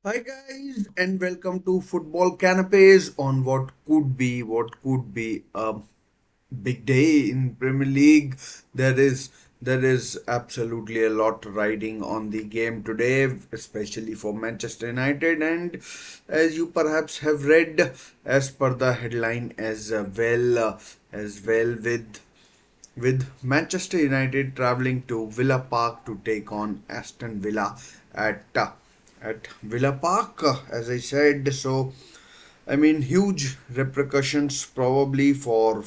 Hi guys, and welcome to Football Canapes on what could be a big day in Premier League. There is absolutely a lot riding on the game today, especially for Manchester United, and as you perhaps have read, as per the headline as well with Manchester United travelling to Villa Park to take on Aston Villa at uh, at Villa Park, as I said. So, I mean, huge repercussions probably for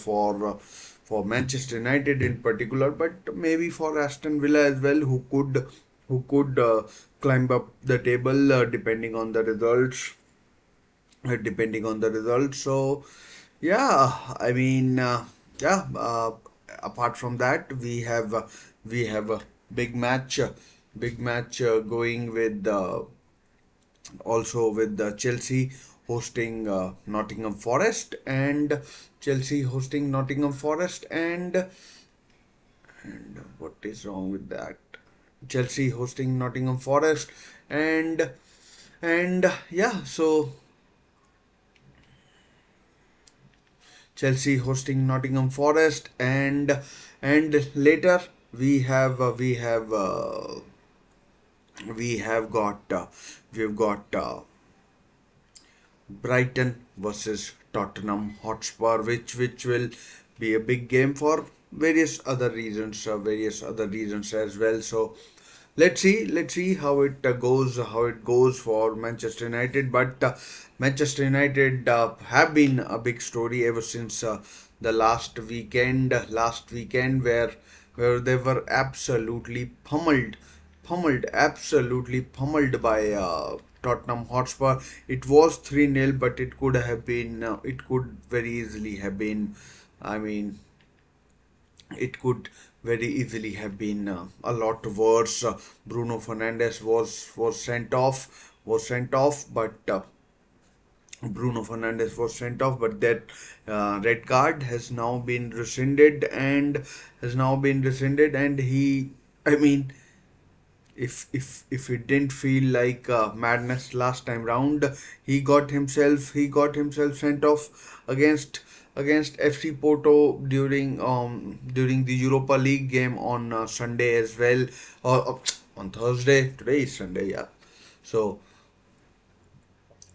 Manchester United in particular, but maybe for Aston Villa as well, who could climb up the table depending on the results. So, yeah, I mean, yeah. Apart from that, we have a big match going with also with Chelsea hosting Nottingham Forest and Chelsea hosting Nottingham Forest and what is wrong with that? Chelsea hosting Nottingham Forest and yeah, so Chelsea hosting Nottingham Forest and later we have uh, we have uh, we have got we've got Brighton versus Tottenham Hotspur, which will be a big game for various other reasons as well. So let's see how it goes for Manchester United. But Manchester United have been a big story ever since the last weekend where they were absolutely pummeled by Tottenham Hotspur. It was 3-0, but it could very easily have been. I mean, it could very easily have been a lot worse. Bruno Fernandes was sent off, but Bruno Fernandes was sent off, but that red card has now been rescinded, and I mean, if it didn't feel like madness last time round, he got himself sent off against FC Porto during the Europa League game on Sunday as well, or on Thursday. Today is Sunday, yeah. So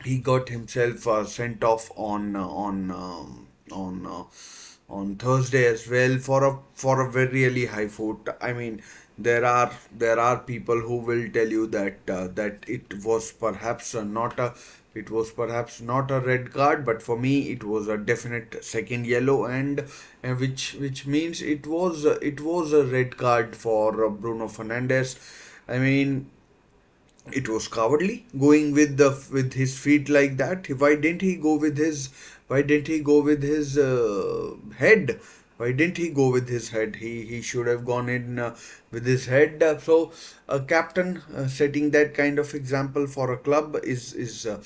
he got himself sent off on Thursday as well for a very really high foot. I mean, there are people who will tell you that it was perhaps not a red card, but for me it was a definite second yellow, and which means it was a red card for Bruno Fernandes. I mean, it was cowardly going with his feet like that. Why didn't he go with his head? Why didn't he go with his head? He should have gone in with his head. So a captain setting that kind of example for a club is uh,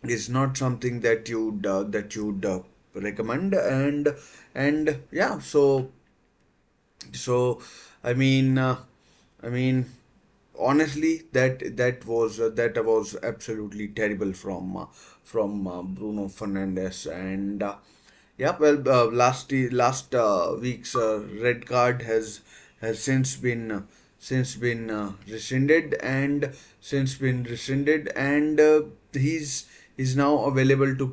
is not something that you'd recommend. And yeah, so I mean, I mean, honestly, that was absolutely terrible from Bruno Fernandes. And yeah, well, last week's red card has since been rescinded, and he's now available to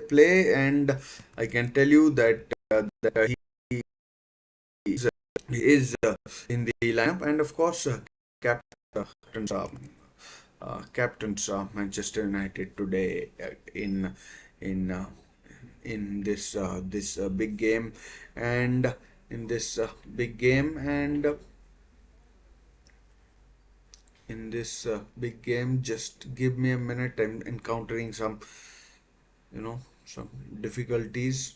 play, and I can tell you that he is in the lineup, and of course, captains Manchester United today in uh, in this big game, and in this big game, and in this big game. Just give me a minute. I'm encountering some difficulties.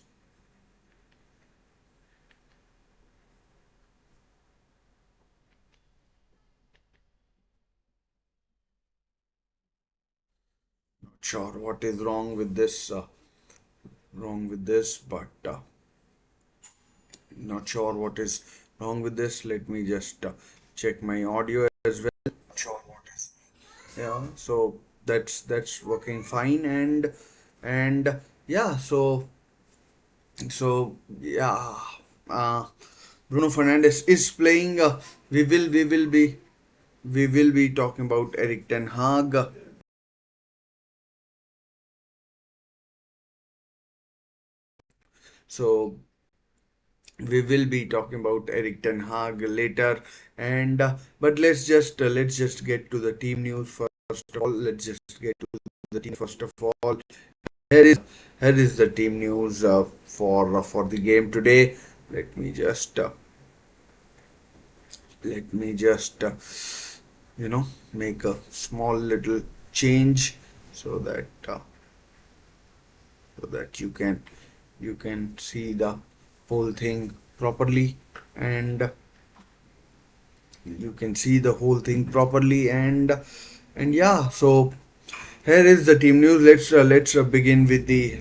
Not sure what is wrong with this, but not sure what is wrong with this. Let me just check my audio as well. Sure, what is? Yeah, so that's working fine. And yeah, yeah, uh, Bruno Fernandes is playing. We will we will be we will be talking about Eric Ten Hag. So we will be talking about Eric Ten Hag later, and but let's just get to the team news first of all. Let's just get to the team first of all. Here is here is the team news for the game today. Let me just uh, let me just make a small little change so that you can see the whole thing properly, and you can see the whole thing properly. And yeah, so here is the team news. Let's begin with the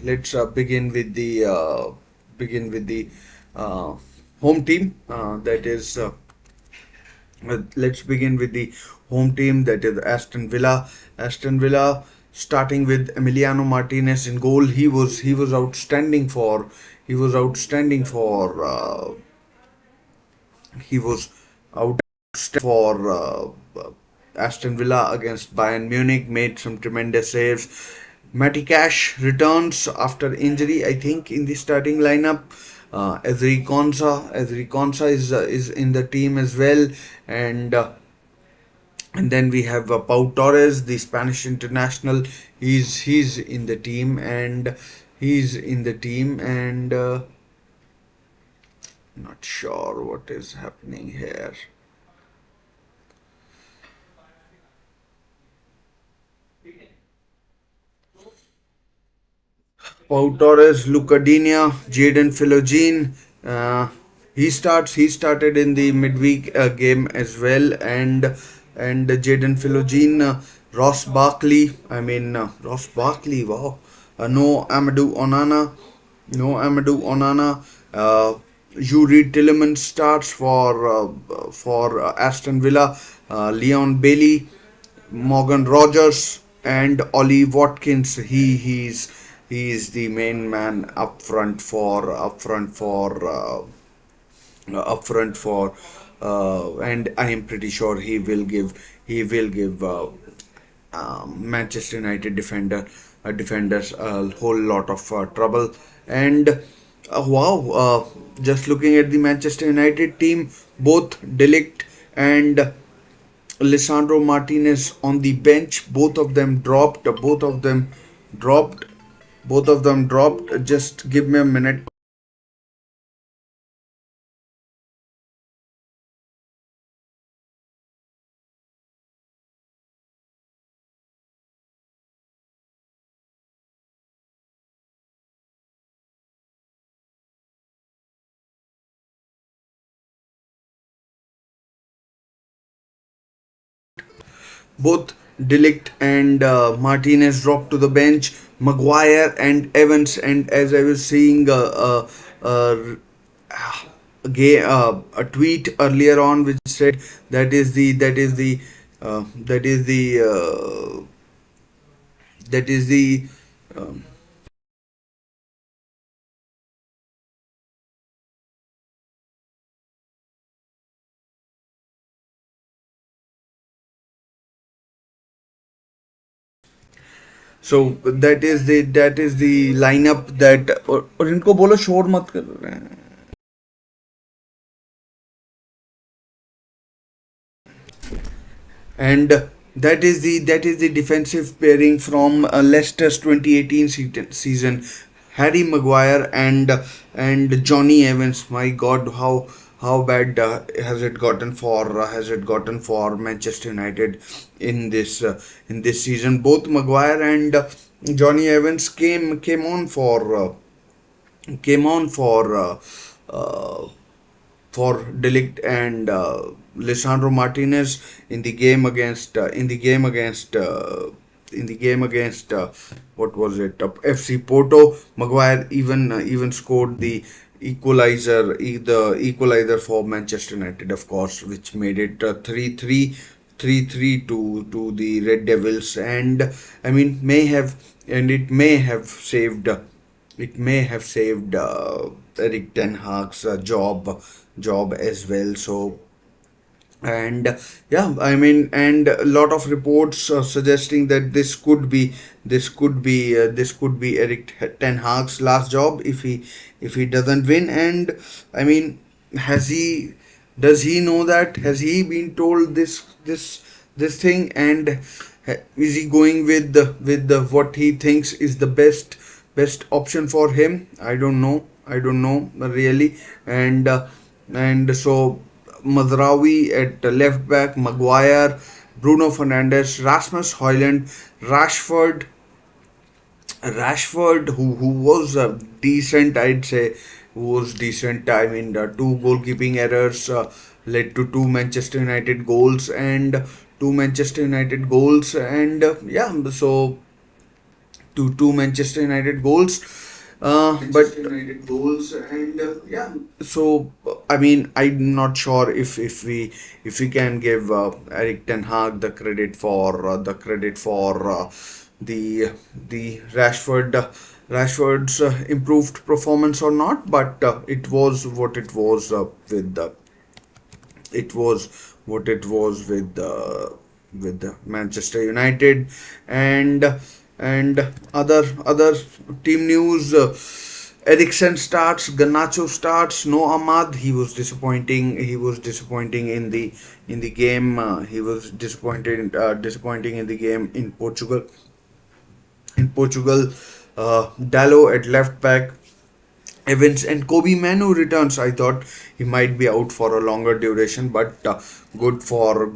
uh, home team. That is Let's begin with the home team, that is Aston Villa. Aston Villa, starting with Emiliano Martinez in goal. He was outstanding for he was outstanding for he was out for Aston Villa against Bayern Munich. Made some tremendous saves. Matty Cash returns after injury, I think, in the starting lineup. Ezri Konsa is in the team as well, and and then we have Pau Torres, the Spanish international. He's in the team, and he's in the team, and not sure what is happening here. Pau Torres, Lucadinha, Jaden Philogene. Uh, he started in the midweek game as well, and Jaden Philogene, Ross Barkley. Ross Barkley. Wow. No Amadou Onana. No Amadou Onana. Yuri Tillman starts for Aston Villa. Leon Bailey, Morgan Rogers, and Ollie Watkins. He is the main man up front for and I am pretty sure he will give Manchester United defenders a whole lot of trouble. And wow, just looking at the Manchester United team, both Delict and Lisandro Martinez on the bench. Both of them dropped. Dropped. Both of them dropped. Just give me a minute. Both Delict and Martinez dropped to the bench. Maguire and Evans, and as I was seeing uh, a tweet earlier on which said that is the um, so that is the lineup that और इनको बोलो शोर मत कर रहे हैं. And that is the defensive pairing from Leicester's 2018 season. Harry Maguire and Johnny Evans. My God, how bad has it gotten for Manchester United in this season? Both Maguire and Johnny Evans came on uh, for Delict and Lisandro Martinez in the game against what was it, FC Porto. Maguire even scored the equalizer for Manchester United, of course, which made it 3-3. 3-3 to the Red Devils, and I mean may have and it may have saved Eric Ten Hag's job as well. So, and yeah, I mean, and a lot of reports suggesting that this could be Eric Ten Hag's last job if he doesn't win. And I mean, has he does he know that? Has he been told this thing? And is he going with the what he thinks is the best option for him? I don't know really. And and so Mazraoui at left back, Maguire, Bruno Fernandes, Rasmus Højlund, Rashford, who was decent, I'd say, who was decent. I mean, the two goalkeeping errors led to two Manchester United goals, and yeah, so two Manchester United goals. But United goals, and yeah, so I mean, I'm not sure if we can give Eric Ten Hag the Rashford's improved performance or not, but it was what it was with the it was what it was with the Manchester United. And other team news. Eriksen starts, Garnacho starts, no Ahmad. He was disappointing. He was disappointing in the game. He was disappointing in the game in Portugal. In Portugal, Dallo at left back, Evans and Kobe Manu returns. I thought he might be out for a longer duration, but good for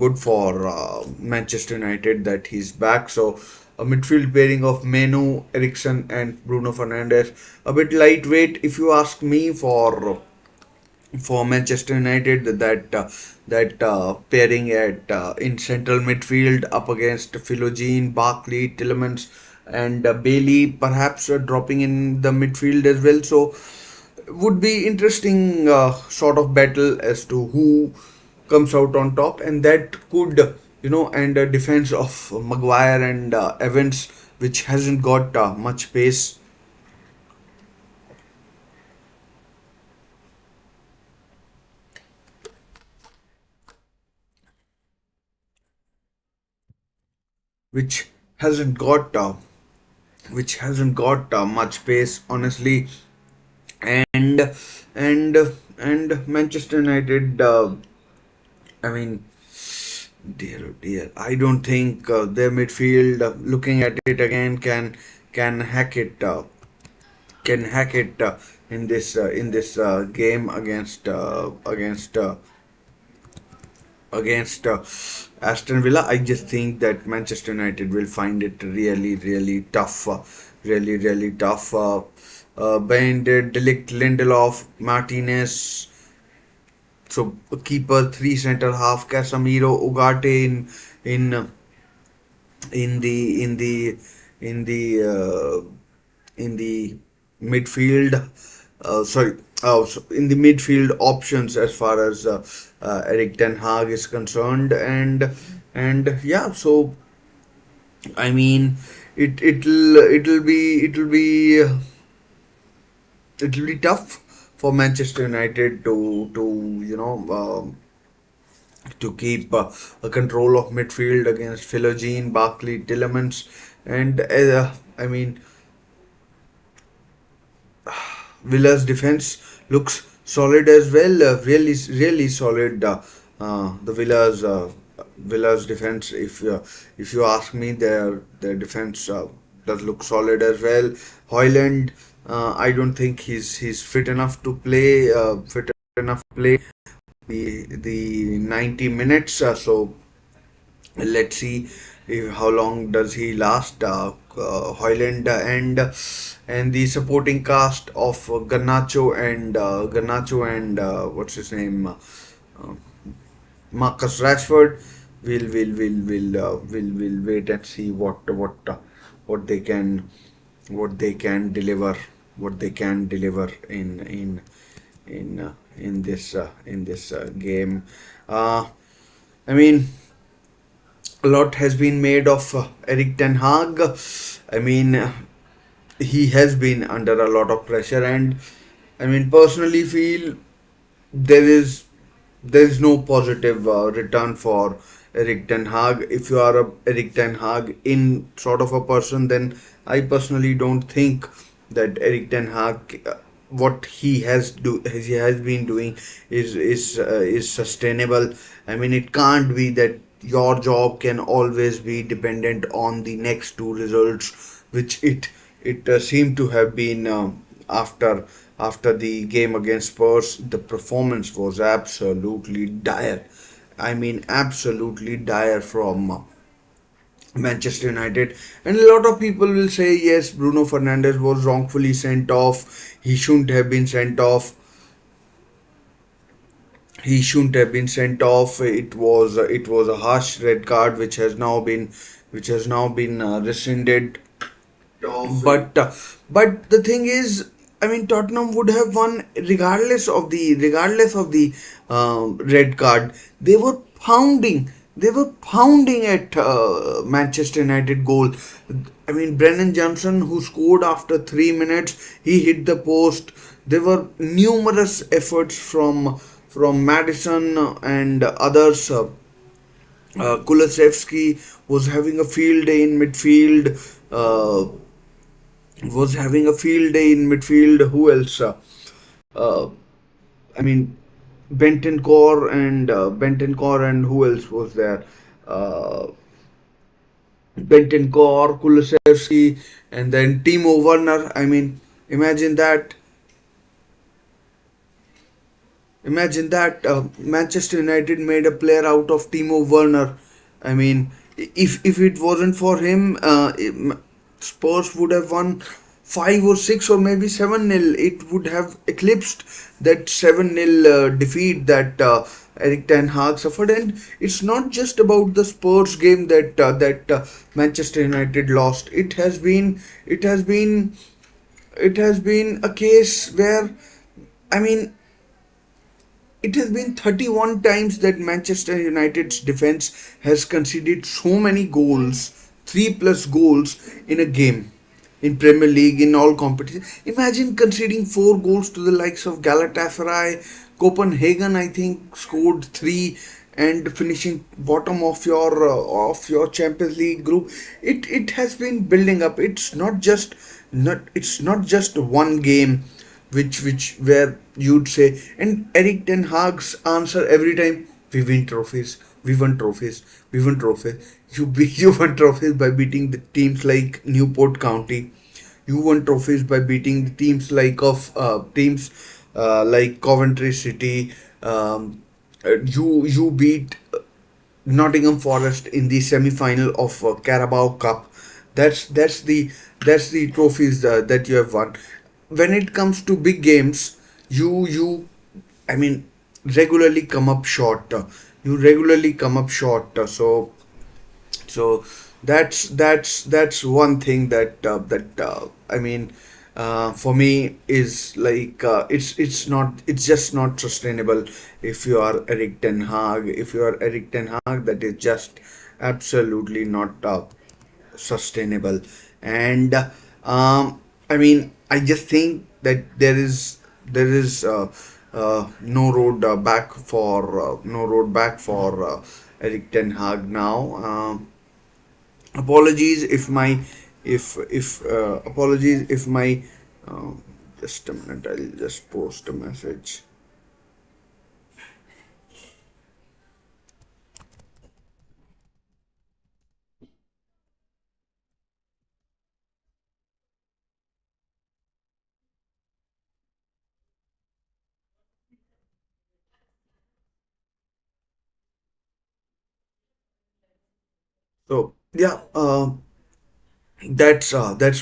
Manchester United that he's back. So a midfield pairing of Manu, Eriksson, and Bruno Fernandes. A bit lightweight, if you ask me, for Manchester United. That pairing at in central midfield up against Philogene, Barkley, Tillemans, and Bailey, perhaps dropping in the midfield as well. So would be interesting sort of battle as to who comes out on top, and that could, and the defense of Maguire and Evans, which hasn't got much pace, which hasn't got much pace, honestly. And and and Manchester United, I mean, dear oh dear, I don't think their midfield, looking at it again, can hack it in this game against Aston Villa. I just think that Manchester United will find it really tough, really tough. Bender, Delict, Lindelof, Martinez. So keeper, three centre half, Casemiro, Ugarte in in the in the in the in the midfield. Sorry, so in the midfield options as far as Eric Ten Hag is concerned, and yeah, so I mean, it'll be tough for Manchester United to keep a control of midfield against Philogene, Barkley, Tillemans, and I mean, Villa's defense looks solid as well. Really solid. The Villa's defense. If you ask me, their defense does look solid as well. Hoyland, I don't think he's fit enough to play. Fit enough to play the 90 minutes. So let's see how long does he last. Hoyland and the supporting cast of Garnacho and what's his name, Marcus Rashford. We'll wait and see what they can deliver, in this game. I mean, A lot has been made of Eric Ten Hag. I mean, he has been under a lot of pressure, and I mean, personally feel there is there is no positive return for Eric Ten Hag. If you are a Eric Ten Hag in sort of a person, then I personally don't think that Eric Ten Hag, what he has been doing is sustainable. I mean, it can't be that your job can always be dependent on the next two results, which it seemed to have been after after the game against Spurs. The performance was absolutely dire. I mean, absolutely dire from Manchester United. And a lot of people will say, yes, Bruno Fernandes was wrongfully sent off. He shouldn't have been sent off. He shouldn't have been sent off. It was a harsh red card which has now been rescinded. But the thing is, I mean, Tottenham would have won regardless of the red card. They were pounding. They were pounding at Manchester United goal. I mean, Brennan Johnson, who scored after 3 minutes, he hit the post. There were numerous efforts from Madison and others. Kulusevski was having a field day in midfield. Was having a field day in midfield. Who else? Uh, I mean, Benton Core and who else was there? Uh, Benton Core, Kulusevski, and then Timo Werner. I mean, imagine that. Imagine that Manchester United made a player out of Timo Werner. I mean, if it wasn't for him, Spurs would have won 5 or 6 or maybe 7-0. It would have eclipsed that 7-0 defeat that Eric Ten Hag suffered. And it's not just about the Spurs game that Manchester United lost. It has been a case where, I mean, it has been 31 times that Manchester United's defense has conceded so many goals, 3 plus goals in a game in Premier League, in all competitions. Imagine conceding 4 goals to the likes of Galatasaray. Copenhagen, I think, scored 3, and finishing bottom of your Champions League group. It has been building up. It's not just one game which where you'd say. And Eric Ten Hag's answer every time: we win trophies, we won trophies, we won trophies. You won trophies by beating the teams like Newport County. You won trophies by beating the teams like Coventry City. You beat Nottingham Forest in the semi-final of Carabao Cup. That's the trophies that you have won. When it comes to big games, you I mean, regularly come up short. You regularly come up short. So that's one thing that I mean, for me is like, it's just not sustainable. If you are Eric Ten Hag, that is just absolutely not sustainable. And I mean, I just think that there is no road back for Eric Ten Hag now. Apologies if my if apologies if my uh, just a minute, I'll just post a message. So yeah, that's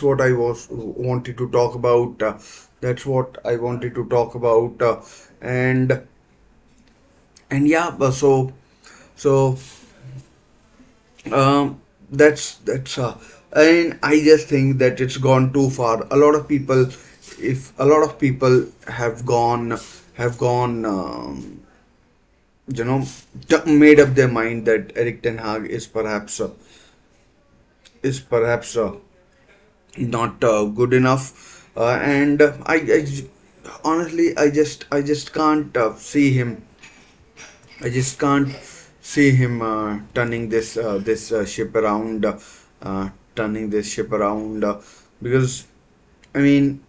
what I was wanted to talk about. That's what I wanted to talk about. And yeah, so that's and I just think that it's gone too far. A lot of people have gone you know, made up their mind that Erik Ten Hag is perhaps not good enough, and I honestly I just can't see him. I just can't see him turning this ship around, turning this ship around, because I mean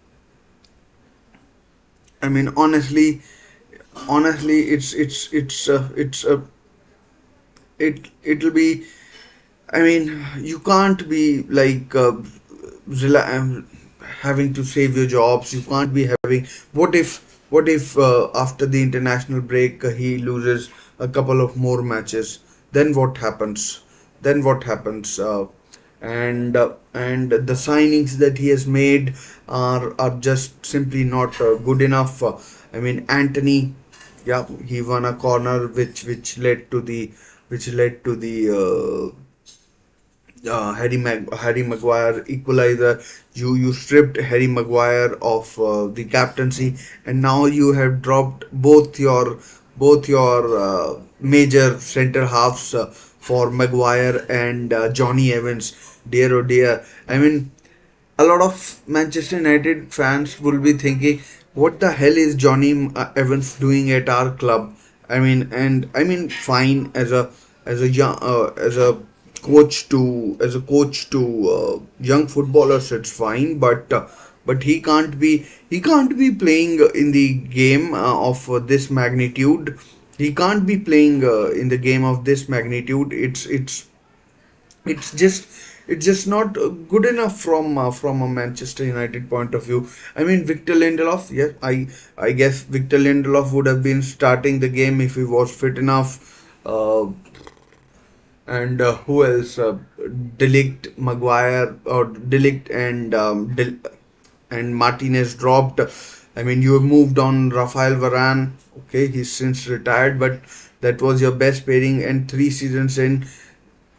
honestly, it'll be. I mean, you can't be like having to save your jobs. You can't be having. What if after the international break he loses a couple of more matches? Then what happens? Then what happens? And the signings that he has made are just simply not good enough. I mean, Anthony, yeah, he won a corner which led to the Harry Maguire equalizer. You stripped Harry Maguire of the captaincy, and now you have dropped both your major centre halves for Maguire and Johnny Evans. Dear oh dear. I mean, a lot of Manchester United fans will be thinking, what the hell is Johnny Evans doing at our club? I mean, fine as a coach to young footballers, it's fine, but he can't be playing in the game of this magnitude. He can't be playing in the game of this magnitude. It's just not good enough from a Manchester United point of view. I mean, Victor Lindelof, yes, I guess Victor Lindelof would have been starting the game if he was fit enough. And who else? Delict, Maguire, or Delict and Martinez dropped. I mean, you have moved on Rafael Varane. Okay, he's since retired, but that was your best pairing. And 3 seasons in,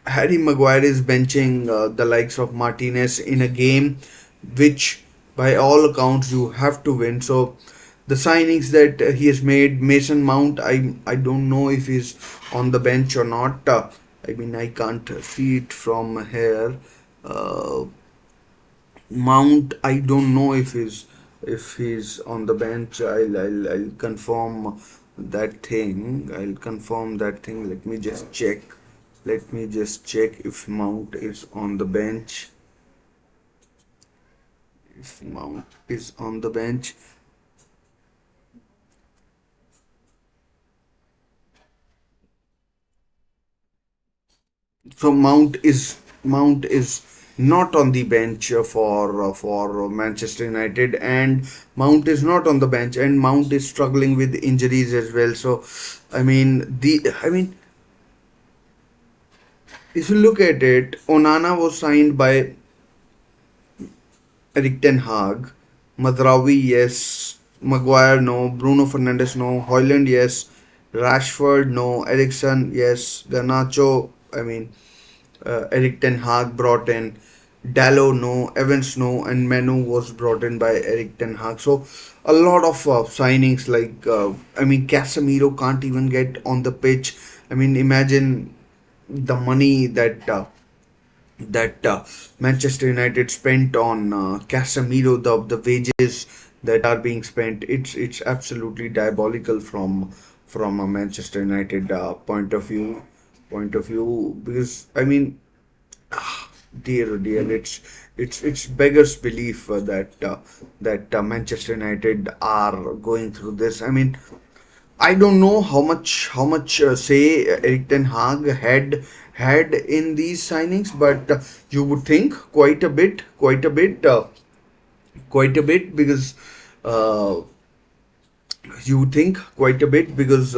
Harry Maguire is benching the likes of Martinez in a game which, by all accounts, you have to win. So the signings that he has made, Mason Mount, I don't know if he's on the bench or not. I mean, I can't see it from here. Uh, Mount, I don't know if he's on the bench. I'll confirm that thing. I'll confirm that thing. Let me just check. Let me just check if Mount is on the bench. If Mount is on the bench. So Mount is not on the bench for Manchester United, and Mount is not on the bench, and Mount is struggling with injuries as well. So I mean, if you look at it, Onana was signed by Erik Ten Hag, Madrawi yes, Maguire no, Bruno Fernandes no, Hoyland yes, Rashford no, Ericsson yes, Garnacho. I mean, Eric Ten Hag brought in, Dallo no, Evans no, and Menu was brought in by Eric Ten Hag. So a lot of signings like I mean, Casemiro can't even get on the pitch. I mean, imagine the money that Manchester United spent on Casemiro, the wages that are being spent. It's absolutely diabolical from a Manchester United point of view, because I mean, dear, oh dear, it's beggars belief that Manchester United are going through this. I mean, I don't know how much say Erik Ten Hag had in these signings, but you would think quite a bit, because uh, you would think quite a bit because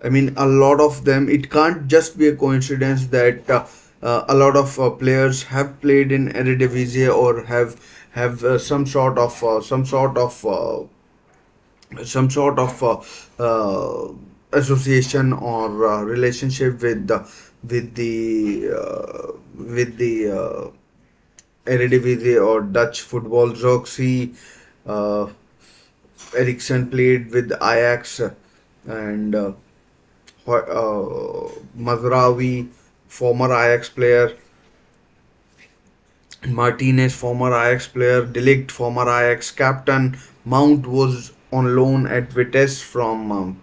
I mean, a lot of them. It can't just be a coincidence that a lot of players have played in Eredivisie or have some sort of association or relationship with the Eredivisie or Dutch football. Zoxy, uh, Ericsson played with Ajax. and Mazraoui, former Ajax player, Martinez, former Ajax player, Delict, former Ajax captain. Mount was on loan at Vitesse from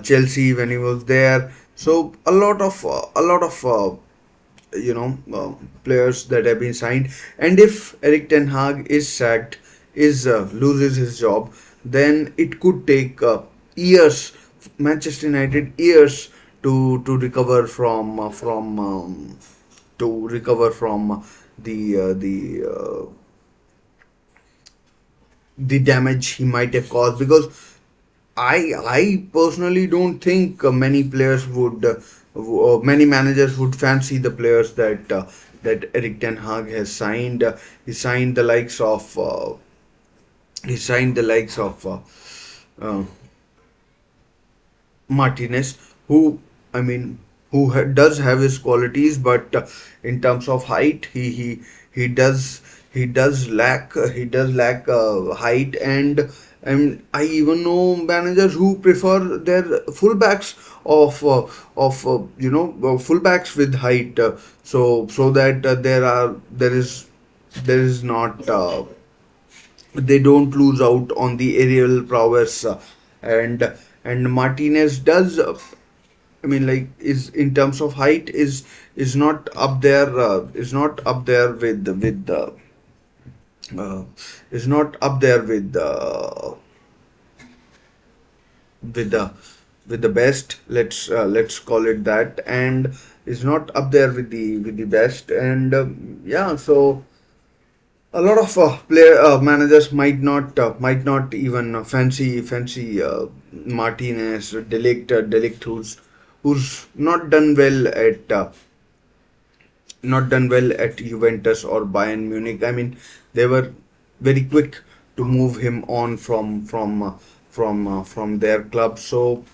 Chelsea when he was there. So a lot of players that have been signed. And if Eric Ten Hag is sacked, is loses his job, then it could take years, Manchester United years to recover from the damage he might have caused, because I personally don't think many players would many managers would fancy the players that Eric Ten Hag has signed. He signed the likes of he signed the likes of uh, Martinez, who, I mean, does have his qualities, but in terms of height, he does he does lack height. And I even know managers who prefer their fullbacks of fullbacks with height, so that there is not they don't lose out on the aerial prowess, and Martinez does. I mean, like, is in terms of height is not up there. Is not up there with the. Uh, is not up there with the with the best. Let's call it that, and is not up there with the best. And yeah, so a lot of player managers might not even fancy Martinez, Delict, who's not done well at Juventus or Bayern Munich. I mean, they were very quick to move him on from their club. So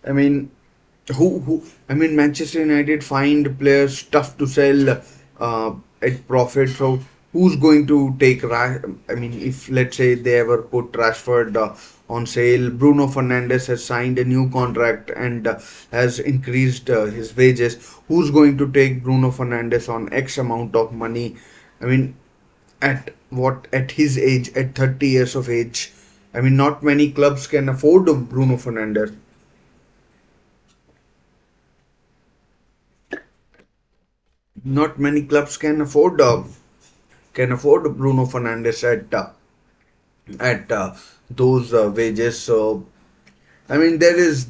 I mean, who I mean, Manchester United find players tough to sell at profit. So who's going to take I mean, if let's say they ever put Rashford on sale, Bruno Fernandes has signed a new contract and has increased his wages. Who's going to take Bruno Fernandes on X amount of money? I mean, at his age, at 30 years of age, I mean, not many clubs can afford Bruno Fernandes. Not many clubs can afford Bruno Fernandes at those wages. So I mean, there has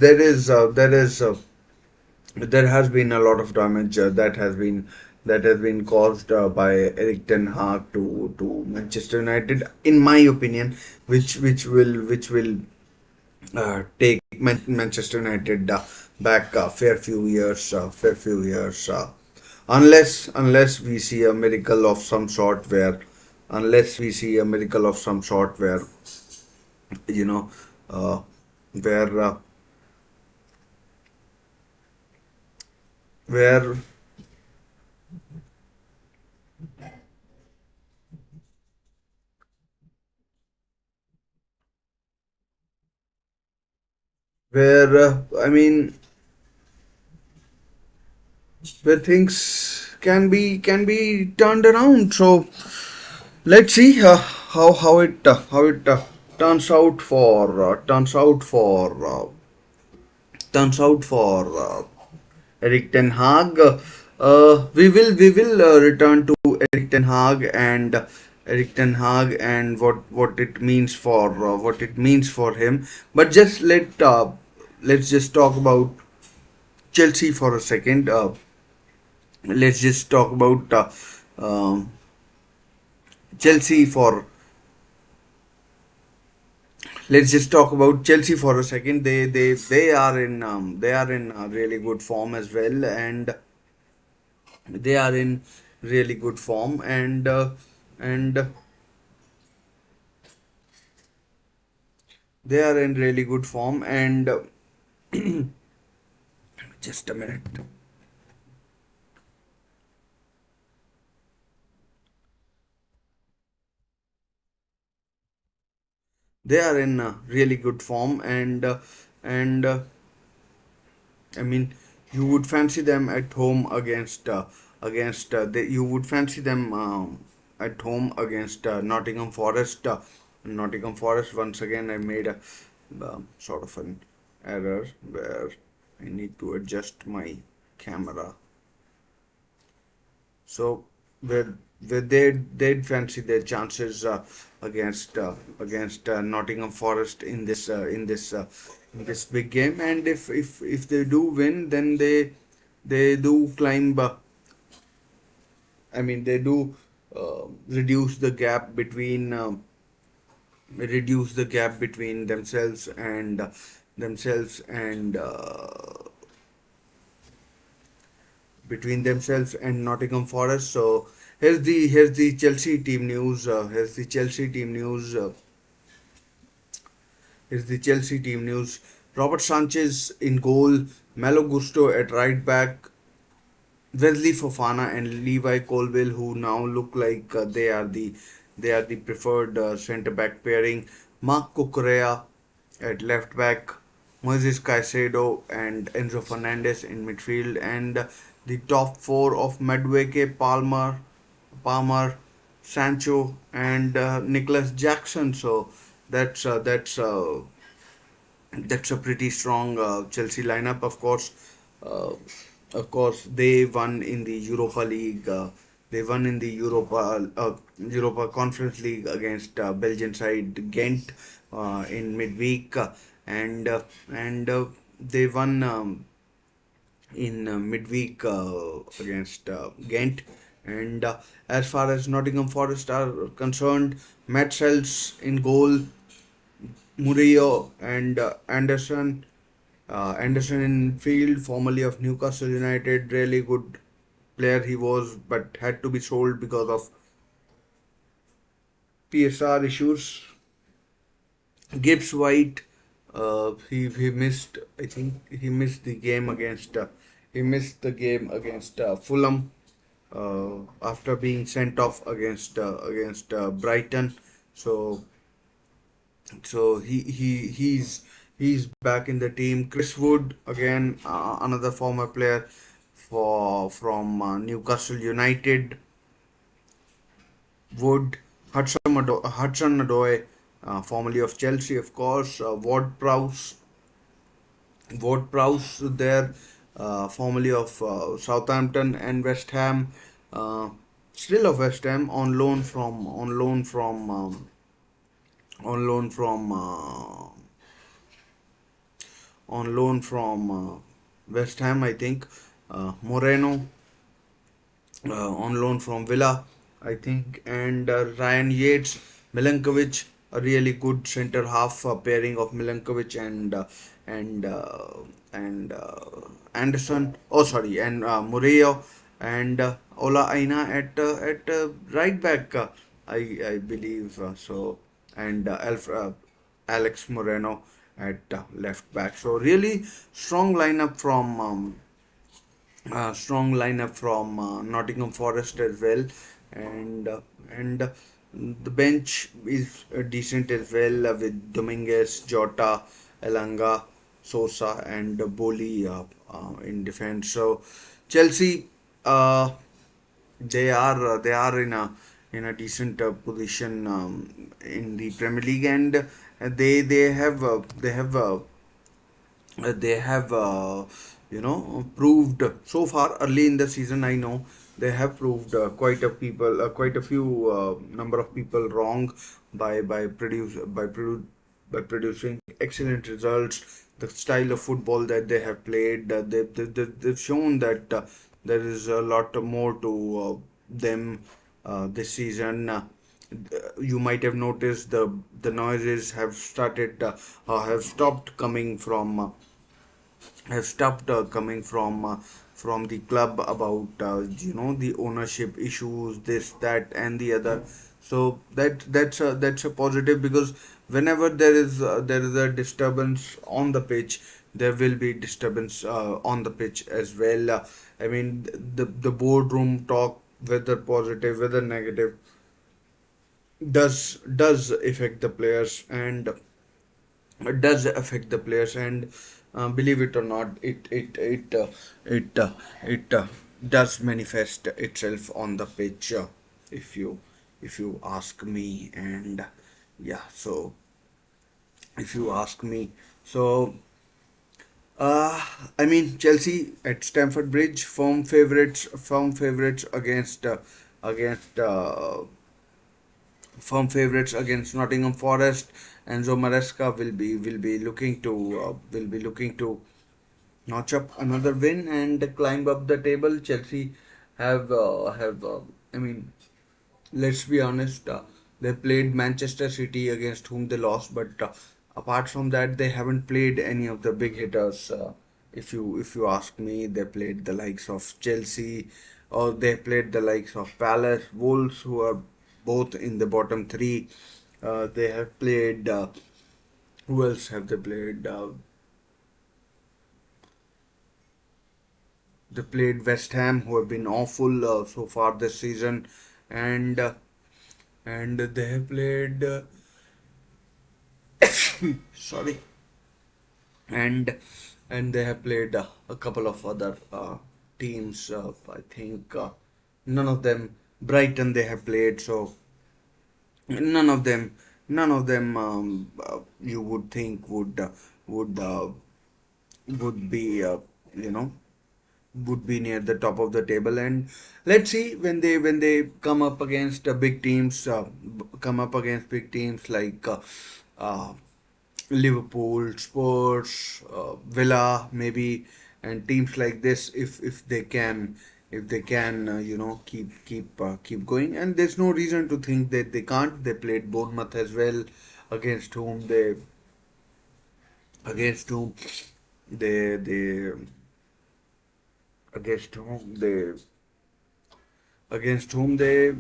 been a lot of damage that has been caused by Eric Ten Hag to Manchester United, in my opinion, which will take Manchester United back fair few years, unless we see a miracle of some sort where you know uh, where uh, where I mean, where things can be turned around. So let's see how it turns out for Eric Ten Hag. We will return to Eric Ten Hag and what it means for him. But just let's just talk about Chelsea for a second. Let's just talk about um, Chelsea for let's just talk about Chelsea for a second. They are in really good form as well, and they are in really good form, and they are in really good form. And just a minute. they are in really good form, and I mean, you would fancy them at home you would fancy them at home against Nottingham Forest. Nottingham Forest, once again, I made a sort of an error where I need to adjust my camera. So where they'd fancy their chances against Nottingham Forest in this big game, and if they do win, then they do climb. I mean, they do reduce the gap between themselves and Nottingham Forest. So here's the Chelsea team news. Here's the Chelsea team news. Robert Sanchez in goal. Malo Gusto at right back. Wesley Fofana and Levi Colwill, who now look like they are the preferred centre back pairing. Marc Cucurella at left back. Moises Caicedo and Enzo Fernandez in midfield, and the top four of Madueke, Palmer, Sancho, and Nicholas Jackson. So that's uh, that's uh, that's a pretty strong Chelsea lineup. Of course, they won in the Europa League. They won in the Europa Conference League against Belgian side Ghent in midweek, and uh, and they won in midweek against Ghent. And as far as Nottingham Forest are concerned, Matt Sells in goal, Murillo and Anderson in field, formerly of Newcastle United, really good player he was, but had to be sold because of PSR issues. Gibbs White, he missed. I think he missed the game against Fulham after being sent off against Brighton. So he's back in the team. Chris Wood, again, another former player from Newcastle United. Wood, Hudson Odoi, formerly of Chelsea, of course. Ward Prowse there, formerly of Southampton and West Ham. Uh, Still of West Ham, on loan from West Ham, I think. Moreno, on loan from Villa, I think, and Ryan Yates, Milankovic, a really good centre half pairing of Milankovic and Anderson. Oh, sorry, and Murillo and Ola Aina at right back, I believe so, and Alex Moreno at left back. So really strong lineup from Nottingham Forest as well, and the bench is decent as well with Dominguez, Jota, Elanga, Sosa, and Boli in defense. So Chelsea, uh, they are in a decent position in the Premier League, and they have proved so far early in the season. I know they have proved quite a few number of people wrong by producing excellent results. The style of football that they have played, they've shown that there is a lot more to them this season. You might have noticed the noises have stopped coming from the club about the ownership issues, this, that, and the other. So that's a positive, because whenever there is a disturbance on the pitch, there will be disturbance on the pitch as well. I mean, the boardroom talk, whether positive, whether negative, does affect the players, and does affect the players, and believe it or not, it it does manifest itself on the pitch, if you ask me. And yeah, so if you ask me, so uh, I mean, Chelsea at Stamford Bridge, firm favorites against firm favorites against Nottingham Forest. Enzo Maresca will be looking to notch up another win and climb up the table. Chelsea have I mean, let's be honest, they played Manchester City, against whom they lost, but apart from that, they haven't played any of the big hitters. If you ask me, they played the likes of Chelsea, or they played the likes of Palace, Wolves, who are both in the bottom three. They have played. Who else have they played? They played West Ham, who have been awful so far this season, and they have played. Sorry, and they have played a couple of other teams. I think none of them. Brighton they have played, so none of them, you would think would would be you know would be near the top of the table. And let's see, when they come up against big teams like uh, Liverpool, Spurs, Villa, maybe, and teams like this, if they can keep going, and there's no reason to think that they can't. They played Bournemouth as well, against whom they against whom they against whom they against whom they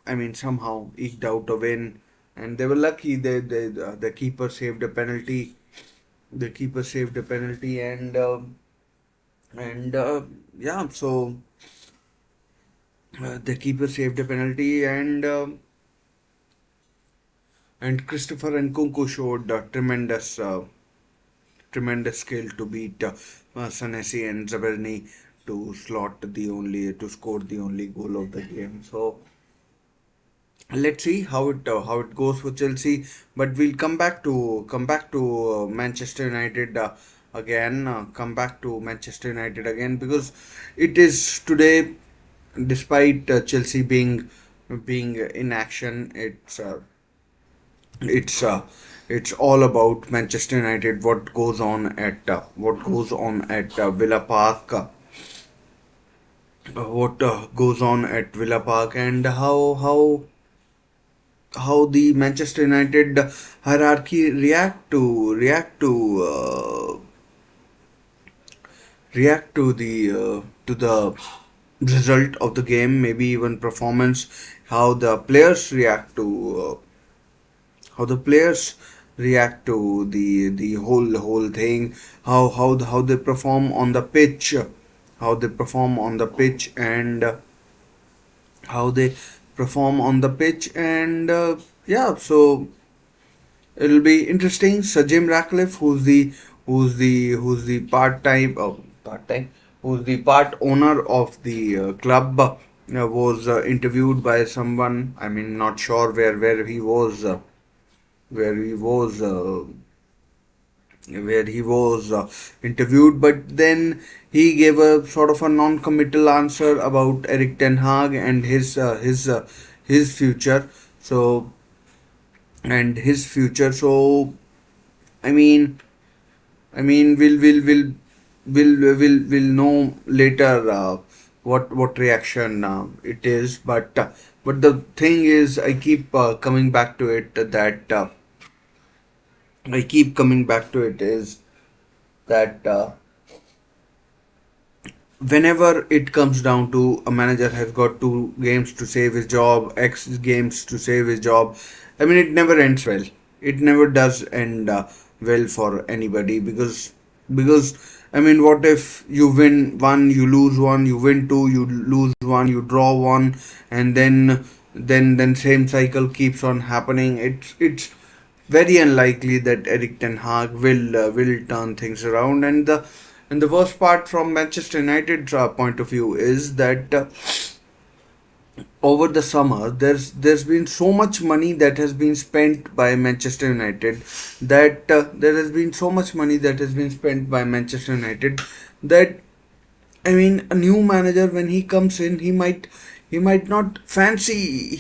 I mean, somehow eked out a win, and they were lucky. The keeper saved a penalty. The keeper saved a penalty, and yeah, so the keeper saved a penalty, and Christopher and Nkunku showed tremendous skill to beat Sanesi and Zaberni to score the only goal of the game. So let's see how it goes for Chelsea. But we'll come back to Manchester United again. Come back to Manchester United again, because it is today, despite Chelsea being in action, it's it's all about Manchester United. What goes on at Villa Park. What goes on at Villa Park, and how the Manchester United hierarchy react to the result of the game, maybe even performance. How the players react to the whole thing. How they perform on the pitch, and how they perform on the pitch, and yeah, so it'll be interesting. Sir Jim Ratcliffe, who's the part owner of the club, was interviewed by someone. I mean, not sure where he was interviewed, but then he gave a sort of a non-committal answer about Eric Ten Hag and his future. So so I mean, we'll know later what reaction it is. But the thing is, I keep coming back to it is that whenever it comes down to a manager has got 2 games to save his job, X games to save his job, I mean, it never ends well. It never does end well for anybody, because I mean, what if you win one, you lose one, you win two, you lose one, you draw one, and then then same cycle keeps on happening. It's very unlikely that Erik ten Hag will turn things around. And the worst part from Manchester United's point of view is that over the summer there's been so much money that has been spent by Manchester United, that there has been so much money that has been spent by Manchester United, that I mean, a new manager when he comes in, he might not fancy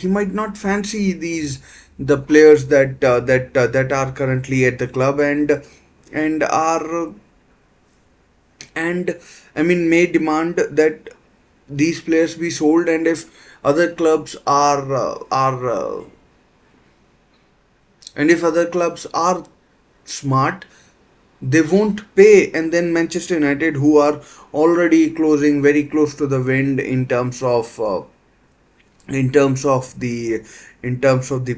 these the players that are currently at the club, and are and I mean may demand that these players be sold. And if other clubs are and if other clubs are smart, they won't pay. And then Manchester United, who are already closing very close to the wind in terms of the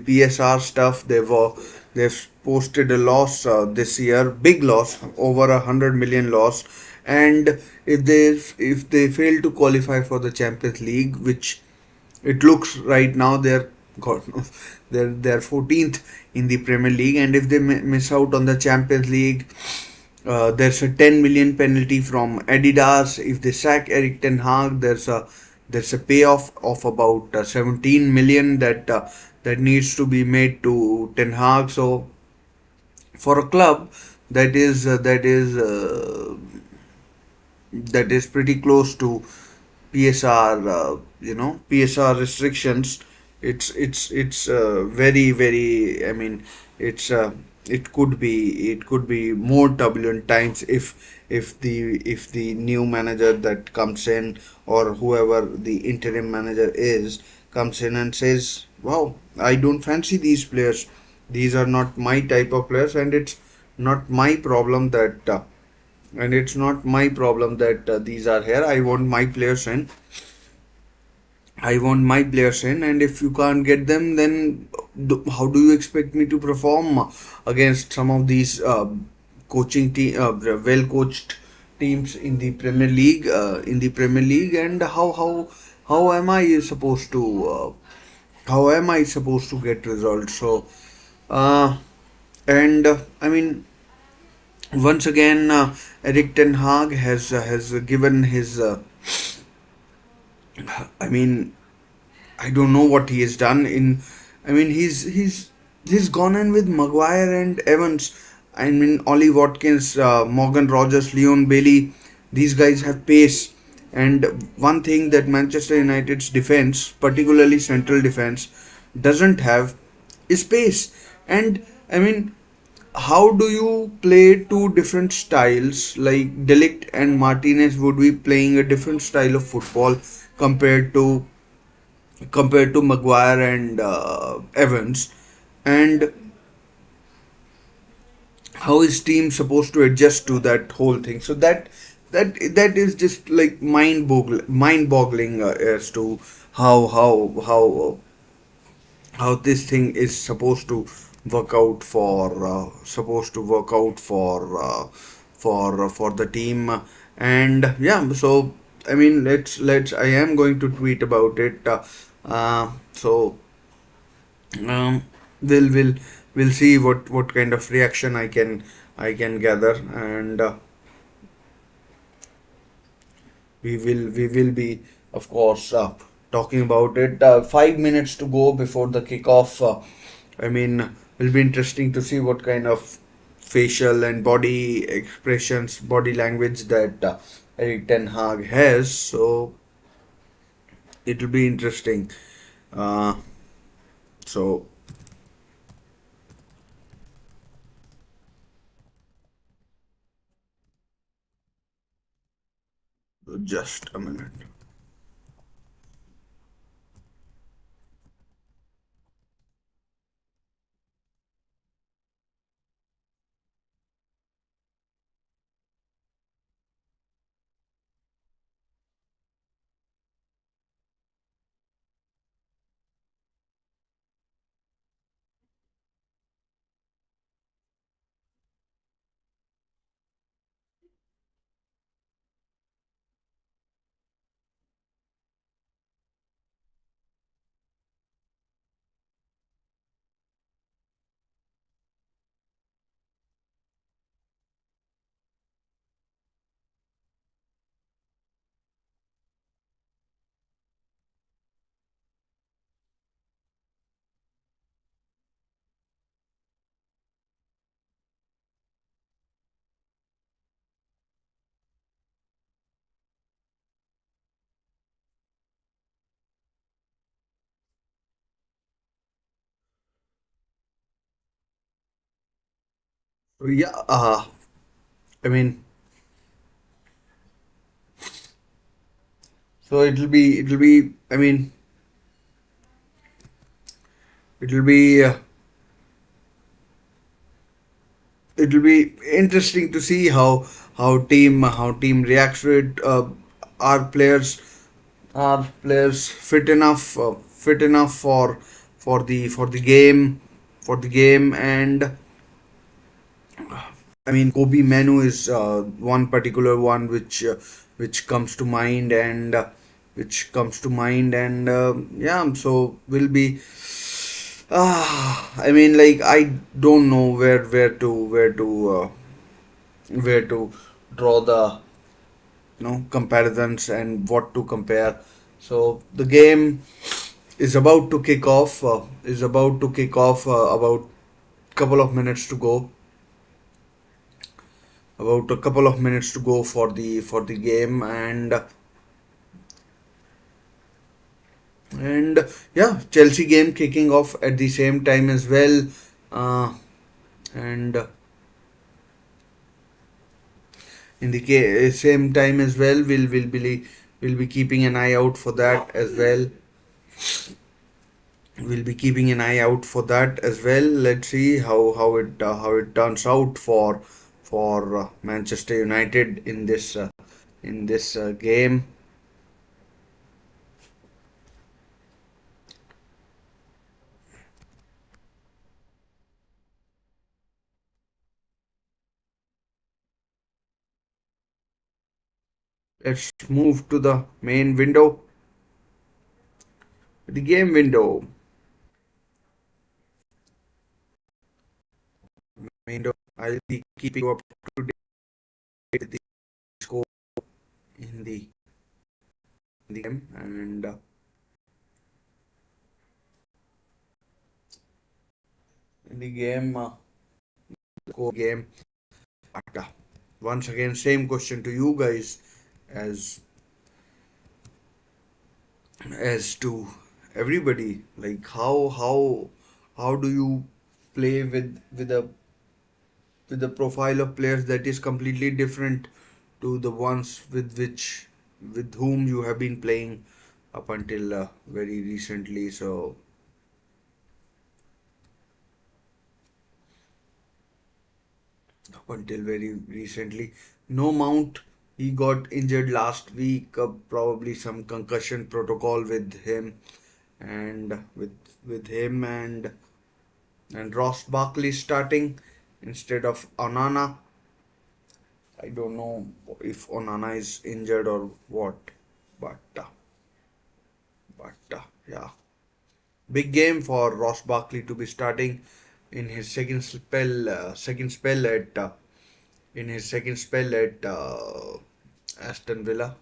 PSR stuff, they've posted a loss this year, big loss, over 100 million loss. And if they fail to qualify for the Champions League, which it looks right now, they're God knows, they're 14th in the Premier League, and if they miss out on the Champions League, there's a 10 million penalty from Adidas. If they sack Erik ten Hag, there's a payoff of about 17 million that needs to be made to Ten Hag. So for a club that is that is pretty close to PSR, PSR restrictions. It's very. I mean, it's it could be more turbulent times if the new manager that comes in, or whoever the interim manager is, comes in and says, "Wow, I don't fancy these players. These are not my type of players, and not my problem that." It's not my problem that these are here. I want my players in, and if you can't get them, then how do you expect me to perform against some of these well coached teams in the Premier League? And how am I supposed to get results? So, uh, and I mean, once again, Erik ten Hag has given his. I mean, I don't know what he has done in. I mean, he's gone in with Maguire and Evans. I mean, Ollie Watkins, Morgan Rogers, Leon Bailey. These guys have pace. And one thing that Manchester United's defense, particularly central defense, doesn't have is pace. And I mean, how do you play two different styles? Like Delict and Martinez would be playing a different style of football compared to Maguire and Evans, and how is team supposed to adjust to that whole thing? So that is just like mind boggling as to how how how how this thing is supposed to work out for the team. And yeah, so I mean, let's I am going to tweet about it. So um, we'll we'll see what kind of reaction I can gather. And we will be, of course, talking about it. 5 minutes to go before the kickoff. I mean, it'll be interesting to see what kind of facial and body expressions, body language that Erik ten Hag has. So it'll be interesting. Uh, so just a minute. Yeah, I mean, so I mean, it'll be, it'll be interesting to see how team reacts to it. Are players fit enough for the game, and I mean, Kobe Manu is one particular one which comes to mind, and yeah, so will be. I mean, like, I don't know where to draw the comparisons and what to compare. So the game is about to kick off. About couple of minutes to go. About a couple of minutes to go for the game, and yeah, Chelsea game kicking off at the same time as well. And in the same time as well, we'll be keeping an eye out for that as well. We'll be keeping an eye out for that as well. Let's see how it turns out for Manchester United in this game. Let's move to the main window, the game window. Window. I'll be keeping you up to date with the score in the game, and in the game score game. But, once again, same question to you guys as to everybody. Like, how do you play with a profile of players that is completely different to the ones with whom you have been playing up until very recently. So up until very recently, no Mount. He got injured last week. Probably some concussion protocol with him, and with him and Ross Barkley starting instead of Onana. I don't know if Onana is injured or what, but yeah, big game for Ross Barkley to be starting in his second spell at Aston Villa.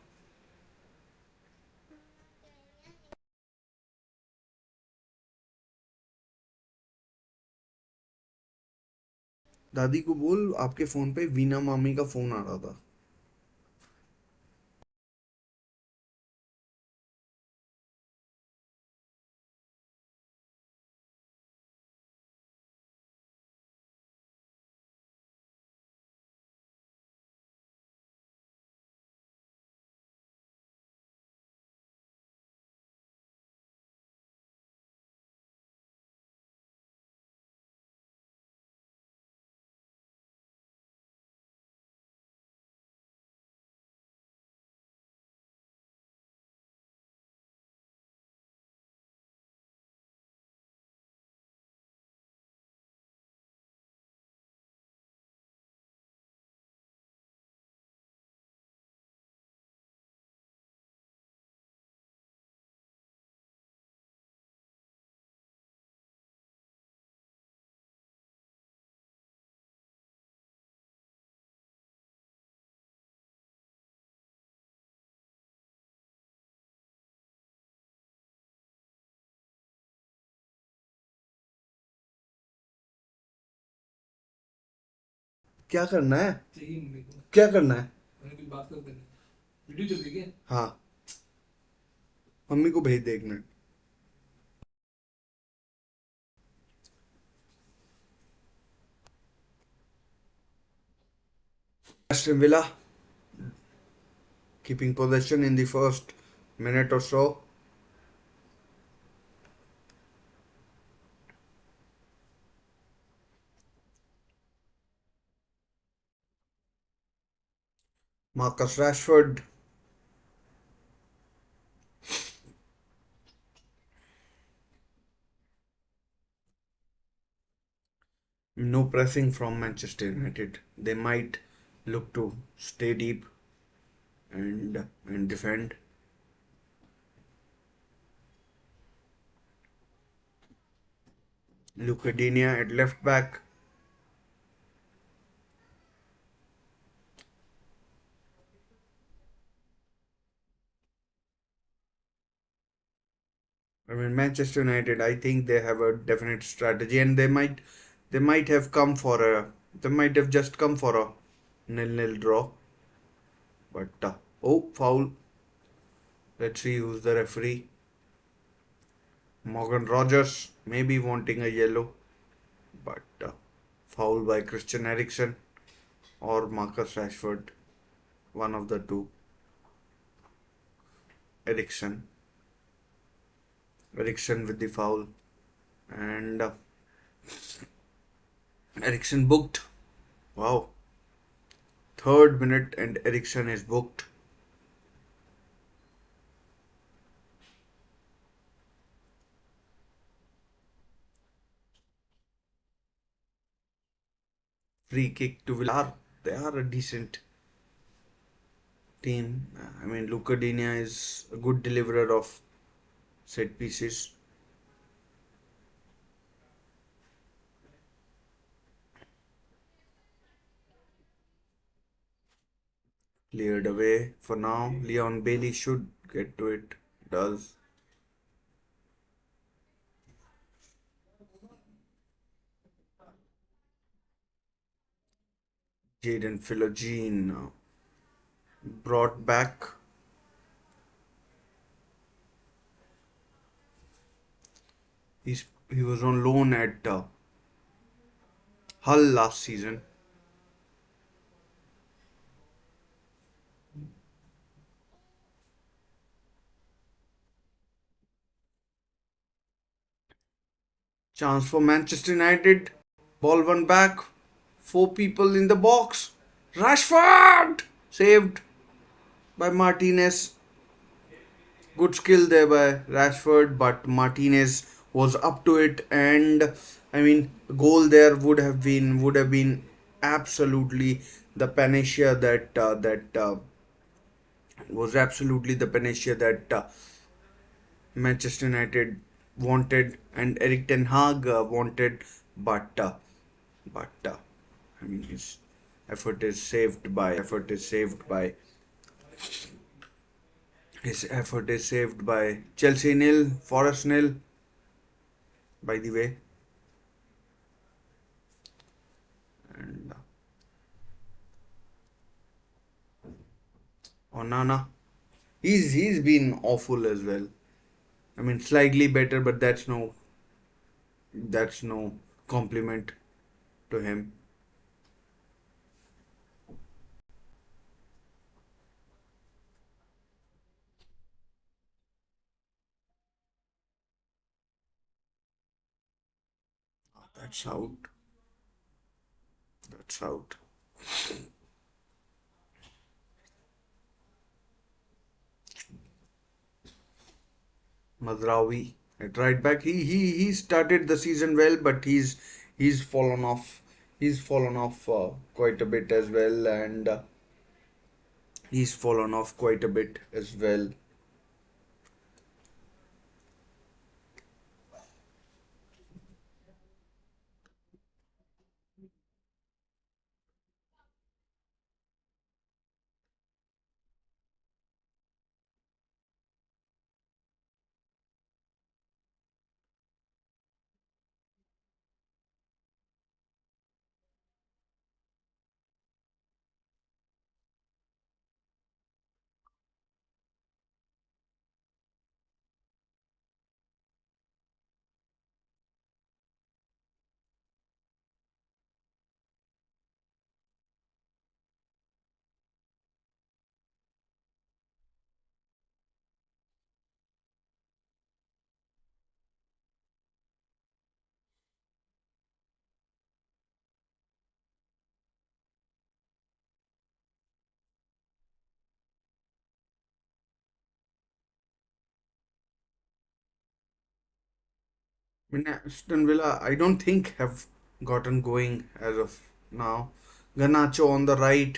दादी को बोल आपके phone पे वीना मामी का phone आ रहा था. क्या करना है? क्या करना है? हाँ, मम्मी को भेज दे एक minute. Aston Villa keeping possession in the first minute or so. Marcus Rashford, no pressing from Manchester United. They might look to stay deep and defend. Lucadenia at left back. I mean Manchester United. I think they have a definite strategy, and they might have come for a they might have just come for a nil-nil draw. But oh, foul. Let's see who's the referee. Morgan Rogers maybe wanting a yellow, but foul by Christian Eriksen or Marcus Rashford. One of the two. Eriksen. Eriksen with the foul, and Eriksen booked. Wow. Third minute and Eriksen is booked. Free kick to Villar. They are a decent team. I mean, Lucadenia is a good deliverer of set pieces. Cleared away for now. Leon Bailey should get to it. Does. Jaden Philogene brought back. He was on loan at Hull last season. Chance for Manchester United. Ball one back. Four people in the box. Rashford! Saved by Martinez. Good skill there by Rashford, but Martinez was up to it, and I mean, goal there would have been absolutely the panacea that was absolutely the panacea that Manchester United wanted and Eric Ten Hag wanted, but I mean his effort is saved by Chelsea nil, Forest nil. By the way, and Onana, he's been awful as well. I mean, slightly better, but that's no compliment to him. That's out. That's out. Mazraoui at right back. He started the season well, but he's fallen off. He's fallen off quite a bit as well, and he's fallen off quite a bit as well. I mean, Aston Villa, I don't think have gotten going as of now. Garnacho on the right.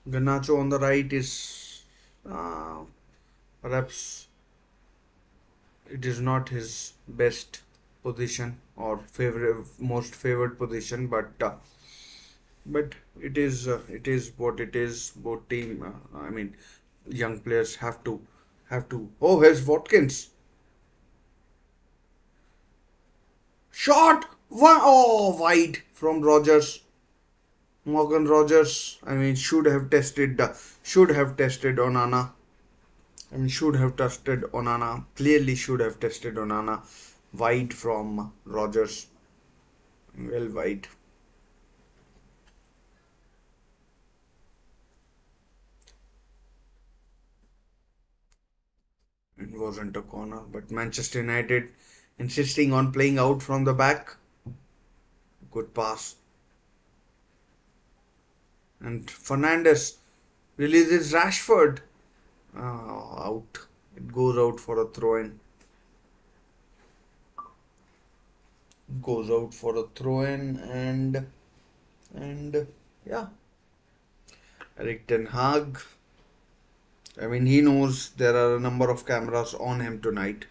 Garnacho on the right is perhaps it is not his best position or favorite most favored position, but it is what it is. Both team, I mean, young players have to. Oh, here's Watkins shot. Oh, wide from Rogers. Morgan Rogers. I mean, should have tested Onana. I mean, should have tested Onana. Clearly, should have tested Onana. Wide from Rogers. Well, wide. It wasn't a corner, but Manchester United insisting on playing out from the back. Good pass. And Fernandes releases Rashford. Out. It goes out for a throw in. Goes out for a throw in and yeah. Eric Ten Hag. I mean, he knows there are a number of cameras on him tonight.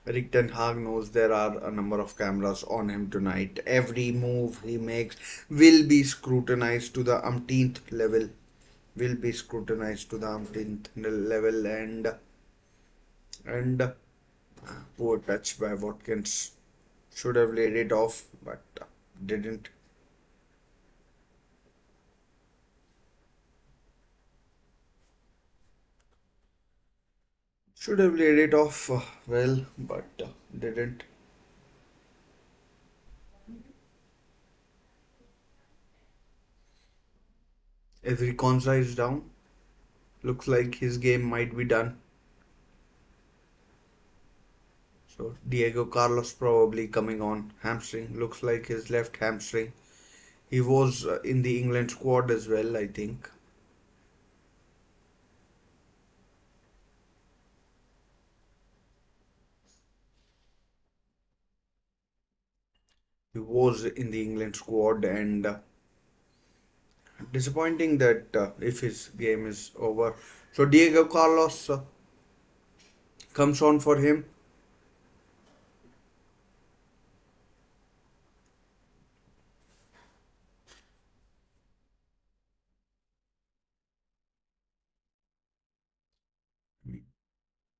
Eric Ten Hag knows there are a number of cameras on him tonight. Every move he makes will be scrutinized to the umpteenth level. Will be scrutinized to the umpteenth level, and poor touch by Watkins. Should have laid it off, but didn't. Should have laid it off well, but didn't. Every Konsa is down. Looks like his game might be done. So Diego Carlos probably coming on hamstring. Looks like his left hamstring. He was in the England squad as well, I think. He was in the England squad, and disappointing that if his game is over. So Diego Carlos comes on for him.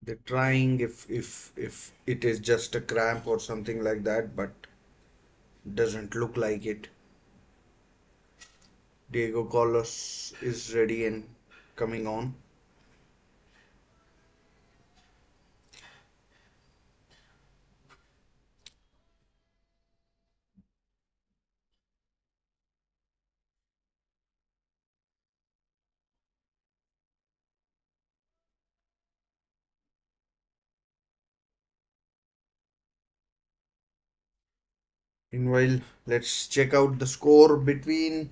They're trying if it is just a cramp or something like that, but doesn't look like it. Diego Carlos is ready and coming on. Meanwhile, let's check out the score between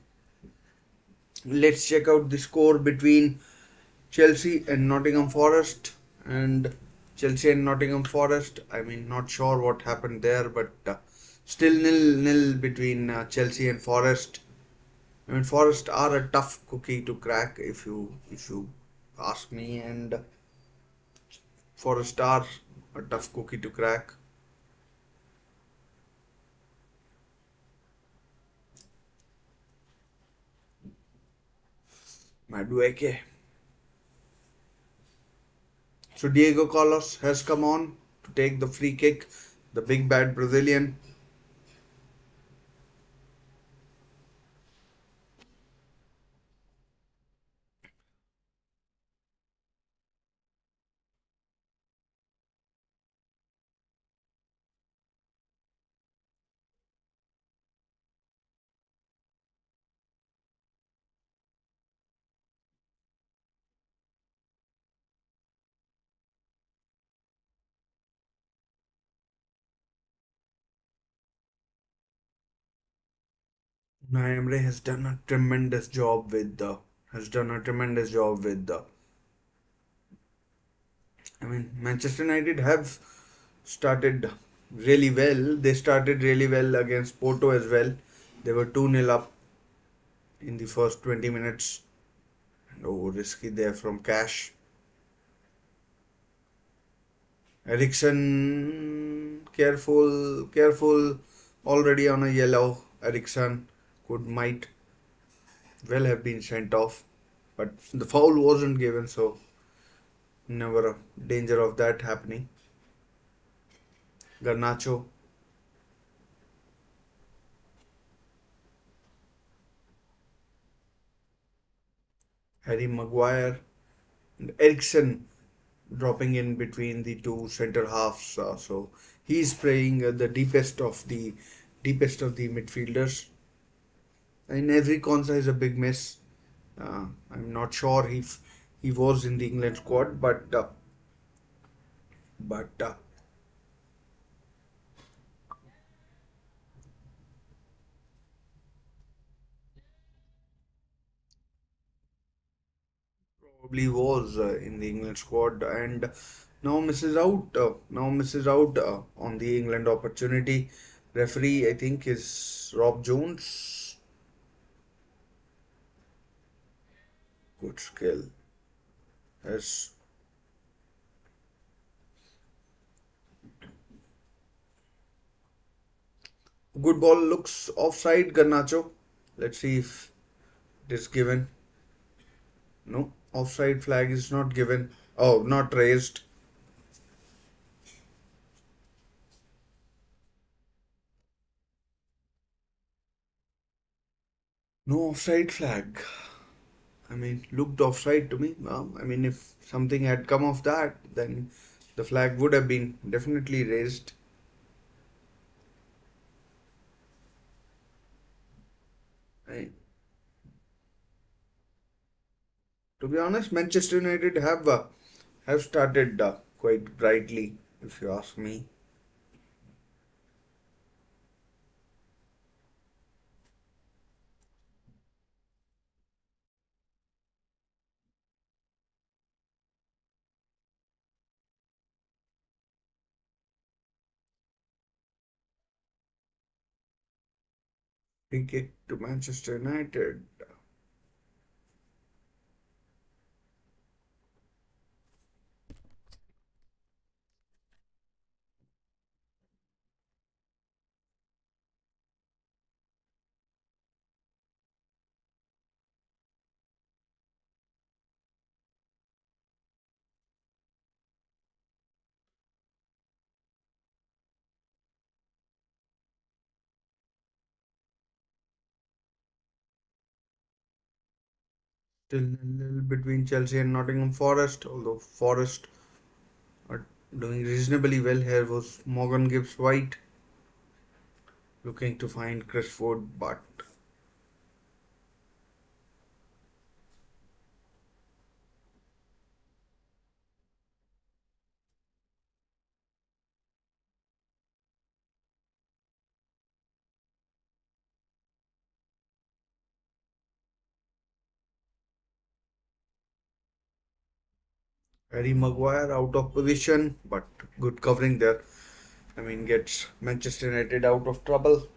Chelsea and Nottingham Forest. And Chelsea and Nottingham Forest, I mean, not sure what happened there, but still nil nil between Chelsea and Forest. I mean, Forest are a tough cookie to crack if you ask me, and Forest are a tough cookie to crack. Madueke. So Diego Carlos has come on to take the free kick, the big bad Brazilian. Unai Emery has done a tremendous job with the has done a tremendous job with the. I mean, Manchester United have started really well. They started really well against Porto as well. They were 2-0 up in the first 20 minutes. Oh, risky there from Cash. Ericsson, careful, careful. Already on a yellow. Ericsson might well have been sent off, but the foul wasn't given, so never a danger of that happening. Garnacho, Harry Maguire, and Ericsson dropping in between the two center halves. So he's playing the deepest of the midfielders. And every Konsa is a big miss. I'm not sure if he was in the England squad, but probably was in the England squad and now misses out on the England opportunity. Referee, I think, is Rob Jones. Good skill. Yes. Good ball looks offside, Garnacho. Let's see if it is given. No, offside flag is not given. Oh, not raised. No offside flag. I mean, looked offside to me. I mean, if something had come of that, then the flag would have been definitely raised. I, to be honest, Manchester United have started quite brightly, if you ask me. Free kick to Manchester United. Still nil between Chelsea and Nottingham Forest, although Forest are doing reasonably well here was Morgan Gibbs White looking to find Crestford, but Harry Maguire out of position, but good covering there. I mean, gets Manchester United out of trouble.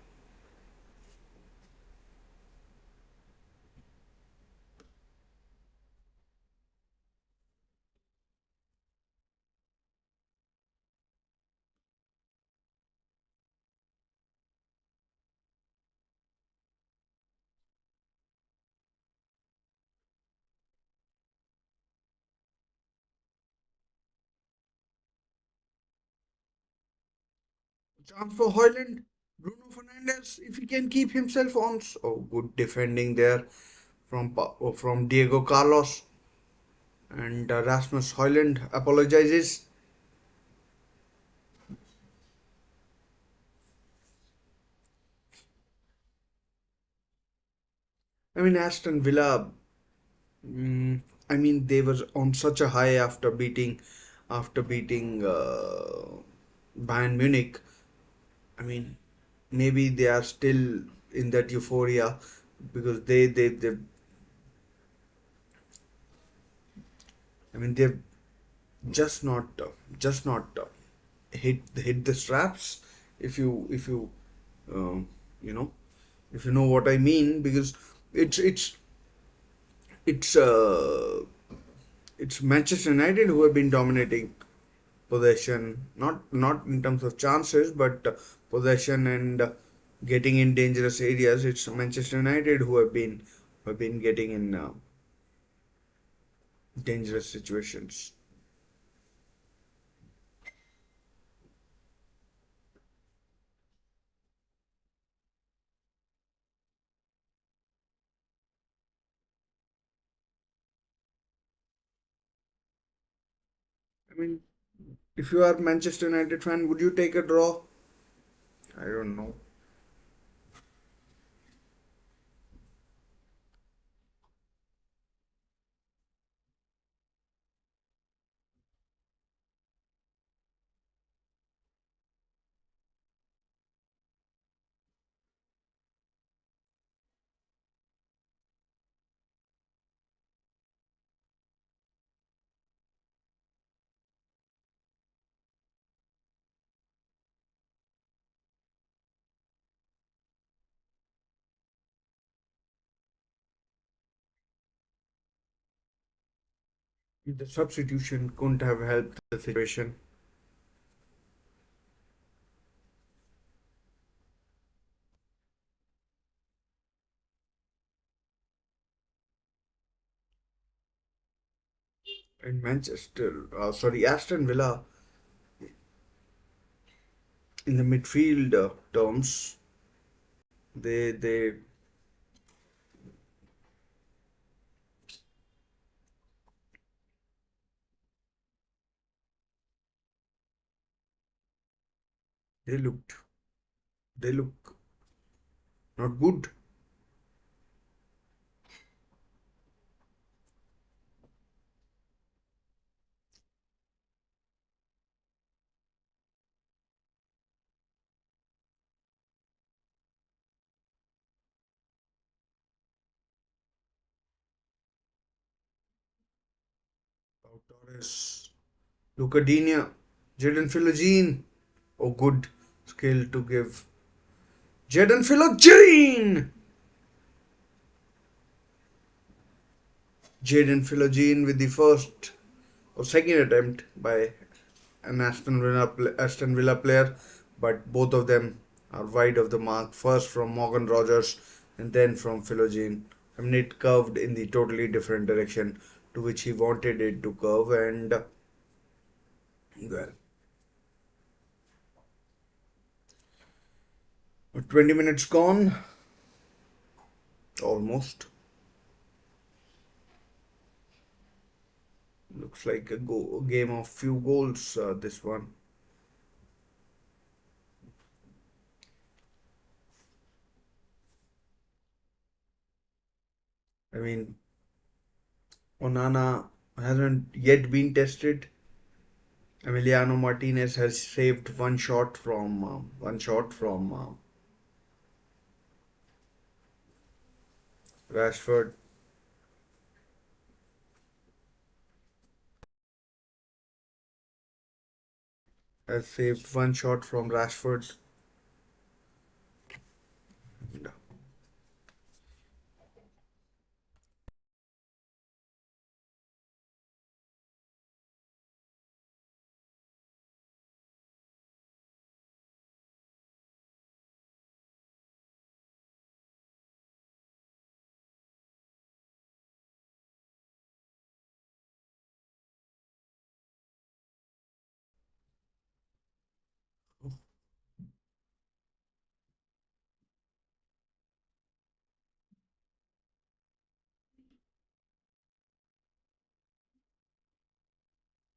Chance for Hoyland. Bruno Fernandes, if he can keep himself on. Oh, good defending there from Diego Carlos. And Rasmus Hoyland apologizes. I mean, Aston Villa. I mean, they were on such a high after beating Bayern Munich. I mean, maybe they are still in that euphoria because they I mean, they've just not just not hit the straps. If you um, you know if you know what I mean, because it's it's it's it's Manchester United who have been dominating possession, not in terms of chances, but possession and getting in dangerous areas. It's Manchester United who have been getting in dangerous situations. I mean, if you are Manchester United fan, would you take a draw? I don't know. The substitution couldn't have helped the situation. And Aston Villa, in the midfield terms, they they looked they look not good. Pau Torres, Lucadinha, Jadon Philogene. Oh, good skill to give. Jadon Philogene! Jadon Philogene with the first or second attempt by an Aston Villa player, but both of them are wide of the mark. First from Morgan Rogers and then from Philogene. I mean, it curved in the totally different direction to which he wanted it to curve, and well, 20 minutes gone, almost. Looks like a game of few goals. This one. I mean, Onana hasn't yet been tested. Emiliano Martinez has saved one shot from Rashford. Has saved one shot from Rashford.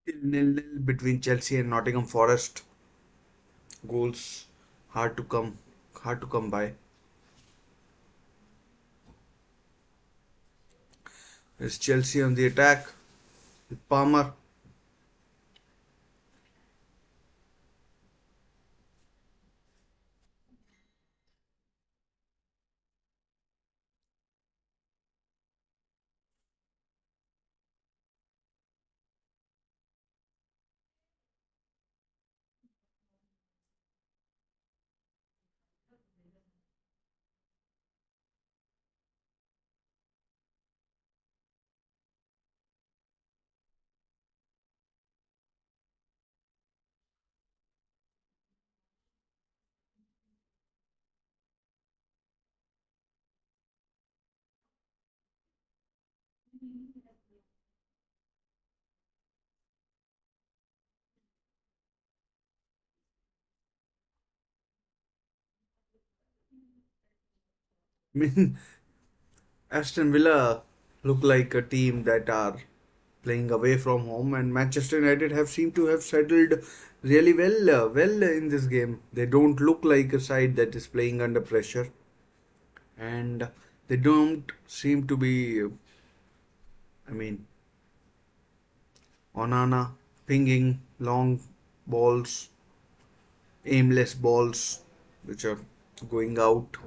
Still nil-nil between Chelsea and Nottingham Forest. Goals hard to come, hard to come by. Is Chelsea on the attack with Palmer? I mean, Aston Villa look like a team that are playing away from home, and Manchester United have seemed to have settled really well in this game. They don't look like a side that is playing under pressure, and they don't seem to be. I mean, Onana pinging long balls, aimless balls, which are going out.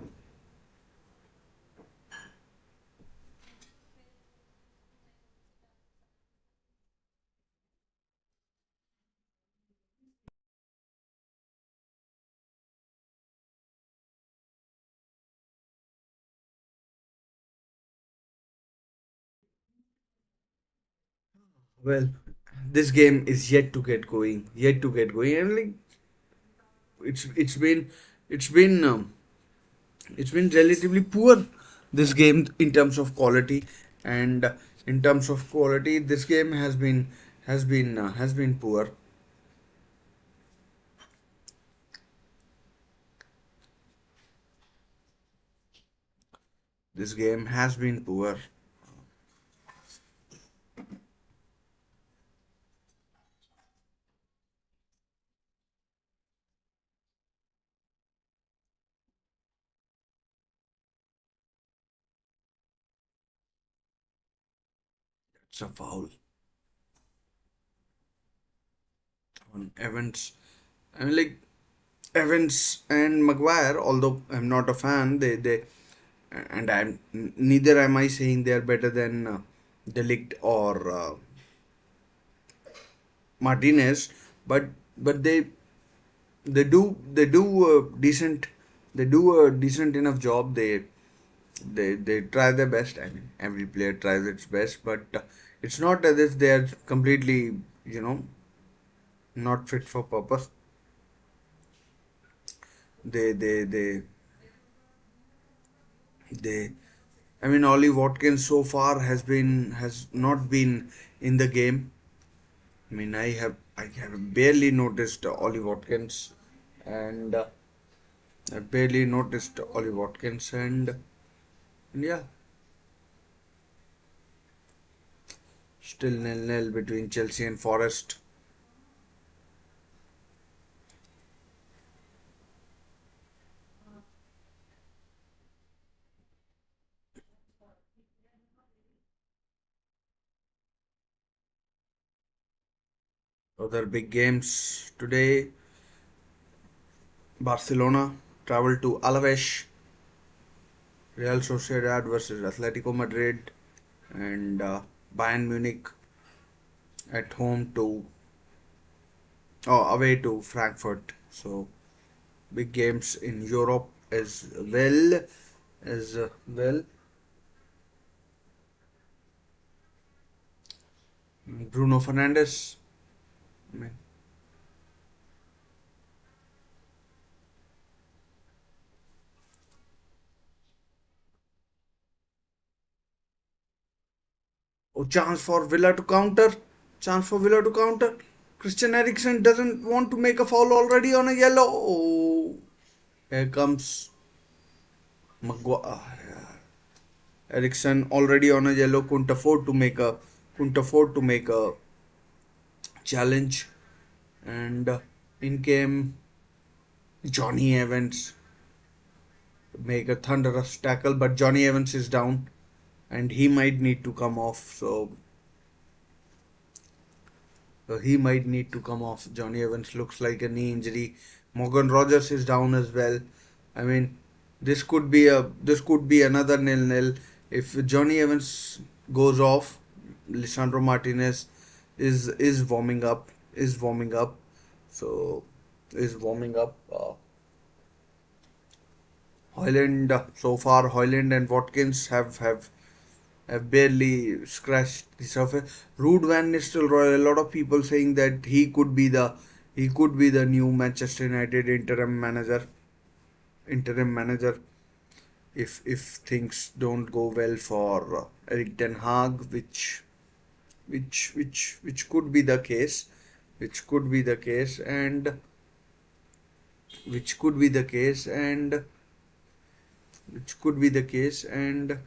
Well, this game is yet to get going, yet to get going, and like it's it's been it's been relatively poor this game in terms of quality, and in terms of quality, this game has been poor. This game has been poor. It's a foul on Evans. I mean, like Evans and Maguire. Although I'm not a fan, they and I'm neither am I saying they are better than Delict or Martinez, but they do a decent enough job. They try their best. I mean, every player tries its best, but it's not as if they are completely, not fit for purpose. They they they they. I mean, Ollie Watkins so far has not been in the game. I mean, I have barely noticed Ollie Watkins, and I barely noticed Ollie Watkins, and yeah, still nil-nil between Chelsea and Forest. Other big games today: Barcelona travel to Alaves, Real Sociedad versus Atletico Madrid, and Bayern Munich at home to away to Frankfurt. So big games in Europe as well. Bruno Fernandes. I mean, oh, chance for Villa to counter. Chance for Villa to counter. Christian Eriksen doesn't want to make a foul already on a yellow. Oh, here comes Maguire. Eriksen already on a yellow. Couldn't afford to make a challenge, and in came Johnny Evans to make a thunderous tackle, but Johnny Evans is down and he might need to come off. So he might need to come off. Johnny Evans looks like a knee injury. Morgan Rogers is down as well. I mean, this could be another nil-nil if Johnny Evans goes off. Lisandro Martinez is warming up. Is warming up. So is warming up. Hoyland so far. Hoyland and Watkins have barely scratched the surface. Ruud van Nistelrooy, a lot of people saying that he could be the new Manchester United interim manager. Interim manager. if things don't go well for Eric Ten Hag, which could be the case, which could be the case, and which could be the case, and which could be the case, and I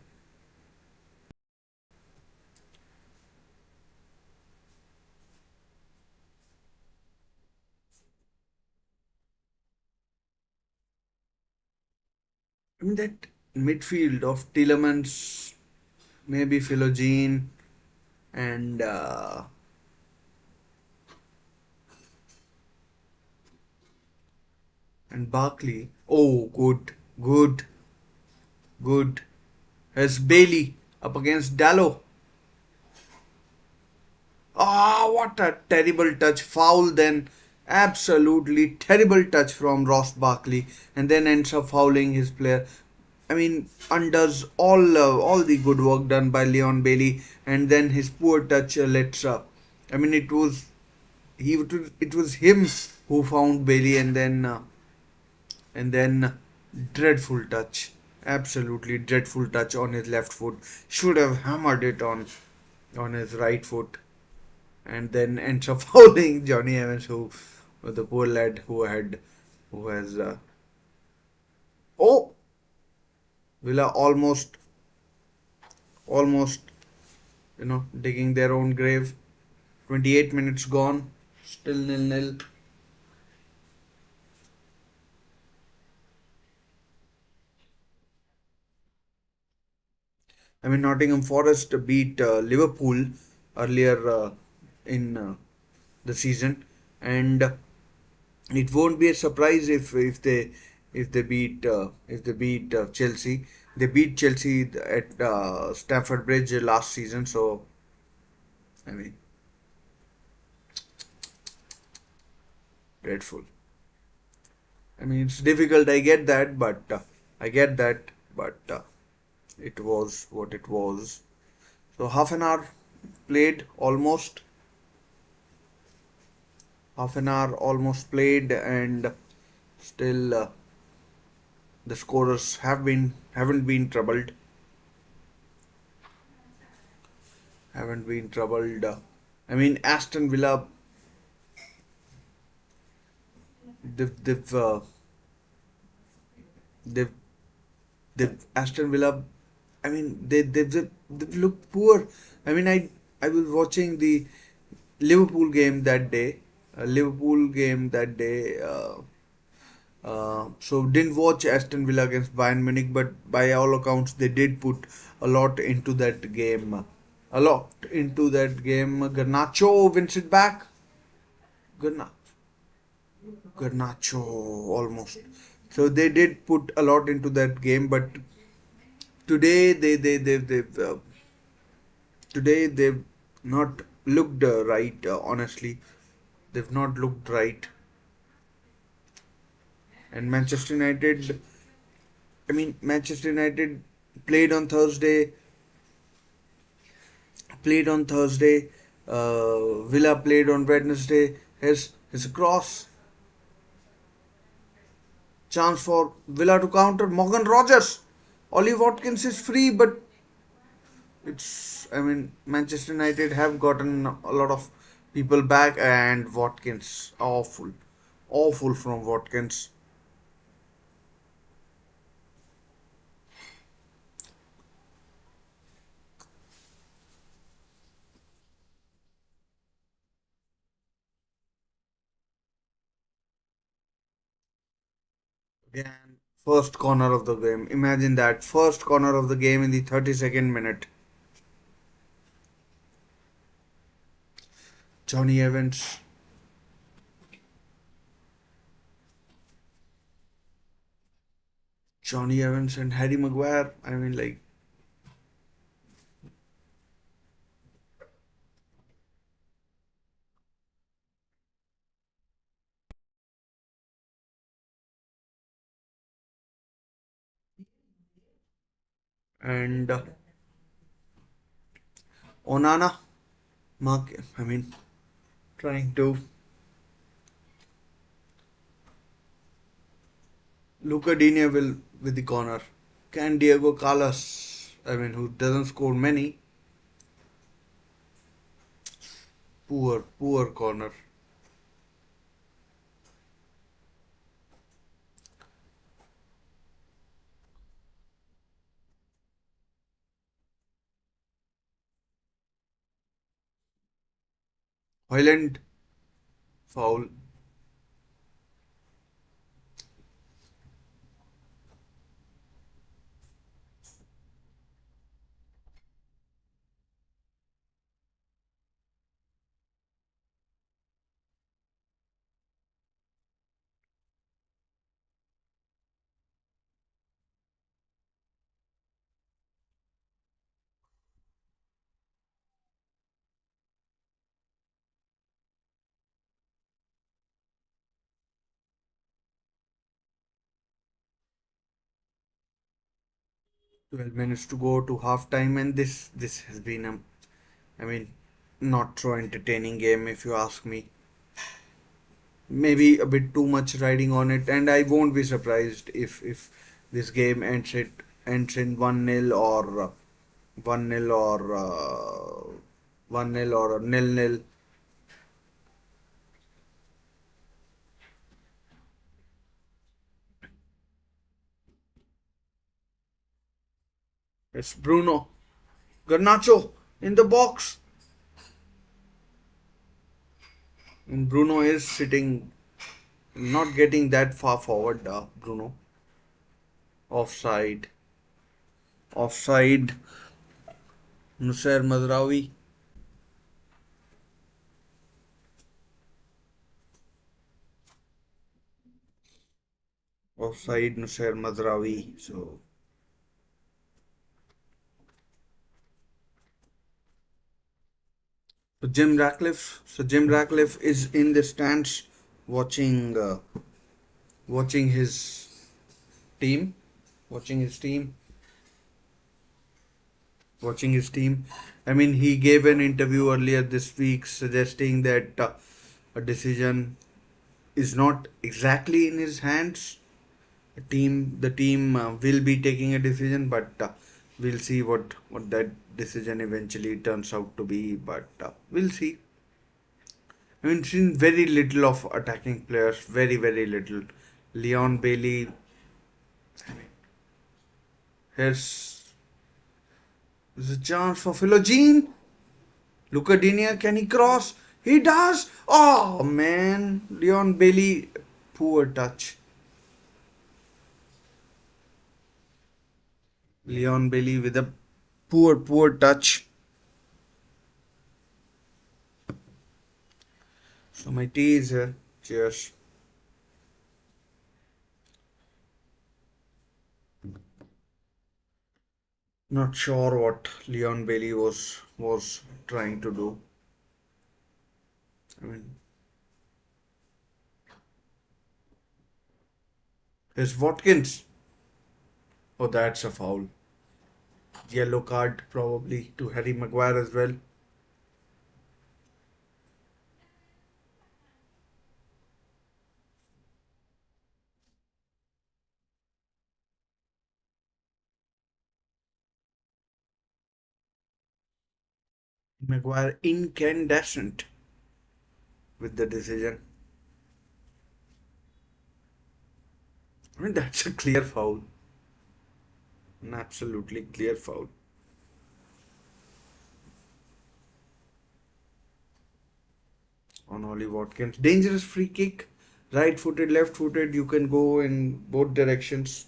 mean that midfield of Tielemans, maybe Philogene, and Barkley. Oh, good, good, good. Has Bailey up against Dallo. Ah, what a terrible touch. Foul then. Absolutely terrible touch from Ross Barkley, and then ends up fouling his player. I mean, undoes all the good work done by Leon Bailey, and then his poor touch lets up. I mean, it was him who found Bailey, and then dreadful touch, absolutely dreadful touch on his left foot. Should have hammered it on his right foot, and then ends up fouling Johnny Evans, who the poor lad who has oh, Villa almost digging their own grave. 28 minutes gone, still nil-nil. I mean, Nottingham Forest beat Liverpool earlier in the season, and it won't be a surprise if they beat Chelsea. They beat Chelsea at Stamford Bridge last season, so I mean, dreadful. I mean, it's difficult. I get that, but it was what it was. So half an hour played almost. Half an hour almost played, and still the scorers haven't been troubled. Haven't been troubled. I mean, Aston Villa, they've they've uh, they've, they've Aston Villa. I mean, they've looked poor. I mean, I was watching the Liverpool game that day. Liverpool game that day. So didn't watch Aston Villa against Bayern Munich, but by all accounts they did put a lot into that game. A lot into that game. Garnacho wins it back. Garna- Garnacho almost. So they did put a lot into that game, but today they've not looked right. Honestly, they've not looked right. And Manchester United. I mean, Manchester United played on Thursday. Played on Thursday. Villa played on Wednesday. His cross chance for Villa to counter. Morgan Rogers. Ollie Watkins is free, but it's. I mean, Manchester United have gotten a lot of people back, and Watkins awful, awful from Watkins. Again, first corner of the game. Imagine that first corner of the game in the 32nd minute. Johnny Evans, Johnny Evans and Harry Maguire. I mean, like, and Onana, Mark. I mean, trying to Luca Digne will with the corner. Can Diego Carlos, I mean, who doesn't score many, poor corner. Hoyland, foul. 12 minutes to go to half time, and this has been a, I mean, not so entertaining game if you ask me. Maybe a bit too much riding on it, and I won't be surprised if this game ends in 1-0 or 1-0 or 1-0 or 0-0. It's Bruno Garnacho in the box, and Bruno is sitting, not getting that far forward. Bruno, offside, offside. Nussair Mazraoui, offside. Nussair Mazraoui. So Jim Ratcliffe is in the stands watching watching his team, watching his team, watching his team. I mean, he gave an interview earlier this week suggesting that a decision is not exactly in his hands. The team will be taking a decision, but we'll see what that decision eventually turns out to be. But we'll see. I mean, seen very little of attacking players, very little. Leon Bailey, here's a chance for Philogene. Lucadinha, can he cross? He does! Oh man, Leon Bailey, poor touch. Leon Bailey with a poor touch. So my tea is here. Cheers. Not sure what Leon Bailey was trying to do. I mean, here's Watkins. Oh, that's a foul. Yellow card probably to Harry Maguire as well. Maguire incandescent with the decision. I mean, that's a clear foul. An absolutely clear foul on Ollie Watkins. Dangerous free kick. Right footed, left footed. You can go in both directions.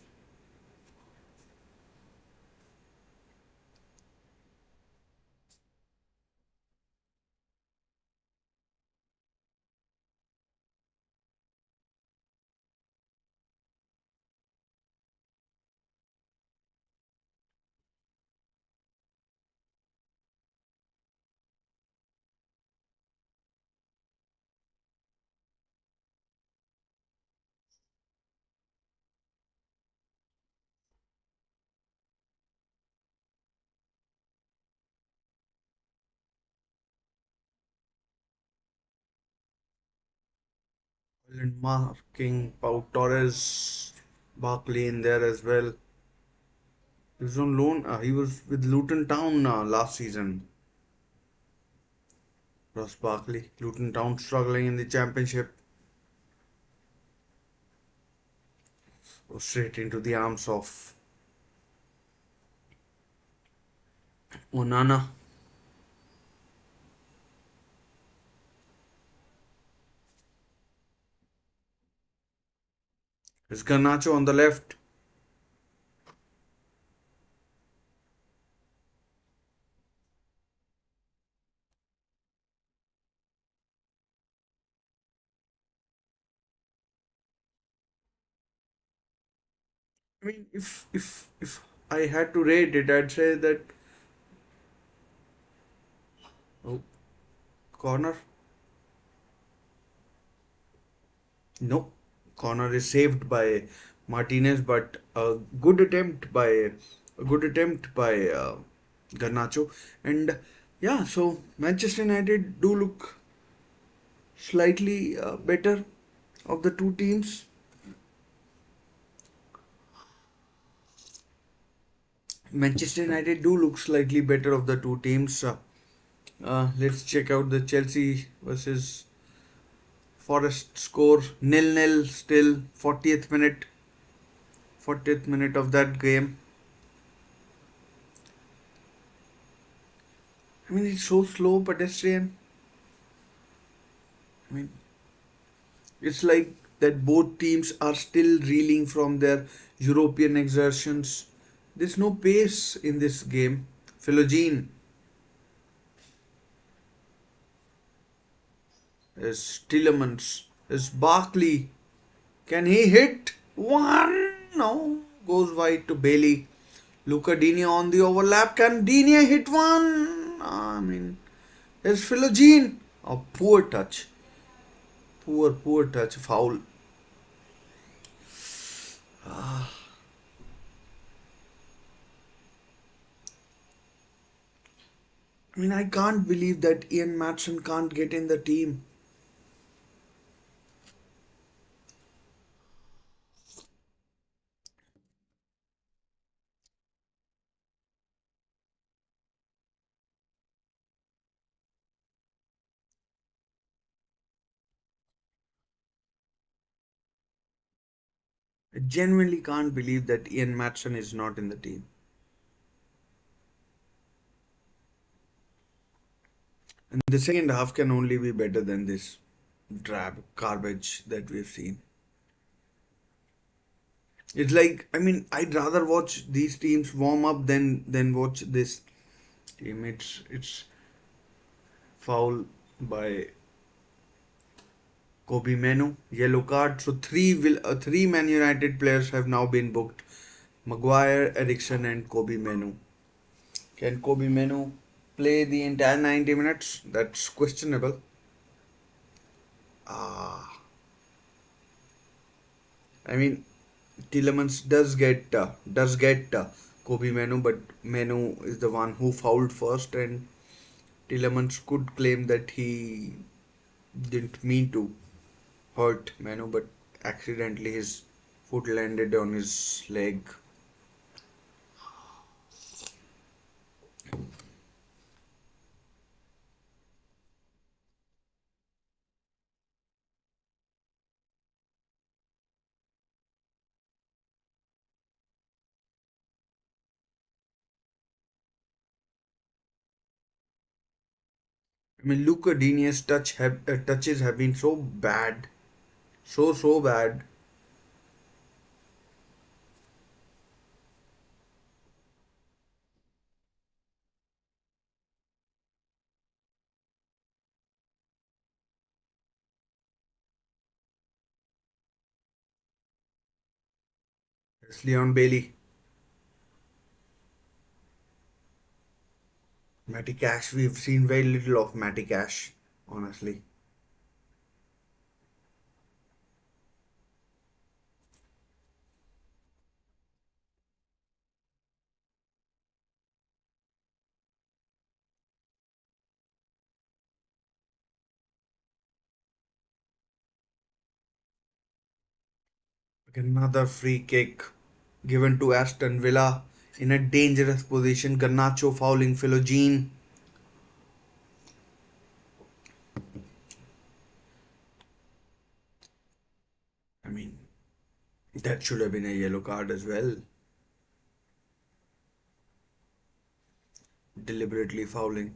And marking Pau Torres, Barkley in there as well. He was on loan. He was with Luton Town last season. Ross Barkley. Luton Town struggling in the championship. Goes straight into the arms of Onana. It's Garnacho on the left. I mean, if I had to rate it, I'd say that oh, corner. No, corner is saved by Martinez, but a good attempt by Garnacho, and yeah. So Manchester United do look slightly better of the two teams. Manchester United do look slightly better of the two teams. Let's check out the Chelsea versus Forest score. Nil-nil still. 40th minute of that game. I mean, it's so slow, pedestrian. I mean, it's like that both teams are still reeling from their European exertions. There's no pace in this game. Philogene is Tillemans, is Barkley. Can he hit? One! No. Goes wide to Bailey. Luca Digne on the overlap. Can Digne hit one? I mean, there's Philogene. A poor touch. Poor touch. Foul. I mean, I can't believe that Ian Matson can't get in the team. I genuinely can't believe that Ian Matson is not in the team. And the second half can only be better than this drab garbage that we've seen. It's like, I mean, I'd rather watch these teams warm up than watch this team. It's foul by Kobe Menu, yellow card. So three Man United players have now been booked: Maguire, Ericsson, and Kobe Menu. Can Kobe Menu play the entire 90 minutes? That's questionable. Ah, I mean, Tillemans does get Kobe Menu, but Menu is the one who fouled first, and Tillemans could claim that he didn't mean to hurt Menu, but accidentally his foot landed on his leg. I mean, Luca Digne's touches have been so bad, so bad. It's Leon Bailey, Matty Cash. We've seen very little of Matty Cash, honestly. Another free kick given to Aston Villa. in a dangerous position. Garnacho fouling Philogene. I mean, that should have been a yellow card as well. Deliberately fouling.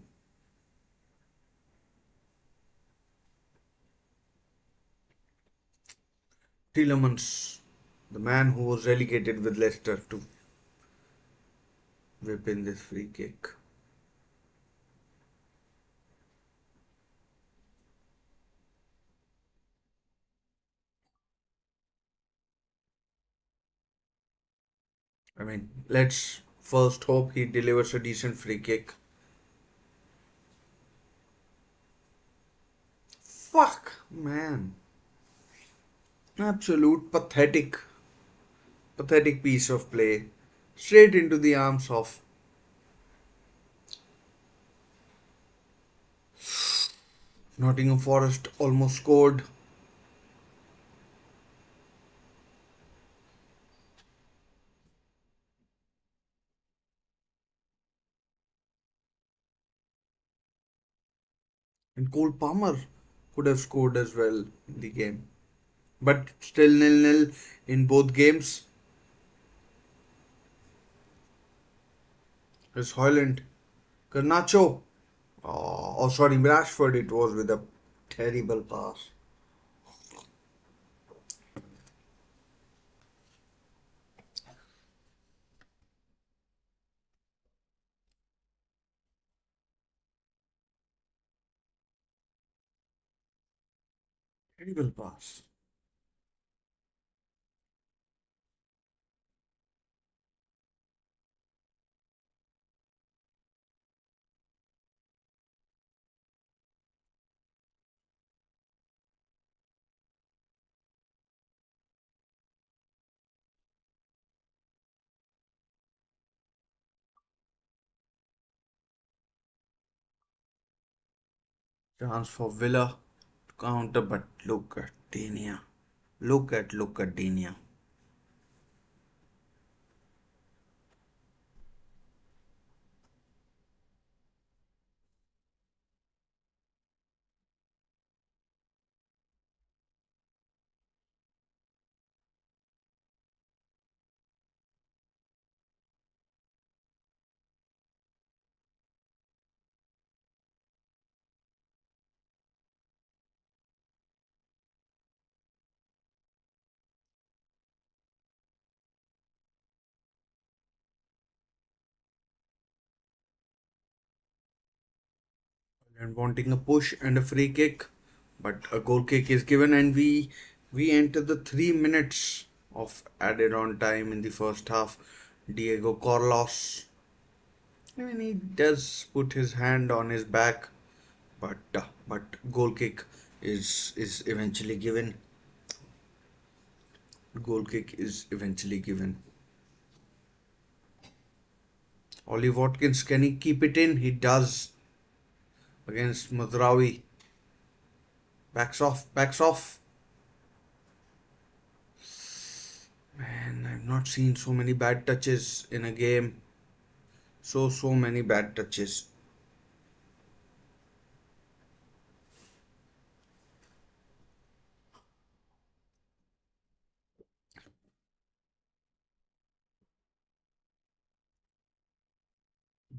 Tielemans, the man who was relegated with Leicester, to whip in this free kick. I mean, let's first hope he delivers a decent free kick. Fuck, man. Absolute pathetic piece of play. Straight into the arms of Nottingham Forest. Almost scored. And Cole Palmer could have scored as well in the game. But still nil-nil in both games. Is Hoyland. Garnacho. Oh, sorry, Rashford it was with a terrible pass. Terrible pass. Chance for Villa to counter, but look at Dania. Look at Dania. And wanting a push and a free kick, but a goal kick is given, and we enter the 3 minutes of added on time in the first half. Diego Carlos. I mean, he does put his hand on his back, but goal kick is eventually given. Goal kick is eventually given. Ollie Watkins, can he keep it in? He does against Mazraoui. Backs off, backs off. Man, I've not seen so many bad touches in a game. So many bad touches.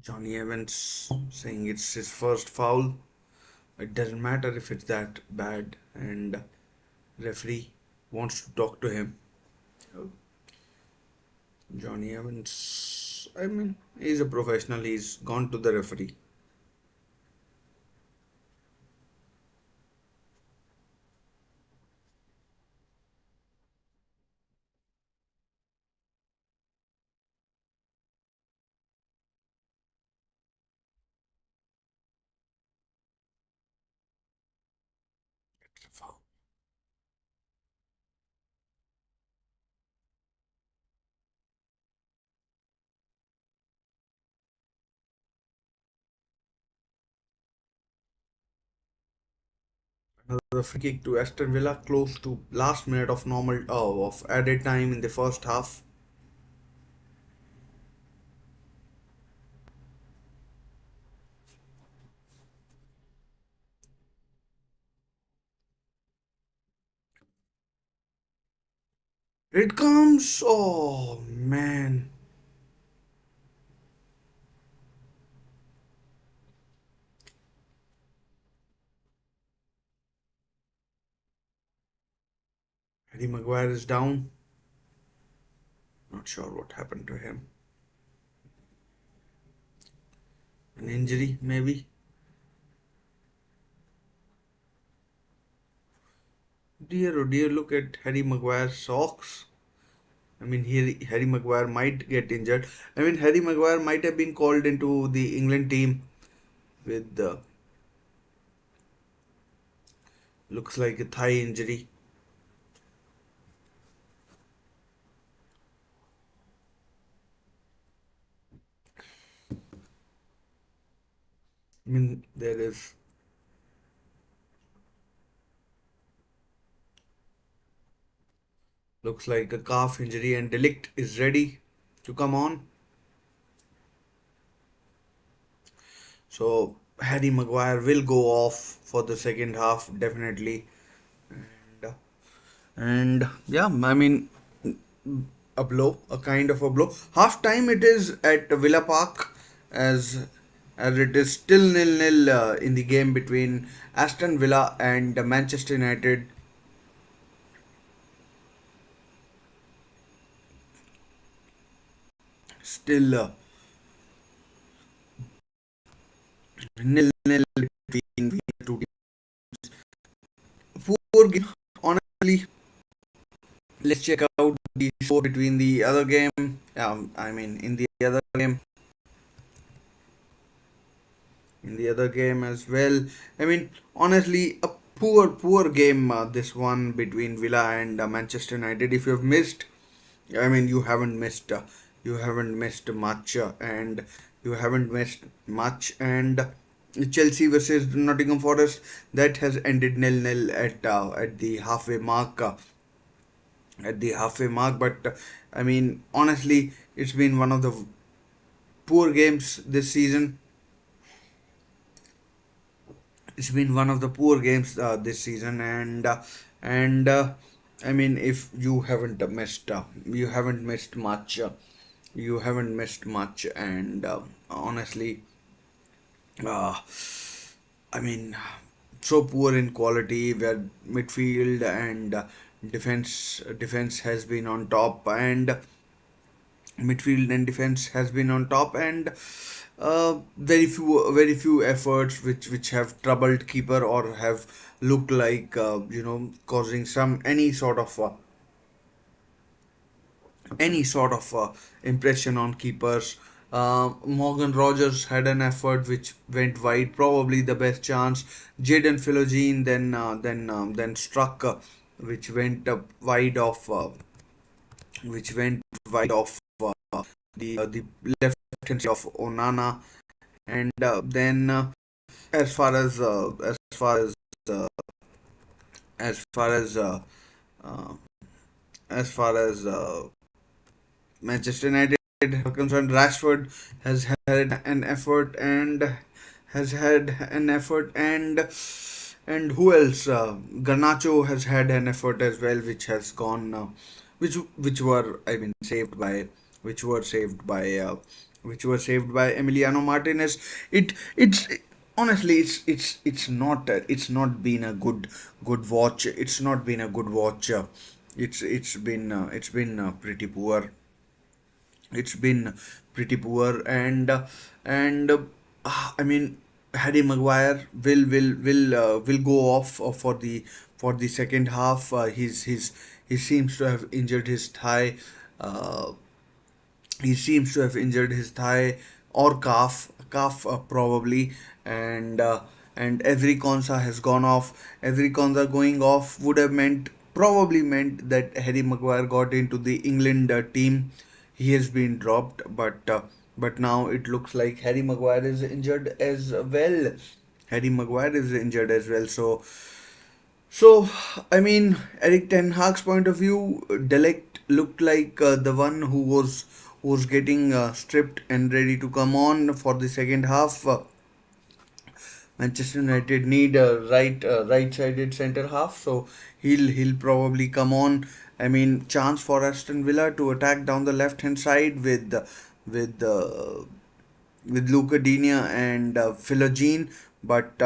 Johnny Evans saying it's his first foul. It doesn't matter if it's that bad, and referee wants to talk to him. Johnny Evans, I mean, he's a professional. He's gone to the referee. Another free kick to Aston Villa, close to last minute of normal of added time in the first half. It comes. Oh man. Harry Maguire is down. Not sure what happened to him. An injury, maybe. Dear, oh dear, look at Harry Maguire's socks. I mean, Harry Maguire might get injured. I mean, Harry Maguire might have been called into the England team with looks like a thigh injury. I mean, there is looks like a calf injury, and Delict is ready to come on. So Harry Maguire will go off for the second half definitely, and, yeah, I mean a blow, a kind of a blow. Half time it is at Villa Park as it is still nil-nil in the game between Aston Villa and Manchester United. Still nil-nil between the two teams. Poor game, honestly. Let's check out the score between the other game. I mean, in the other game as well. I mean, honestly, a poor game. This one between Villa and Manchester United. If you've missed, I mean, you haven't missed much, and you haven't missed much. And Chelsea versus Nottingham Forest, that has ended nil-nil at the halfway mark. But I mean, honestly, it's been one of the poor games this season. It's been one of the poor games this season, and I mean, if you haven't missed much. You haven't missed much, and honestly, uh, I mean, so poor in quality where midfield and defense has been on top, and midfield and defense has been on top, and very few efforts which have troubled keeper or have looked like causing some any sort of impression on keepers. Morgan Rogers had an effort which went wide, probably the best chance. Jaden Philogene then struck, which went wide of which went wide of the left hand side of Onana, and then as far as uh, as far as uh, as far as Manchester United are concerned, Rashford has had an effort and has had an effort and who else? Garnacho has had an effort as well, which has gone, which were I mean saved by, which were saved by, Emiliano Martinez. It's honestly it's not been a good watch. It's not been a good watch. It's been pretty poor. It's been pretty poor, and I mean, Harry Maguire will go off for the second half. He seems to have injured his thigh. Uh, he seems to have injured his thigh or calf probably, and every Konsa has gone off. Every Konsa going off would have probably meant that Harry Maguire got into the England team. He has been dropped, but now it looks like Harry Maguire is injured as well. Harry Maguire is injured as well. So, I mean, Eric Ten Hag's point of view, Delict looked like the one who was getting stripped and ready to come on for the second half. Manchester United need a right-sided centre half, so he'll probably come on. I mean, chance for Aston Villa to attack down the left-hand side with uh, with Luca Digne and Philogene, but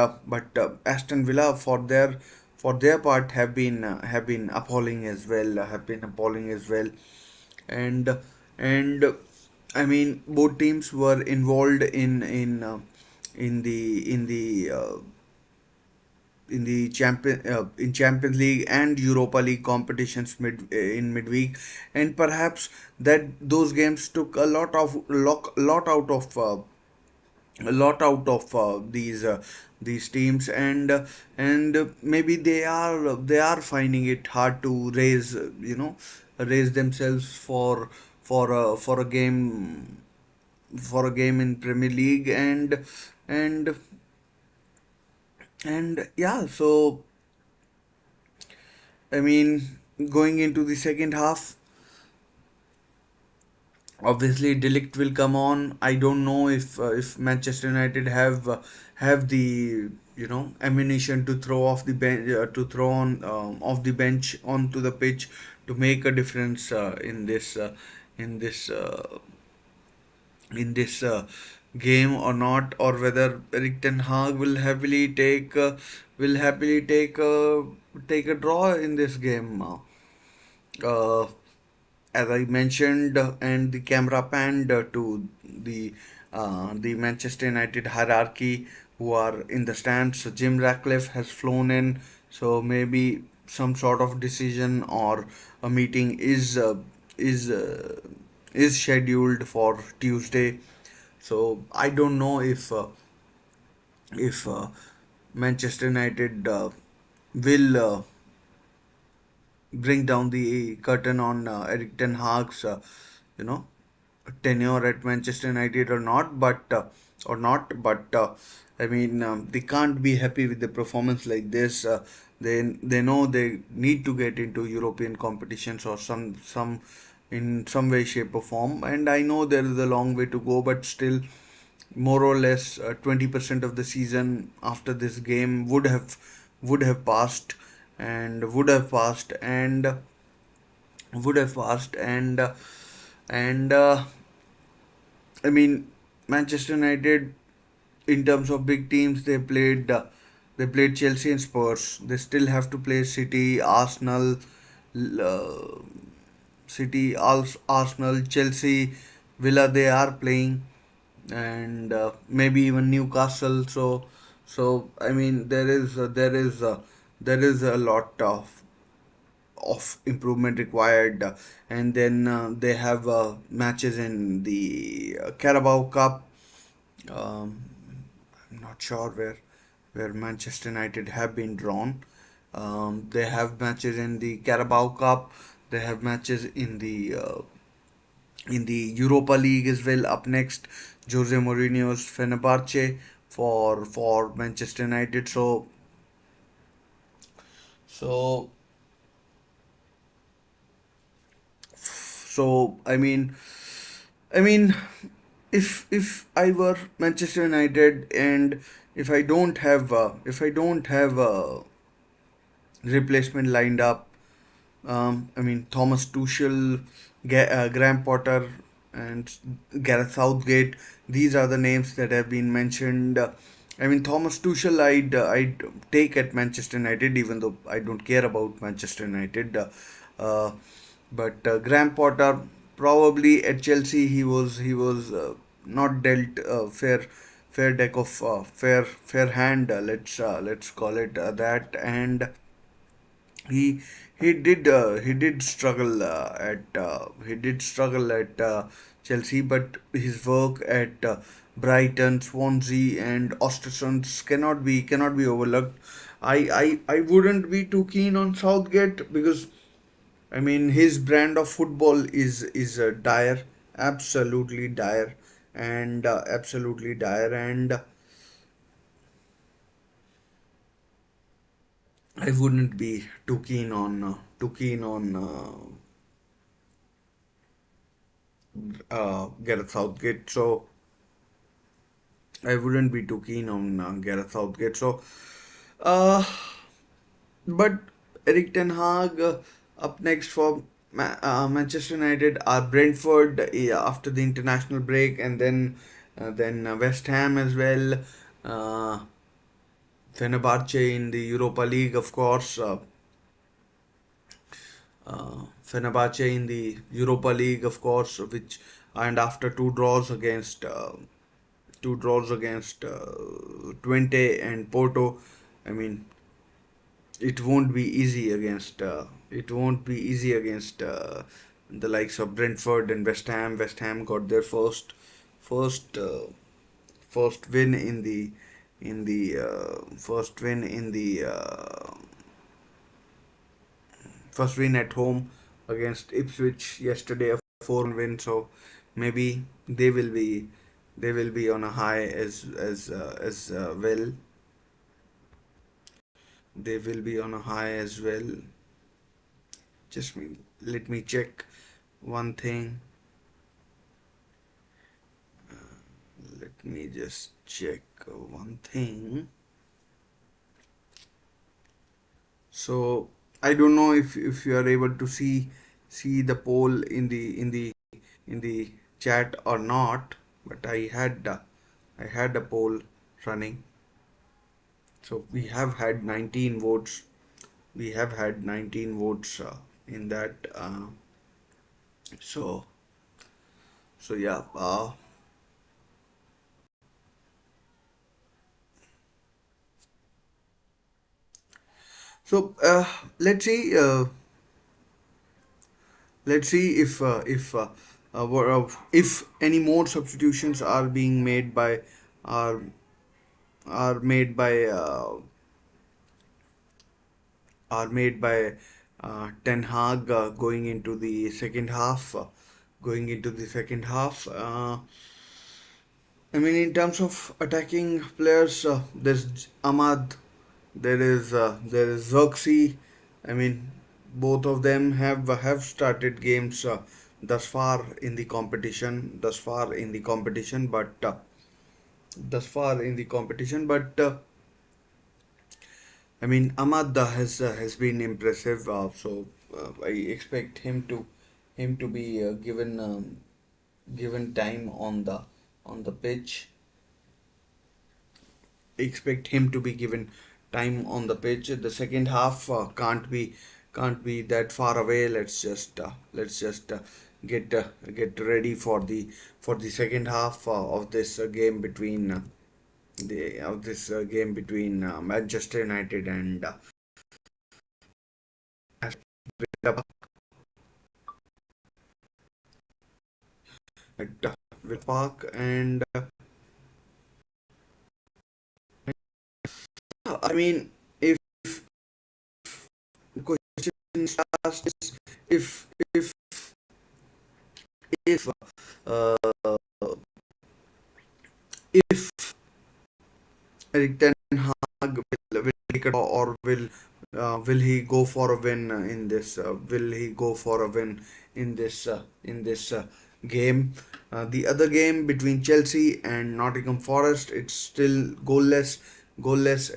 Aston Villa for their part have been appalling as well. Have been appalling as well, and and I mean both teams were involved in the Champions League and Europa League competitions in midweek, and perhaps that those games took lot out of these teams, and maybe they are finding it hard to raise themselves for a game in Premier League, and and yeah, so I mean, going into the second half, obviously Delict will come on. I don't know if Manchester United have the ammunition to throw off the bench to throw on off the bench onto the pitch to make a difference in this uh, in this game or not, or whether Erik Ten Hag will happily take a draw in this game. Uh, as I mentioned, and the camera panned to the Manchester United hierarchy who are in the stands. So Jim Ratcliffe has flown in, so maybe some sort of decision or a meeting is uh, is scheduled for Tuesday. So I don't know if Manchester United will bring down the curtain on Erik Ten Hag's you know tenure at Manchester United or not. But I mean, they can't be happy with the performance like this. They know they need to get into European competitions or some in some way, shape, or form. And I know there is a long way to go, but still, more or less, 20% of the season after this game would have passed and would have passed and I mean, Manchester United, in terms of big teams, they played Chelsea and Spurs. They still have to play City, uh, Arsenal, Chelsea, Villa. They are playing, and maybe even Newcastle. So I mean, there is a lot of improvement required, and then they have matches in the Carabao Cup. um, I'm not sure where Manchester United have been drawn. They have matches in the Carabao Cup. They have matches in the Europa League as well. Up next, Jose Mourinho's Fenerbahce for Manchester United. So I mean, if I were Manchester United, and if I don't have a replacement lined up, I mean Thomas Tuchel, Graham Potter, and Gareth Southgate. These are the names that have been mentioned. I mean Thomas Tuchel, I'd take at Manchester United, even though I don't care about Manchester United. Uh, but Graham Potter, probably at Chelsea, he was not dealt fair deck of fair hand. Let's call it that. And he he did struggle Chelsea, but his work at Brighton, Swansea, and Ostersund cannot be overlooked. I wouldn't be too keen on Southgate, because I mean his brand of football is dire, absolutely dire, and absolutely dire, and I wouldn't be too keen on Gareth Southgate. I wouldn't be too keen on Gareth Southgate. So, uh, but Eric Ten Hag up next for Manchester United are Brentford after the international break, and then West Ham as well. Uh, Fenerbahce in the Europa League, of course. Fenerbahce in the Europa League, of course, which and after two draws against Twente and Porto. I mean, it won't be easy against the likes of Brentford and West Ham. West Ham got their first uh, first win in the first win at home against Ipswich yesterday, a 4-1 win. So maybe they will be on a high as well. They will be on a high as well. Let me check one thing. Let me just check one thing. So I don't know if you are able to see the poll in the chat or not, but I had a poll running. So we have had 19 votes. We have had 19 votes in that. So so yeah. So let's see. Let's see if any more substitutions are are made by uh, Ten Hag going into the second half. Going into the second half. I mean, in terms of attacking players, there's Ahmad, there is Xerxes. I mean, both of them have started games thus far in the competition. But I mean, Ahmad has been impressive. So I expect him to be given time on the pitch. Expect him to be given time on the pitch. The second half can't be that far away. Let's just get ready for the second half of this game between Manchester United and Aston Villa at Villa Park. And I mean, if the question starts if if uh, if Eric Ten Hag will take it, or will he go for a win in this? Will he go for a win in this game? The other game between Chelsea and Nottingham Forest, it's still goalless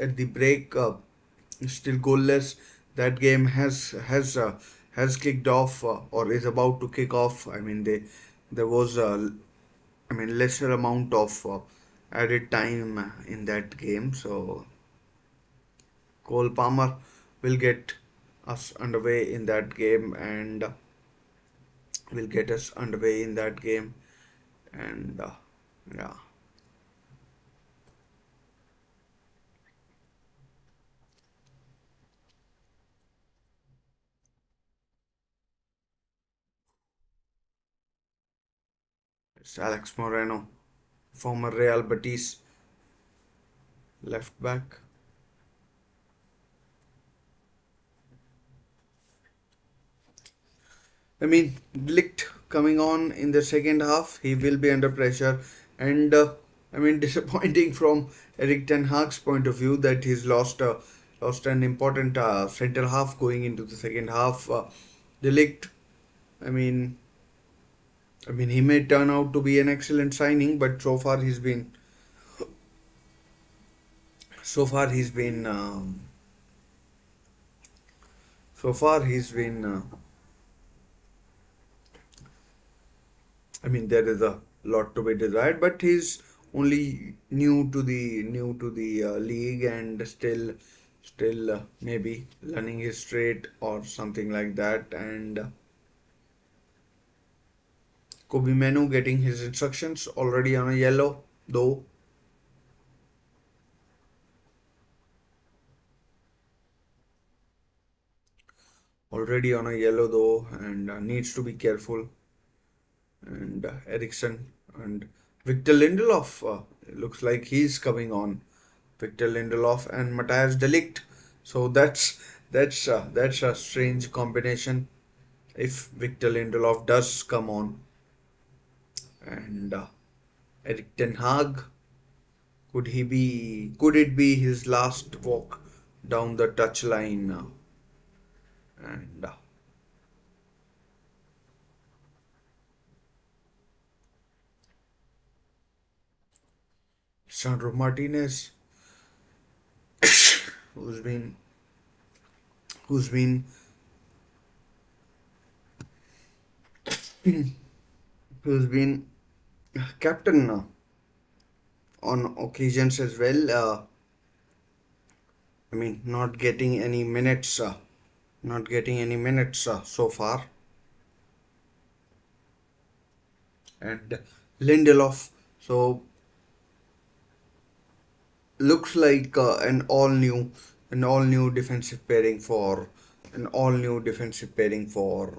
at the break. Still goalless. That game has kicked off or is about to kick off. I mean, there was lesser amount of added time in that game. So Cole Palmer will get us underway in that game, and will get us underway in that game. And yeah, it's Alex Moreno, former Real Betis left back. I mean, Glick coming on in the second half, he will be under pressure, and I mean, disappointing from Eric Ten Hag's point of view that he's lost an important centre half going into the second half. Delict, I mean, he may turn out to be an excellent signing, but so far So far he's been so far he's been I mean, there is a lot to be desired, but he's only new to the league and still maybe learning his trade or something like that. And Kobe Manu getting his instructions already on a yellow, though already on a yellow though, and needs to be careful. And Ericsson and Victor Lindelof looks like he's coming on. Victor Lindelof and Matthias de Ligt. So that's a strange combination. If Victor Lindelof does come on, and Eric Ten Hag, could it be his last walk down the touch line? And Sandro Martinez, who's been who's been who's been captain on occasions as well. I mean, not getting any minutes so far. And Lindelof. So looks like an all new defensive pairing for an all new defensive pairing for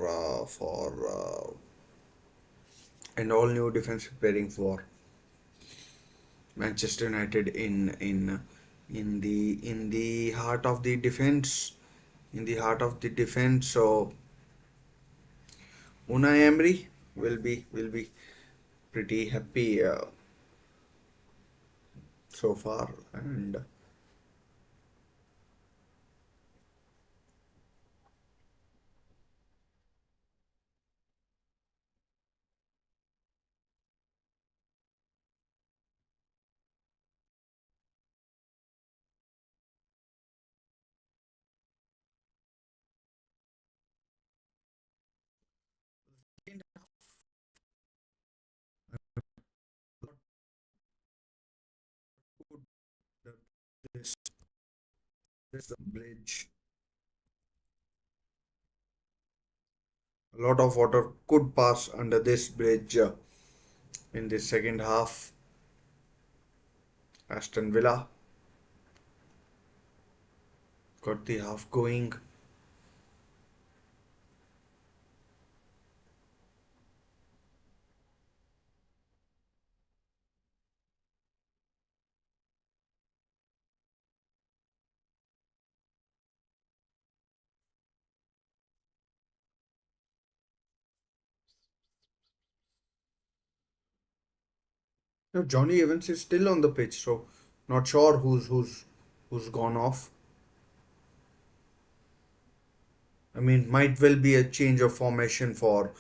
an all new defensive pairing for Manchester United in the heart of the defense so Unai Emery will be pretty happy so far. And this this bridge, a lot of water could pass under this bridge in the second half. Aston Villa got the half going. No, Johnny Evans is still on the pitch, so not sure who's gone off. I mean, might well be a change of formation for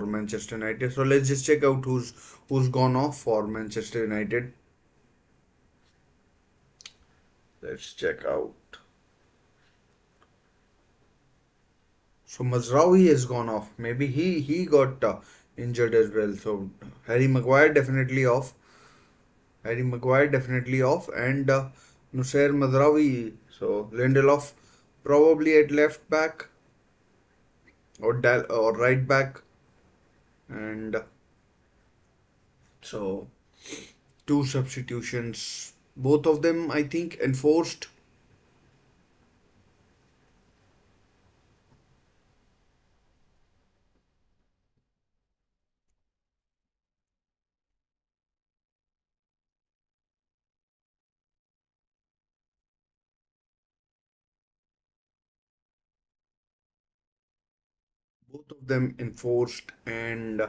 Manchester United. So let's just check out who's gone off for Manchester United. Let's check out. So Mazraoui has gone off. Maybe he got injured as well. So Harry Maguire definitely off. And Nussair Mazraoui. So Lindelof probably at left back or right back, and so two substitutions, both of them I think enforced. Both of them enforced. And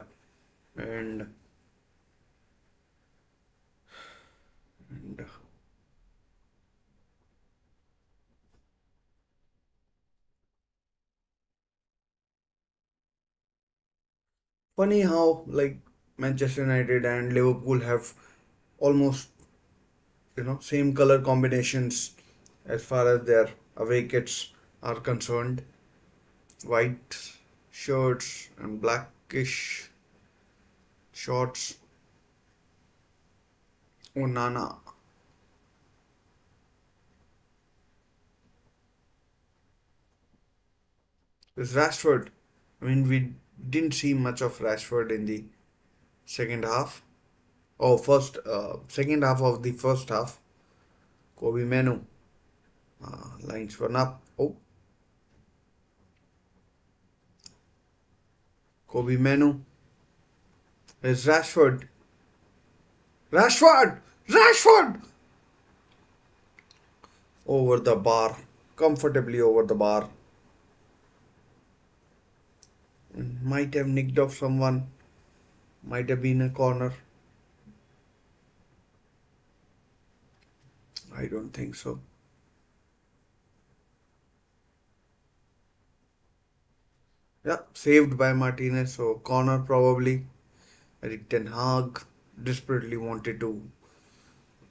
funny how like Manchester United and Liverpool have almost same color combinations as far as their away kits are concerned. White shirts and blackish shorts. Onana. This Rashford. I mean, we didn't see much of Rashford in the second half. Oh, second half of the first half. Kobe Menu. Lines one up. Oh, Kobe Menu. It's Rashford. Rashford! Rashford! Over the bar. Comfortably over the bar. Might have nicked off someone. Might have been a corner. I don't think so. Yeah, saved by Martinez. So corner probably. Eric Ten Hag desperately wanted to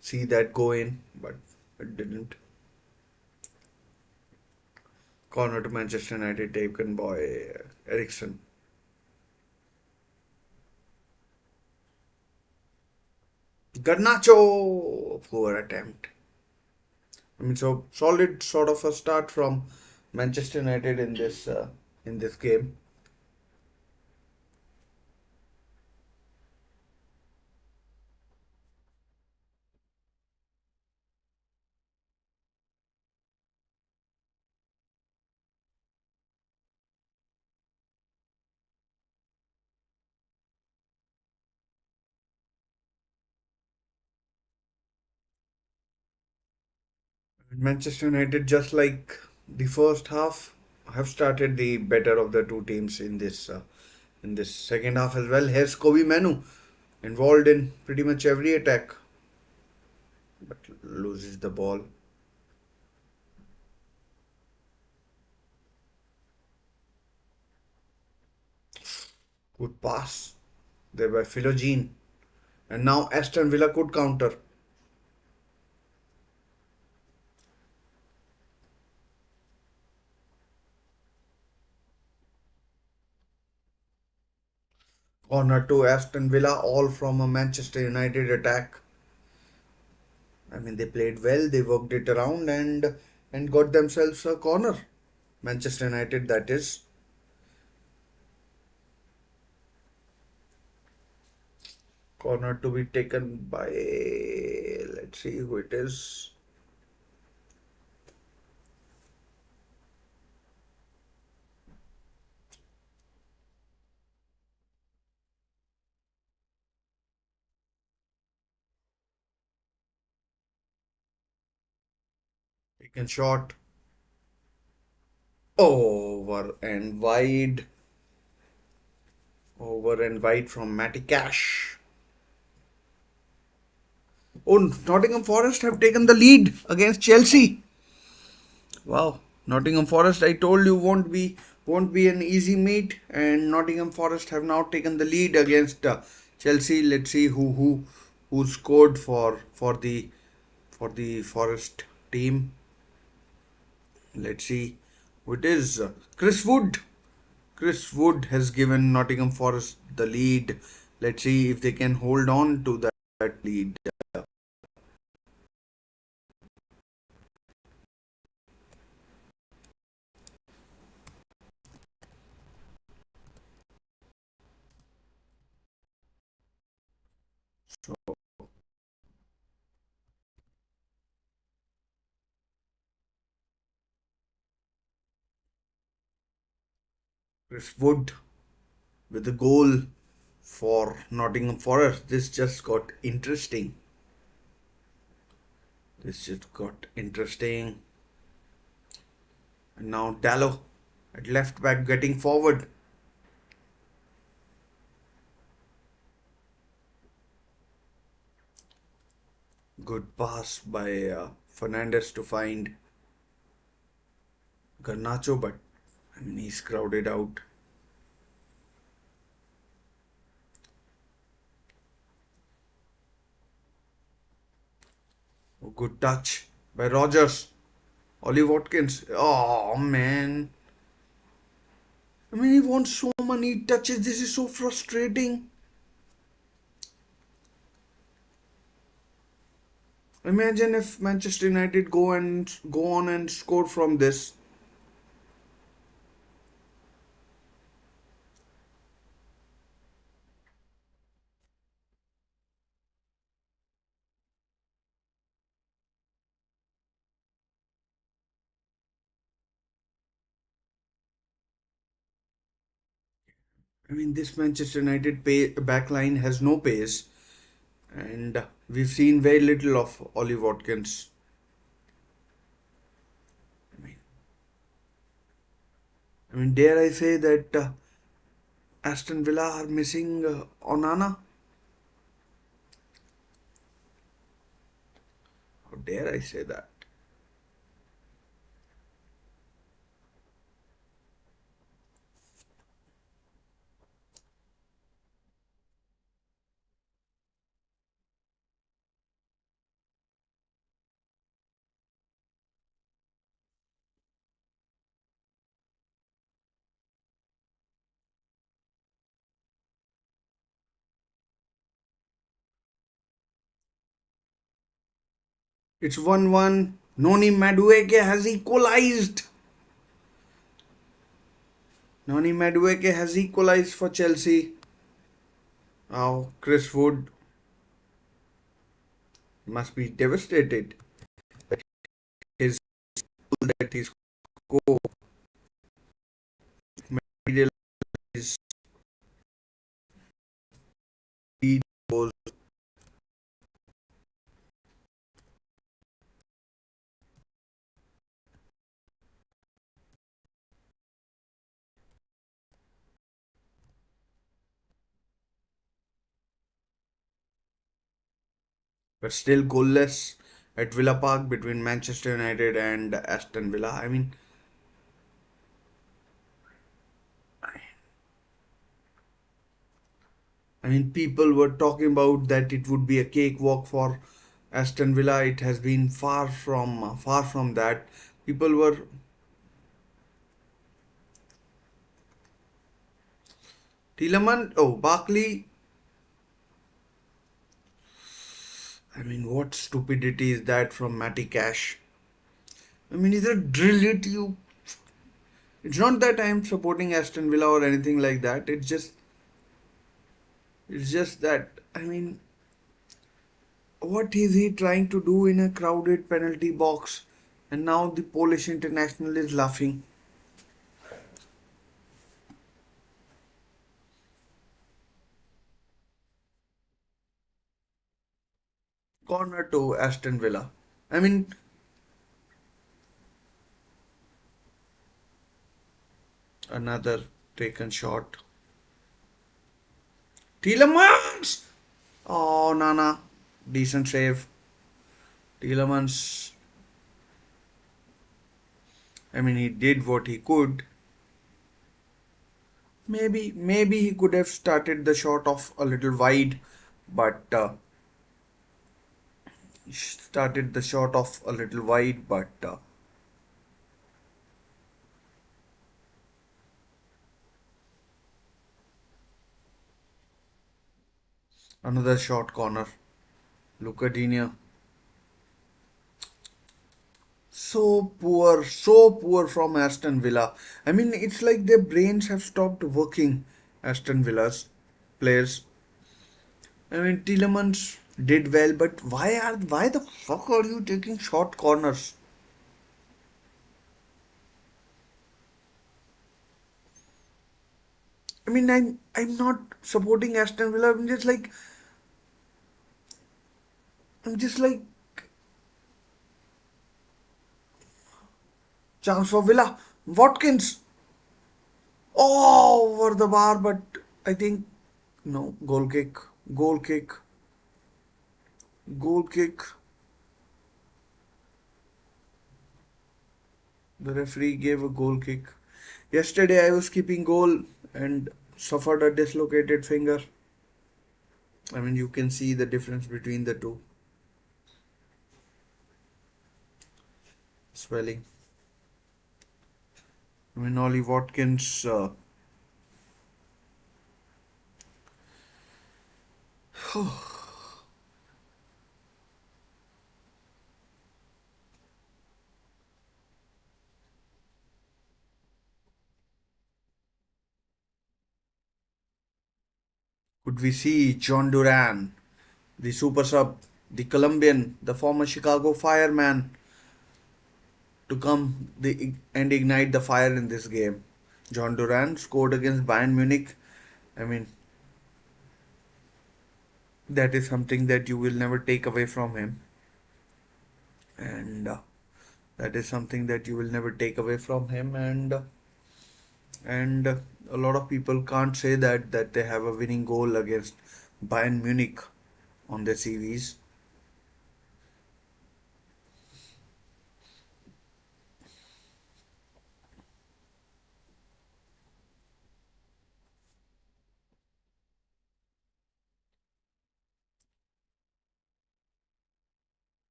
see that go in, but it didn't. Corner to Manchester United taken by Ericsson. Garnacho! Poor attempt. I mean, so solid sort of a start from Manchester United in this game. Manchester United, just like the first half, have started the better of the two teams in this second half as well. Here's Kobe Manu involved in pretty much every attack, but loses the ball. Good pass there by Philogene. And now Aston Villa could counter. Corner to Aston Villa, all from a Manchester United attack. I mean, they played well, they worked it around and got themselves a corner. Manchester United, that is. Corner to be taken by, let's see who it is. Taken shot. Over and wide. Over and wide from Matty Cash. Oh, Nottingham Forest have taken the lead against Chelsea. Wow, Nottingham Forest, I told you won't be an easy meet, and Nottingham Forest have now taken the lead against Chelsea. Let's see who scored for the Forest team. Let's see who it is. Chris Wood. Chris Wood has given Nottingham Forest the lead. Let's see if they can hold on to that lead. So Chris Wood with the goal for Nottingham Forest. This just got interesting. This just got interesting. And now Dallo at left back getting forward. Good pass by Fernandez to find Garnacho, but I mean he's crowded out. Oh, good touch by Rogers. Ollie Watkins. Oh man. I mean, he wants so many touches. This is so frustrating. Imagine if Manchester United go on and score from this. I mean, this Manchester United backline has no pace, and we've seen very little of Ollie Watkins. I mean, dare I say that Aston Villa are missing Onana? How dare I say that? It's 1-1. Noni Madueke has equalized. Noni Madueke has equalized for Chelsea. Now, Chris Wood must be devastated. His that he scored material is lead was but still goalless at Villa Park between Manchester United and Aston Villa. People were talking about that it would be a cakewalk for Aston Villa. It has been far from that. People were Tielemans, oh Barkley. What stupidity is that from Matty Cash? Either drill it you. It's not that I'm supporting Aston Villa or anything like that. It's just that what is he trying to do in a crowded penalty box? And now the Polish international is laughing. Corner to Aston Villa. I mean, another taken shot. Tielemans! Oh, Nana. Decent save. Tielemans, he did what he could. Maybe he could have started the shot off a little wide, but another short corner. Lucadinha. So poor from Aston Villa. It's like their brains have stopped working. Aston Villa's players. Tielemans did well, but why the fuck are you taking short corners? I'm not supporting Aston Villa. I'm just like chance for Villa. Watkins. Oh, over the bar, but I think no goal kick. Goal kick. Goal kick. The referee gave a goal kick. Yesterday I was keeping goal and suffered a dislocated finger. You can see the difference between the two. swelling. I mean, Ollie Watkins. Could we see John Duran, the super sub, the Colombian, the former Chicago fireman, to come and ignite the fire in this game? John Duran scored against Bayern Munich. I mean, that is something that you will never take away from him, and that is something that you will never take away from him, and a lot of people can't say that they have a winning goal against Bayern Munich on the series.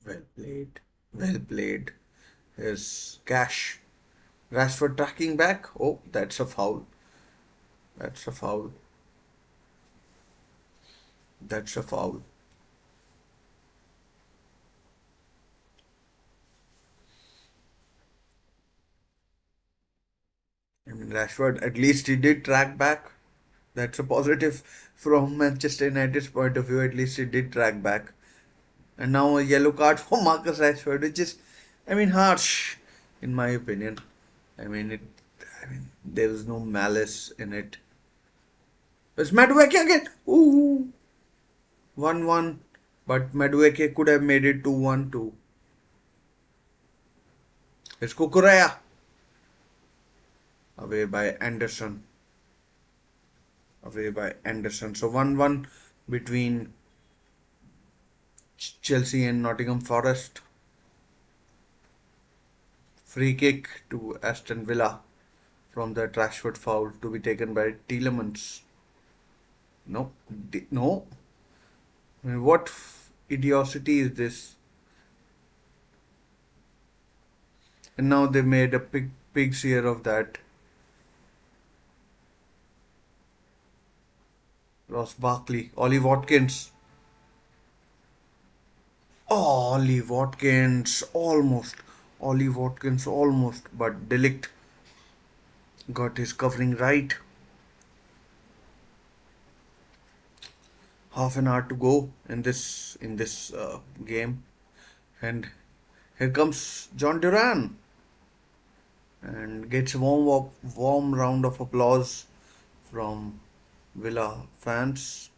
Well played, well played. His Cash. Rashford tracking back. Oh, that's a foul. That's a foul. That's a foul. I mean, Rashford, at least he did track back. That's a positive from Manchester United's point of view. At least he did track back. And now a yellow card for Marcus Rashford, which is, I mean, harsh, in my opinion. I mean, it. I mean, there is no malice in it. It's Madueke again. Ooh, 1-1. But Madueke could have made it 2-1 too. It's Kukurea. Away by Anderson. Away by Anderson. So 1-1 between Chelsea and Nottingham Forest. Free kick to Aston Villa from the Rashford foul to be taken by Tielemans. No, no. I mean, what idiocy is this? And now they made a pig's ear of that. Ross Barkley, Ollie Watkins. Oh, Ollie Watkins, almost. Ollie Watkins almost, but Delict got his covering right. Half an hour to go in this game, and here comes John Duran and gets a warm round of applause from Villa fans.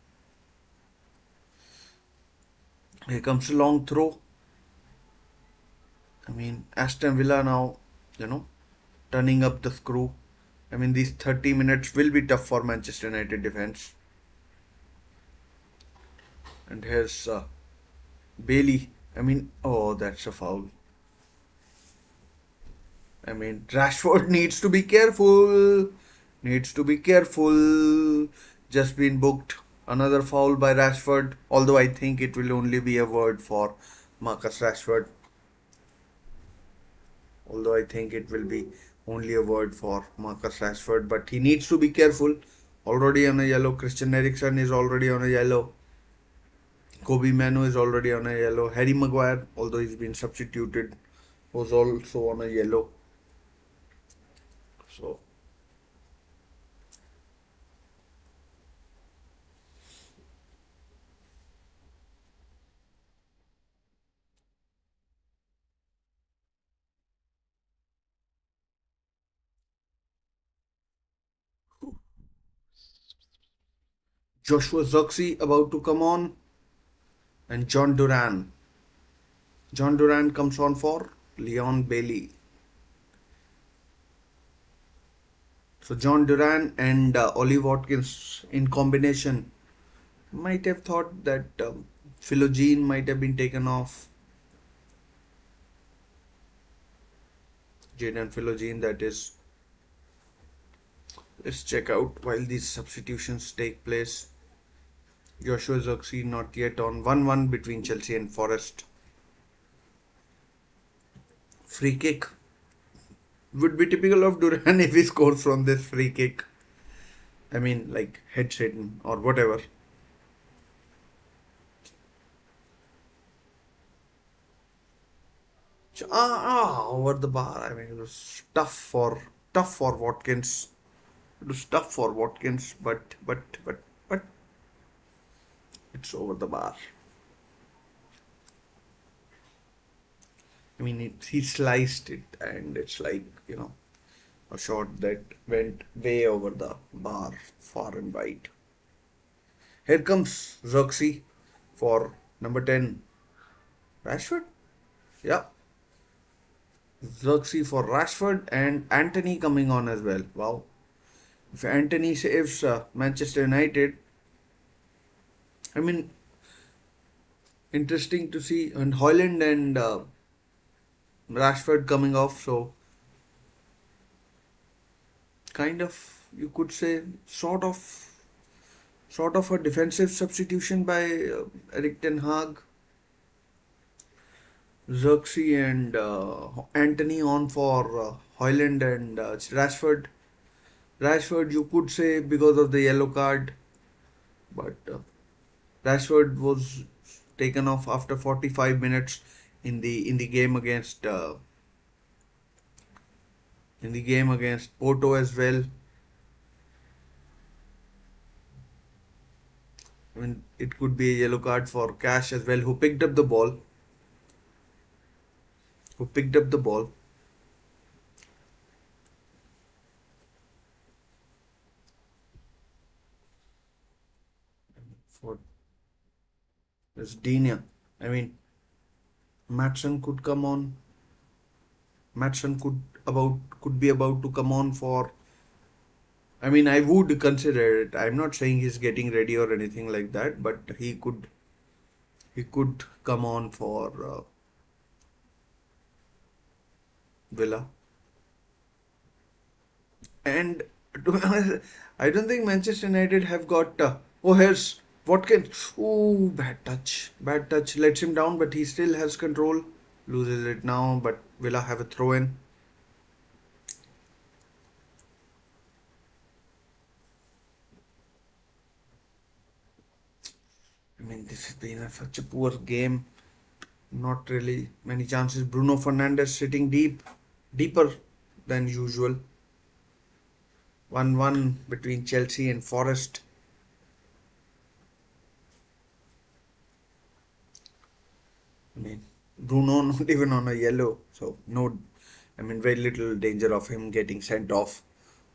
Here comes a long throw. I mean, Aston Villa now, you know, turning up the screw. I mean, these 30 minutes will be tough for Manchester United defense. And here's Bailey. I mean, oh, that's a foul. I mean, Rashford needs to be careful. Needs to be careful. Just been booked. Another foul by Rashford. Although I think it will only be a word for Marcus Rashford. Although I think it will be only a word for Marcus Rashford. But he needs to be careful. Already on a yellow. Christian Eriksen is already on a yellow. Kobe Manu is already on a yellow. Harry Maguire, although he's been substituted, was also on a yellow. So Joshua Zirkzee about to come on, and John Duran. John Duran comes on for Leon Bailey. So John Duran and Ollie Watkins in combination might have thought that Philogene might have been taken off. Jaden Philogene, that is. Let's check out while these substitutions take place. Joshua Zirkzee not yet on 1-1 between Chelsea and Forest. Free kick would be typical of Duran if he scores from this free kick. I mean, like head Satan or whatever. Over the bar. I mean, it was tough for Watkins. It was tough for Watkins, but it's over the bar. I mean, he sliced it, and it's like a shot that went way over the bar, far and wide. Here comes Xerxes for number 10. Rashford? Yeah. Xerxes for Rashford and Anthony coming on as well. Wow. If Anthony saves Manchester United, I mean, interesting to see. And Hoyland and Rashford coming off. So, kind of, you could say, sort of a defensive substitution by Eric Ten Hag. Xerxes and Anthony on for Hoyland and Rashford. Rashford, you could say because of the yellow card, but Rashford was taken off after 45 minutes in the game against Porto as well. I mean, it could be a yellow card for Cash as well, who picked up the ball. Who picked up the ball. For this Dina. I mean, Matson could come on. Matson could be about to come on for. I mean, I would consider it. I'm not saying he's getting ready or anything like that, but he could come on for Villa. And to be honest, I don't think Manchester United have got. Oh, here's Watkins. Oh, bad touch. Bad touch. Lets him down, but he still has control. Loses it now, but Villa have a throw in. I mean, this has been such a poor game. Not really many chances. Bruno Fernandes sitting deeper than usual. 1-1 between Chelsea and Forest. I mean, Bruno not even on a yellow, so no. I mean, very little danger of him getting sent off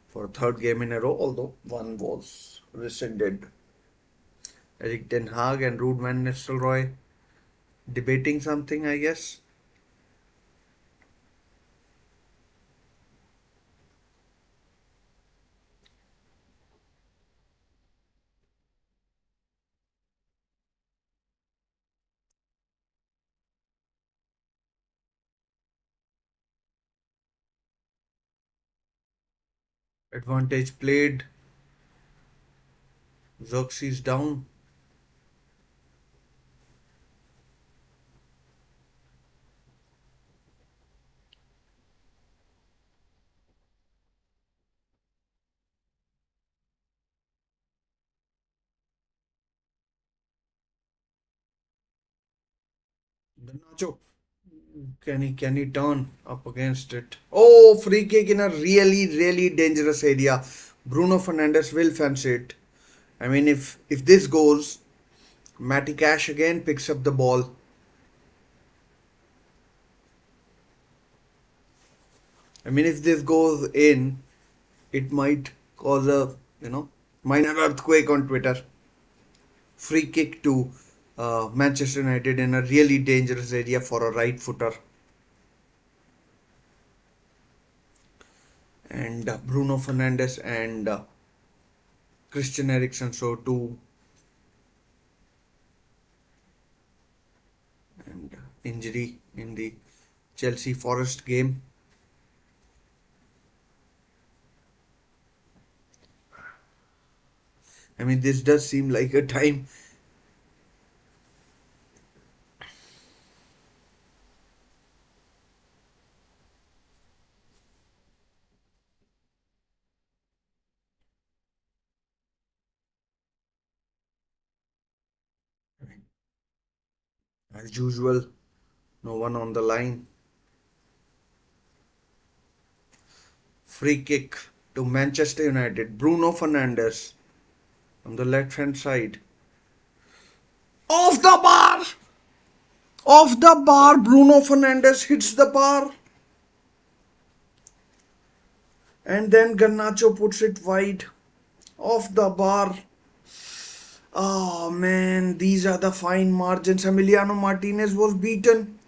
for a third game in a row, although one was rescinded. Eric Ten Hag and Ruud van Nistelrooy debating something, I guess. Advantage played. Xerxes down. The Nacho. Can he turn up against it? Oh, free kick in a really, really dangerous area. Bruno Fernandes will fancy it. I mean, if this goes, Matty Cash again picks up the ball. I mean, if this goes in, it might cause a minor earthquake on Twitter. Free kick to Manchester United in a really dangerous area for a right footer. And Bruno Fernandes and Christian Eriksen so too. And injury in the Chelsea Forest game. I mean, this does seem like a time As usual, no one on the line. Free kick to Manchester United. Bruno Fernandes on the left hand side. Off the bar! Off the bar! Bruno Fernandes hits the bar. And then Garnacho puts it wide. Off the bar. Oh man, these are the fine margins. Emiliano Martinez was beaten.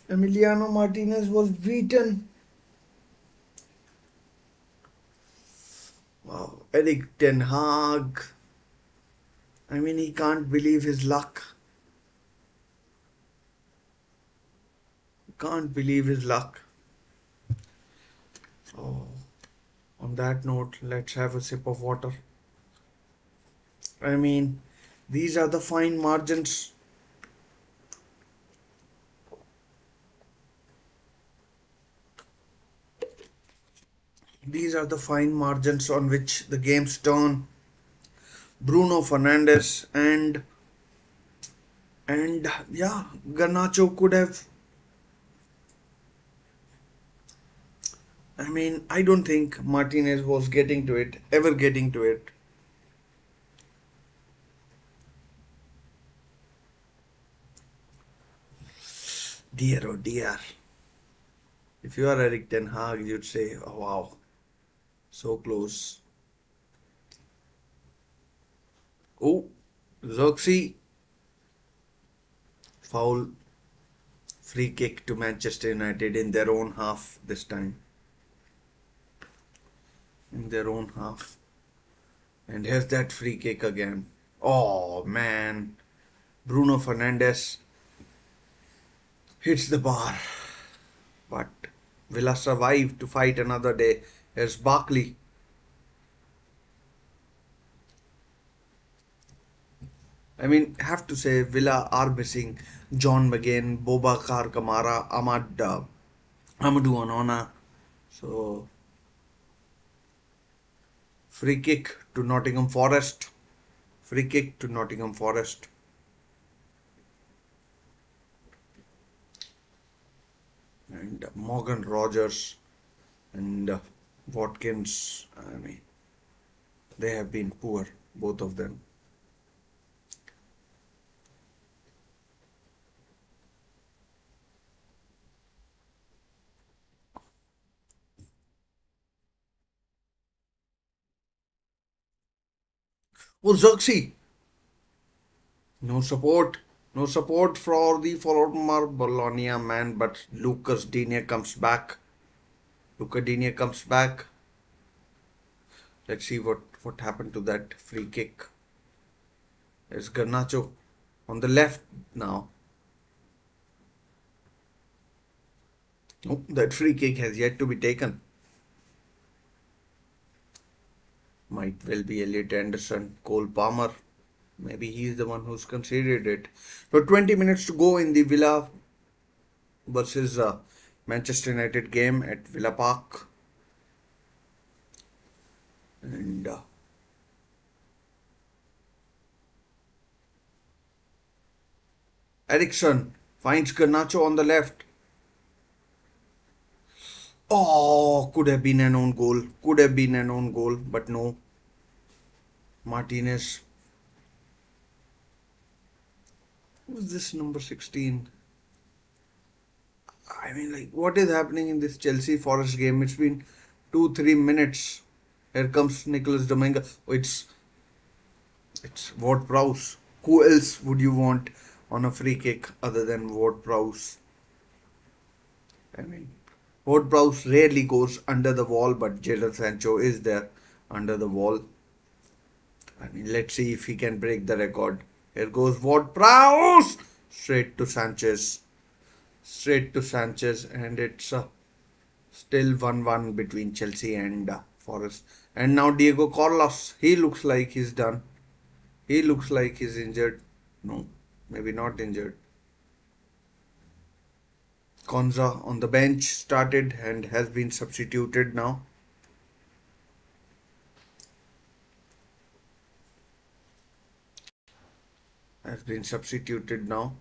Emiliano Martinez was beaten. Wow, Eric Ten Hag. I mean, he can't believe his luck. Can't believe his luck. Oh, on that note, let's have a sip of water. I mean, these are the fine margins. These are the fine margins on which the games turn. Bruno Fernandes and yeah, Garnacho could have. I mean, I don't think Martinez was getting to it, ever getting to it. Dear, oh dear. If you are Eric Ten Hag, you'd say, oh wow, so close. Oh, Zoxy. Foul. Free kick to Manchester United in their own half this time. In their own half. And here's that free kick again. Oh man. Bruno Fernandes hits the bar. But Villa survived to fight another day. Here's Barkley. I mean, have to say Villa are missing John McGinn, Bobakar Kamara, Amadou Onana. So free kick to Nottingham Forest. Free kick to Nottingham Forest. And Morgan Rogers and Watkins. I mean, they have been poor, both of them. Oh, Xerxes! No support. No support for the former Bologna man, but Lucas Digne comes back. Luca Digne comes back. Let's see what happened to that free kick. There's Garnacho on the left now. Oh, that free kick has yet to be taken. Might well be Elliot Anderson, Cole Palmer. Maybe he's the one who's considered it. So 20 minutes to go in the Villa versus Manchester United game at Villa Park. And Ericsson finds Garnacho on the left. Oh, could have been an own goal. Could have been an own goal, but no. Martinez. Who's this number 16? I mean, like, what is happening in this Chelsea Forest game? It's been 2-3 minutes. Here comes Nicholas Dominga. Oh, it's Ward Prowse. Who else would you want on a free kick other than Ward Prowse? I mean, Ward Prowse rarely goes under the wall, but Jadon Sancho is there under the wall. I mean, let's see if he can break the record. Here goes Ward Prowse! Straight to Sanchez. Straight to Sanchez, and it's still 1-1 between Chelsea and Forest. And now Diego Carlos. He looks like he's done. He looks like he's injured. No, maybe not injured. Konza on the bench started and has been substituted now. has been substituted now.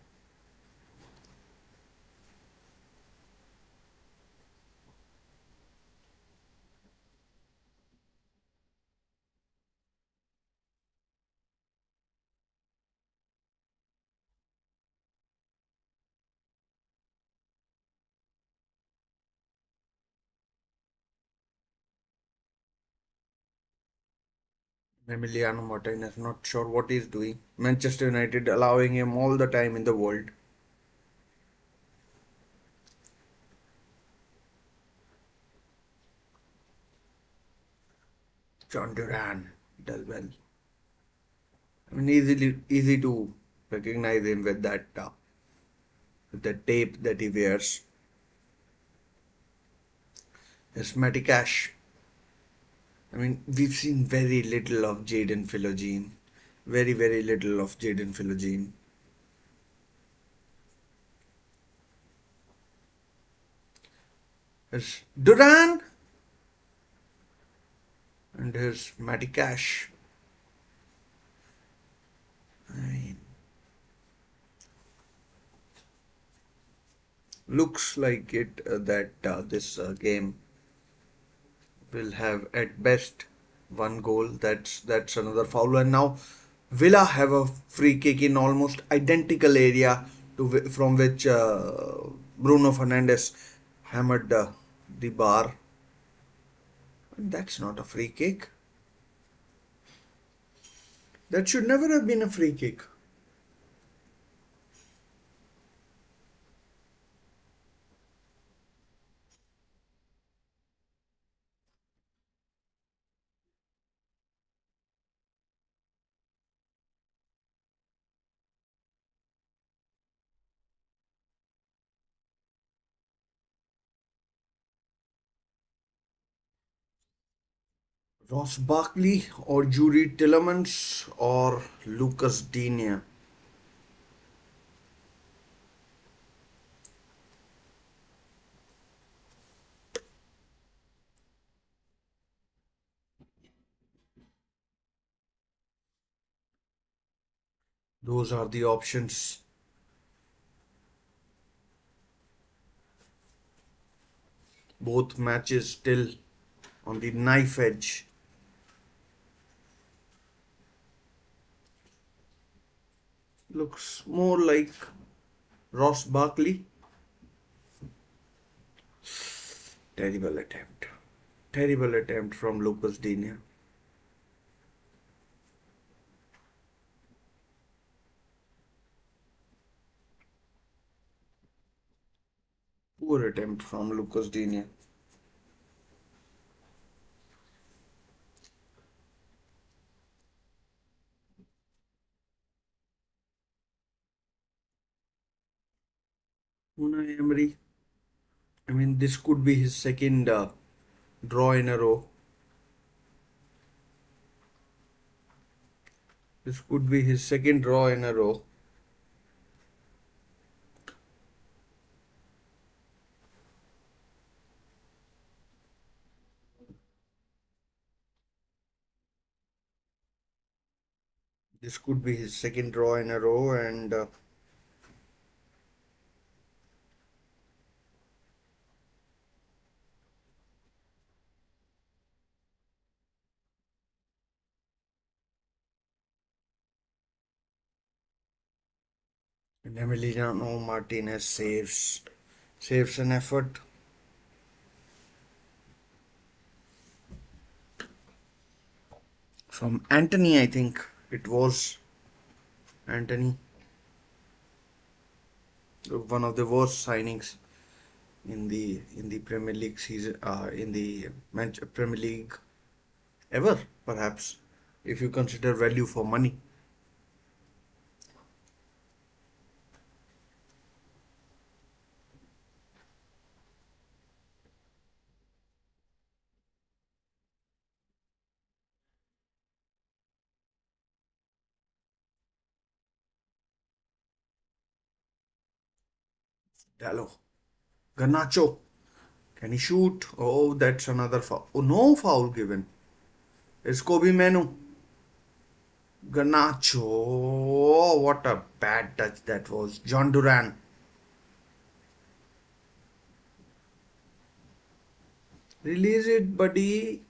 Emiliano Martinez, not sure what he's doing. Manchester United allowing him all the time in the world. John Duran, does well. I mean, easy to recognize him with the tape that he wears. His Matty Cash. I mean, we've seen very little of Jaden Philogene. Very little of Jaden Philogene. There's Duran and here's Matty Cash. I mean, looks like it that this game will have at best one goal. That's another foul. And now Villa have a free kick in almost identical area from which Bruno Fernandes hammered the bar. And that's not a free kick. That should never have been a free kick. Ross Barkley or Jury Tillemans or Lucas Digne. Those are the options. Both matches still on the knife edge. Looks more like Ross Barkley. Terrible attempt. Terrible attempt from Lucas Digne. Poor attempt from Lucas Digne. Unai Emery. I mean, this could be his second draw in a row. This could be his second draw in a row. This could be his second draw in a row, and Emiliano Martinez saves an effort from Anthony. I think it was Anthony, one of the worst signings in the Premier League season, in the Premier League ever, perhaps, if you consider value for money. Dallo, Garnacho, can he shoot? Oh, that's another foul. Oh, no foul given. It's Kobe Manu. Ganacho. Oh, what a bad touch that was. John Duran. Release it, buddy.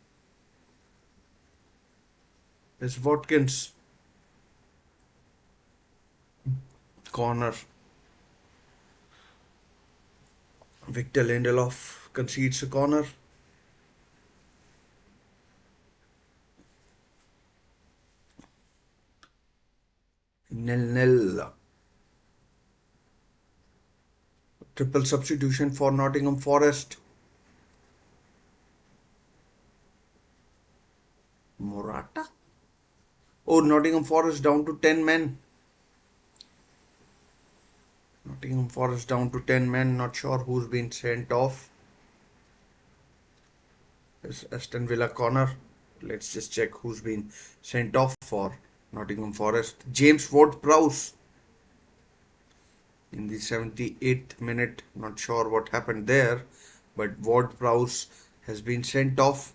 It's Watkins. Corner. Victor Lindelof concedes a corner. Nil nil. Triple substitution for Nottingham Forest. Morata? Oh, Nottingham Forest down to 10 men. Nottingham Forest down to 10 men. Not sure who's been sent off. It's Aston Villa corner. Let's just check who's been sent off for Nottingham Forest. James Ward-Prowse in the 78th minute. Not sure what happened there, but Ward-Prowse has been sent off.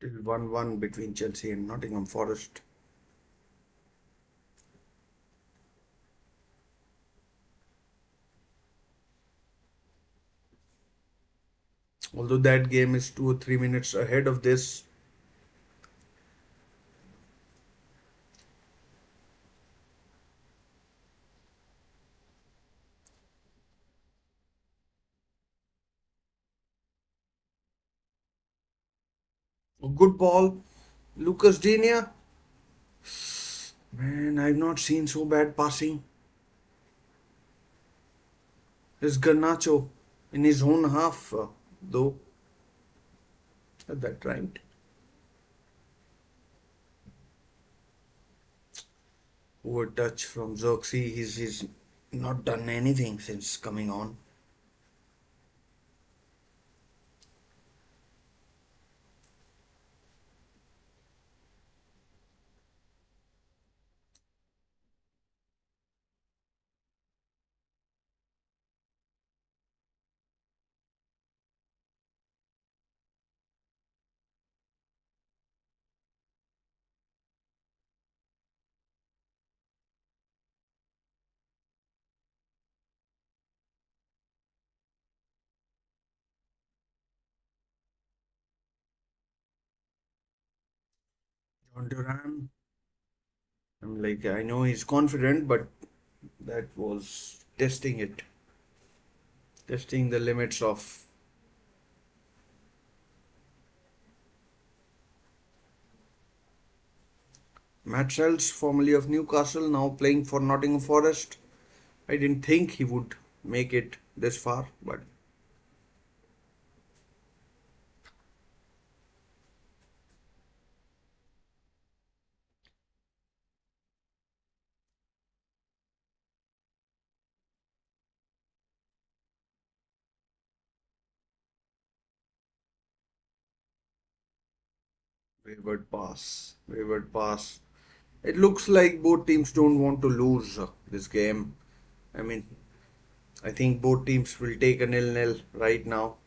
Still 1-1 between Chelsea and Nottingham Forest. Although that game is 2 or 3 minutes ahead of this. A good ball. Lucas Digne. Man, I've not seen so bad passing. Is Garnacho in his own half, though. Is that right? Poor touch from Xerxes. He's not done anything since coming on. John Duran. I'm like, I know he's confident, but that was testing it, testing the limits of Matt Sells, formerly of Newcastle, now playing for Nottingham Forest. I didn't think he would make it this far, but wayward pass, wayward pass. It looks like both teams don't want to lose this game. I mean, I think both teams will take a nil-nil right now.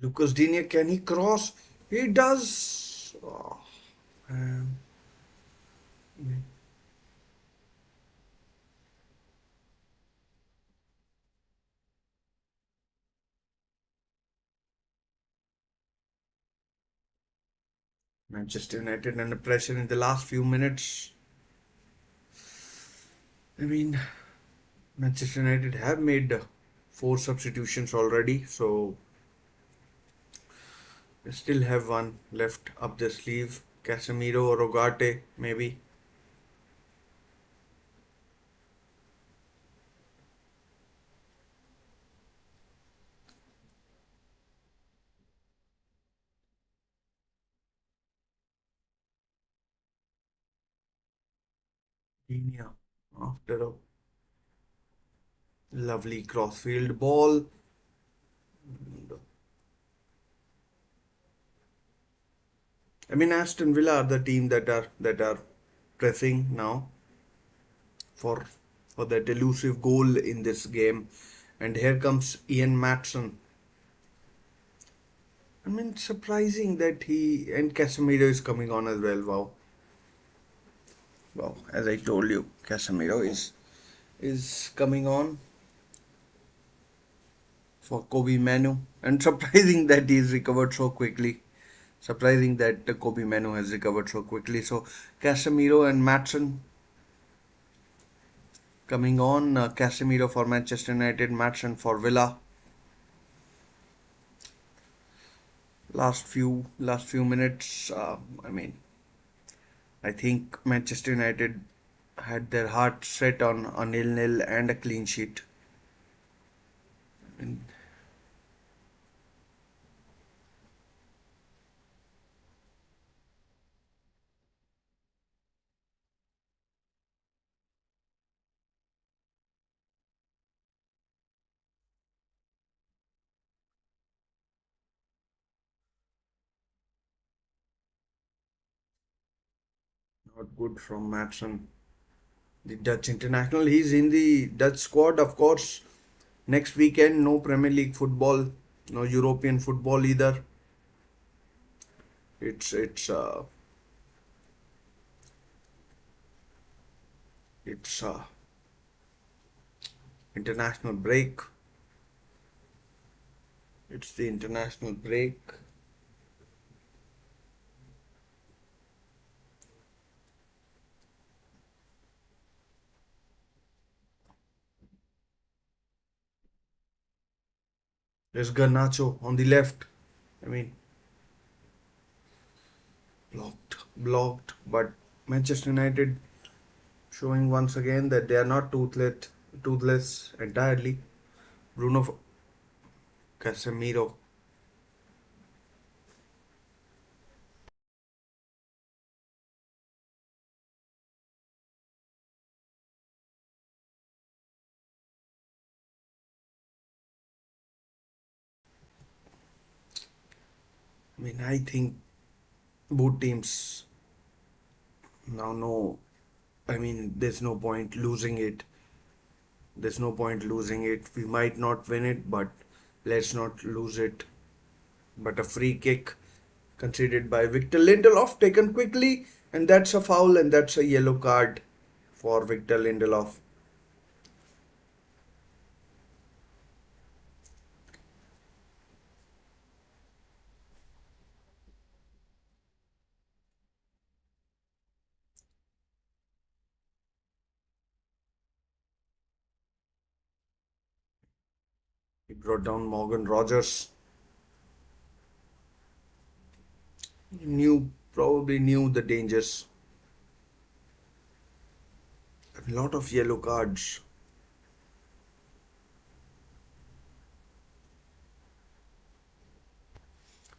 Lucas Digne, can he cross? He does. Oh, um, Manchester United under pressure in the last few minutes. I mean, Manchester United have made four substitutions already, so they still have one left up their sleeve. Casemiro or Ogate, maybe. Dinia after a lovely crossfield ball. I mean, Aston Villa are the team that are pressing now for for that elusive goal in this game. And here comes Ian Matson. I mean, surprising that he and Casemiro is coming on as well. Wow, wow. As I told you, Casemiro is coming on for Kobe Manu, and surprising that he's recovered so quickly. Surprising that Kobe Manu has recovered so quickly. So Casemiro and Matson coming on. Casemiro for Manchester United, Matson for Villa. Last few minutes. I mean, I think Manchester United had their heart set on a nil-nil and a clean sheet. And not good from Matson, the Dutch international. He's in the Dutch squad, of course. Next weekend, no Premier League football, no European football either. It's international break. It's the international break. There's Garnacho on the left. I mean, blocked. But Manchester United showing once again that they are not toothless entirely. Bruno Casemiro. I mean, I think both teams now know. I mean, there's no point losing it. There's no point losing it. We might not win it, but let's not lose it. But a free kick conceded by Victor Lindelof taken quickly, and that's a foul, and that's a yellow card for Victor Lindelof. He brought down Morgan Rogers. Probably knew the dangers. A lot of yellow cards.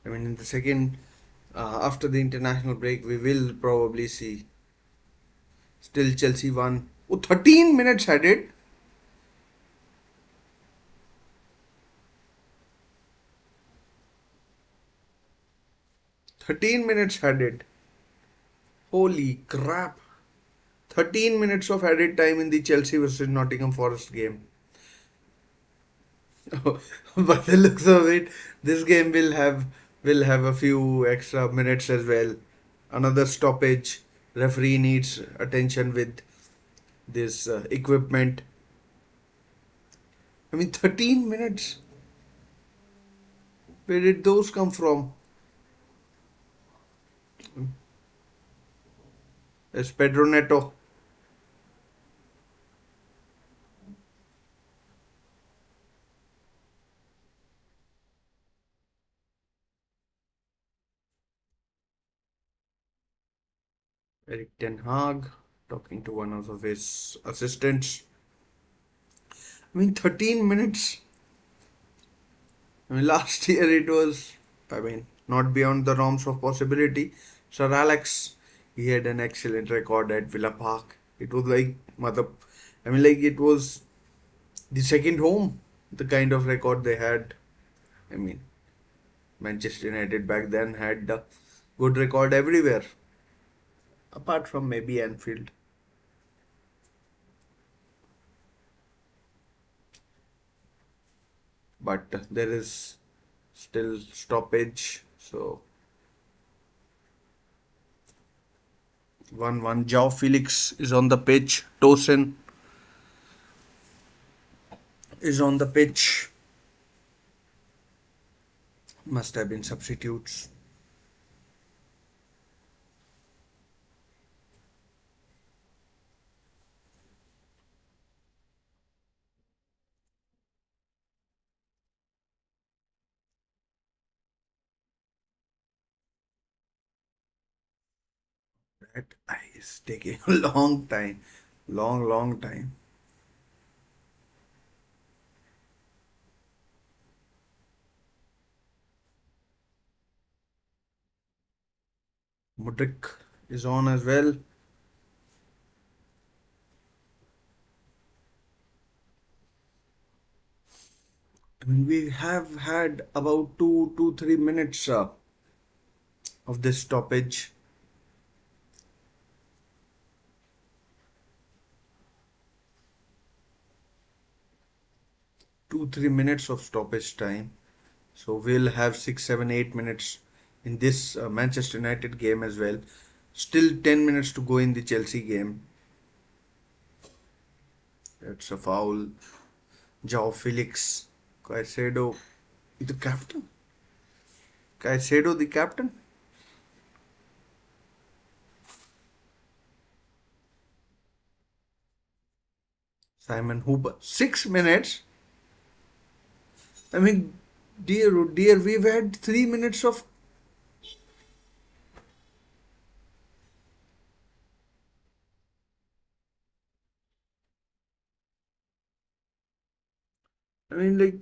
I mean, in the second, after the international break, we will probably see. Still, Chelsea won. Oh, 13 minutes added. 13 minutes added. Holy crap. 13 minutes of added time in the Chelsea versus Nottingham Forest game. By the looks of it, this game will have a few extra minutes as well. Another stoppage. Referee needs attention with this equipment. I mean, 13 minutes. Where did those come from? It's Pedro Neto. Eric Ten Hag talking to one of his assistants. I mean, 13 minutes. I mean, last year it was, I mean, not beyond the realms of possibility. Sir Alex, he had an excellent record at Villa Park. It was like, mother, I mean, like it was the second home, the kind of record they had. I mean, Manchester United back then had a good record everywhere, apart from maybe Anfield. But there is still stoppage. So 1-1. Joao Felix is on the pitch. Tosin is on the pitch. Must have been substitutes. That is taking a long time. Long, long time. Mudrik is on as well. I mean, we have had about 3 minutes of this stoppage. 3 minutes of stoppage time. So we'll have 6, 7, 8 minutes in this Manchester United game as well. Still 10 minutes to go in the Chelsea game. That's a foul. Joao Felix. Caicedo, the captain. Caicedo, the captain. Simon Hooper. 6 minutes. I mean, dear, oh dear, we've had 3 minutes of. I mean, like,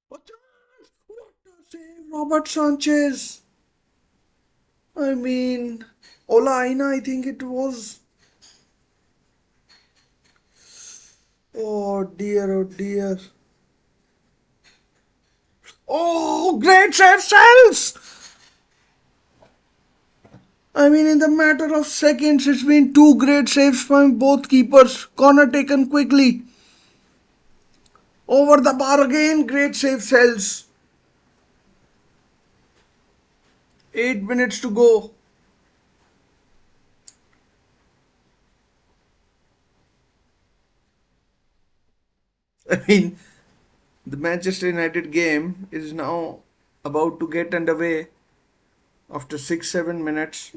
what a save, Robert Sanchez. I mean, Ola Aina, I think it was. Oh dear, oh dear. Oh, great save, Cells! I mean, in the matter of seconds, it's been two great saves from both keepers. Corner taken quickly. Over the bar again, great save, Cells. 8 minutes to go. I mean, the Manchester United game is now about to get underway after 6, 7 minutes.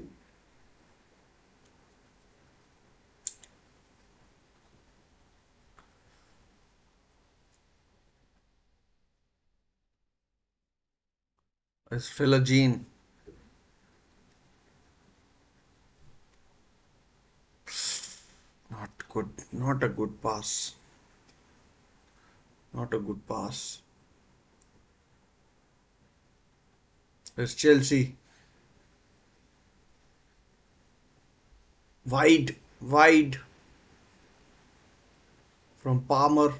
As Philogene, not good, not a good pass, not a good pass. As Chelsea, wide, wide from Palmer.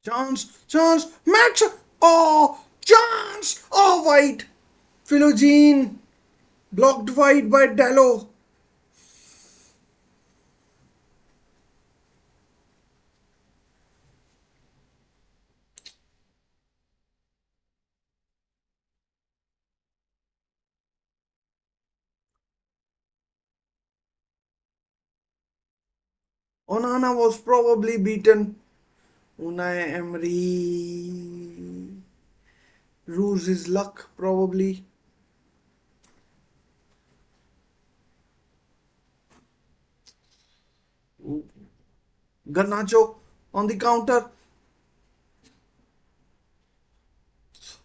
Chance, match. Oh, chance. Oh, wide. Philogene blocked wide by Dallo. Onana was probably beaten. Unai Emery ruse his luck probably. Garnacho on the counter.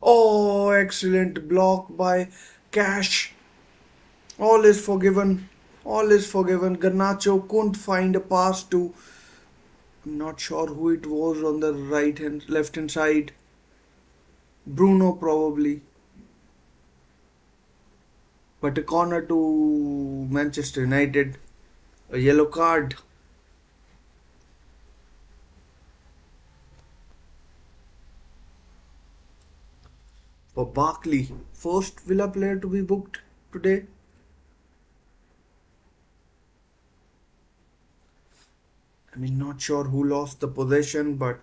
Oh, excellent block by Cash. All is forgiven. All is forgiven. Garnacho couldn't find a pass to. I'm not sure who it was on the left hand side. Bruno probably. But a corner to Manchester United. A yellow card for Barkley. First Villa player to be booked today. I mean, not sure who lost the possession, but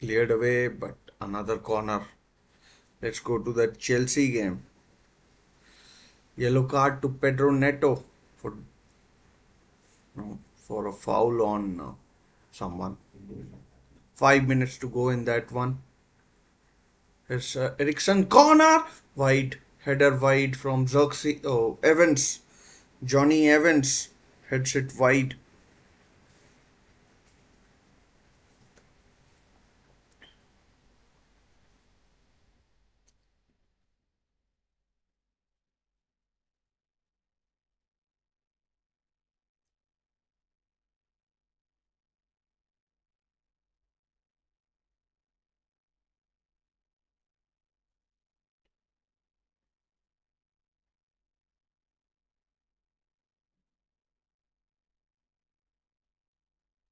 cleared away. But another corner. Let's go to the Chelsea game. Yellow card to Pedro Neto for no, for a foul on someone. 5 minutes to go in that one. Here's Ericsson corner wide header wide from Xerxes. Oh, Evans, Johnny Evans heads it wide.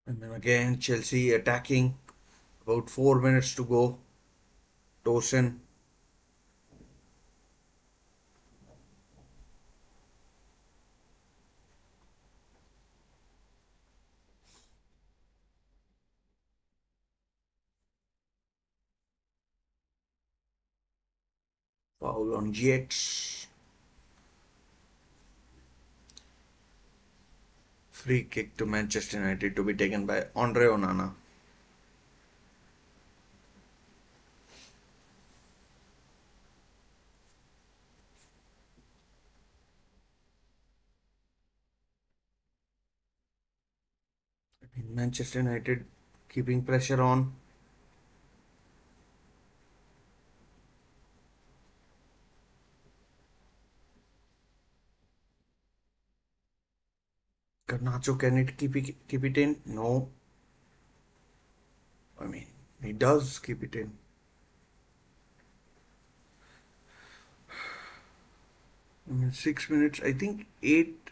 And then again Chelsea attacking. About 4 minutes to go. Tosin. Foul on Yates. Free kick to Manchester United to be taken by Andre Onana. Manchester United keeping pressure on. Garnacho, can it keep it in? No. I mean, he does keep it in. I mean, 6 minutes. I think 8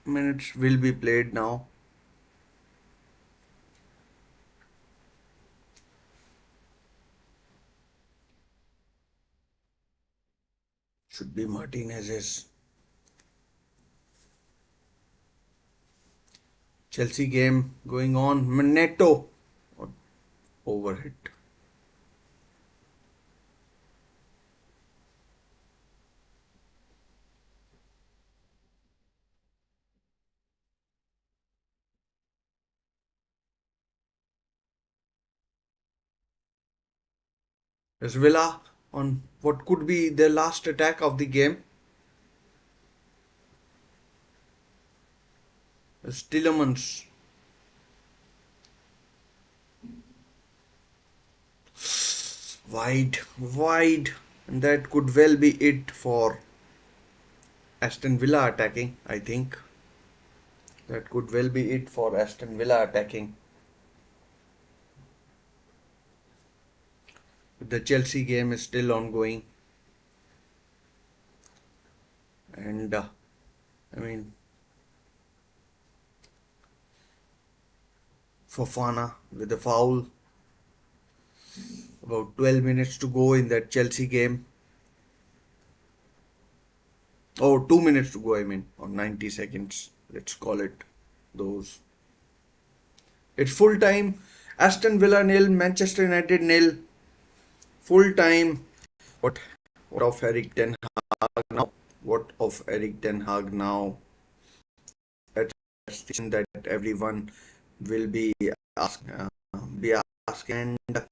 minutes will be played now. Should be Martinez's. Chelsea game going on. Neto overhit. As Villa on what could be their last attack of the game. As Tillemans. Wide. And that could well be it for Aston Villa attacking, I think. That could well be it for Aston Villa attacking. The Chelsea game is still ongoing. and I mean Fofana with a foul. About 12 minutes to go in that Chelsea game. Oh, 2 minutes to go, I mean, or 90 seconds. Let's call it those. It's full time. Aston Villa nil, Manchester United nil. Full time. What? What of Eric Ten Hag now? What of Eric Ten Hag now? That's the question that everyone will ask, be asking, and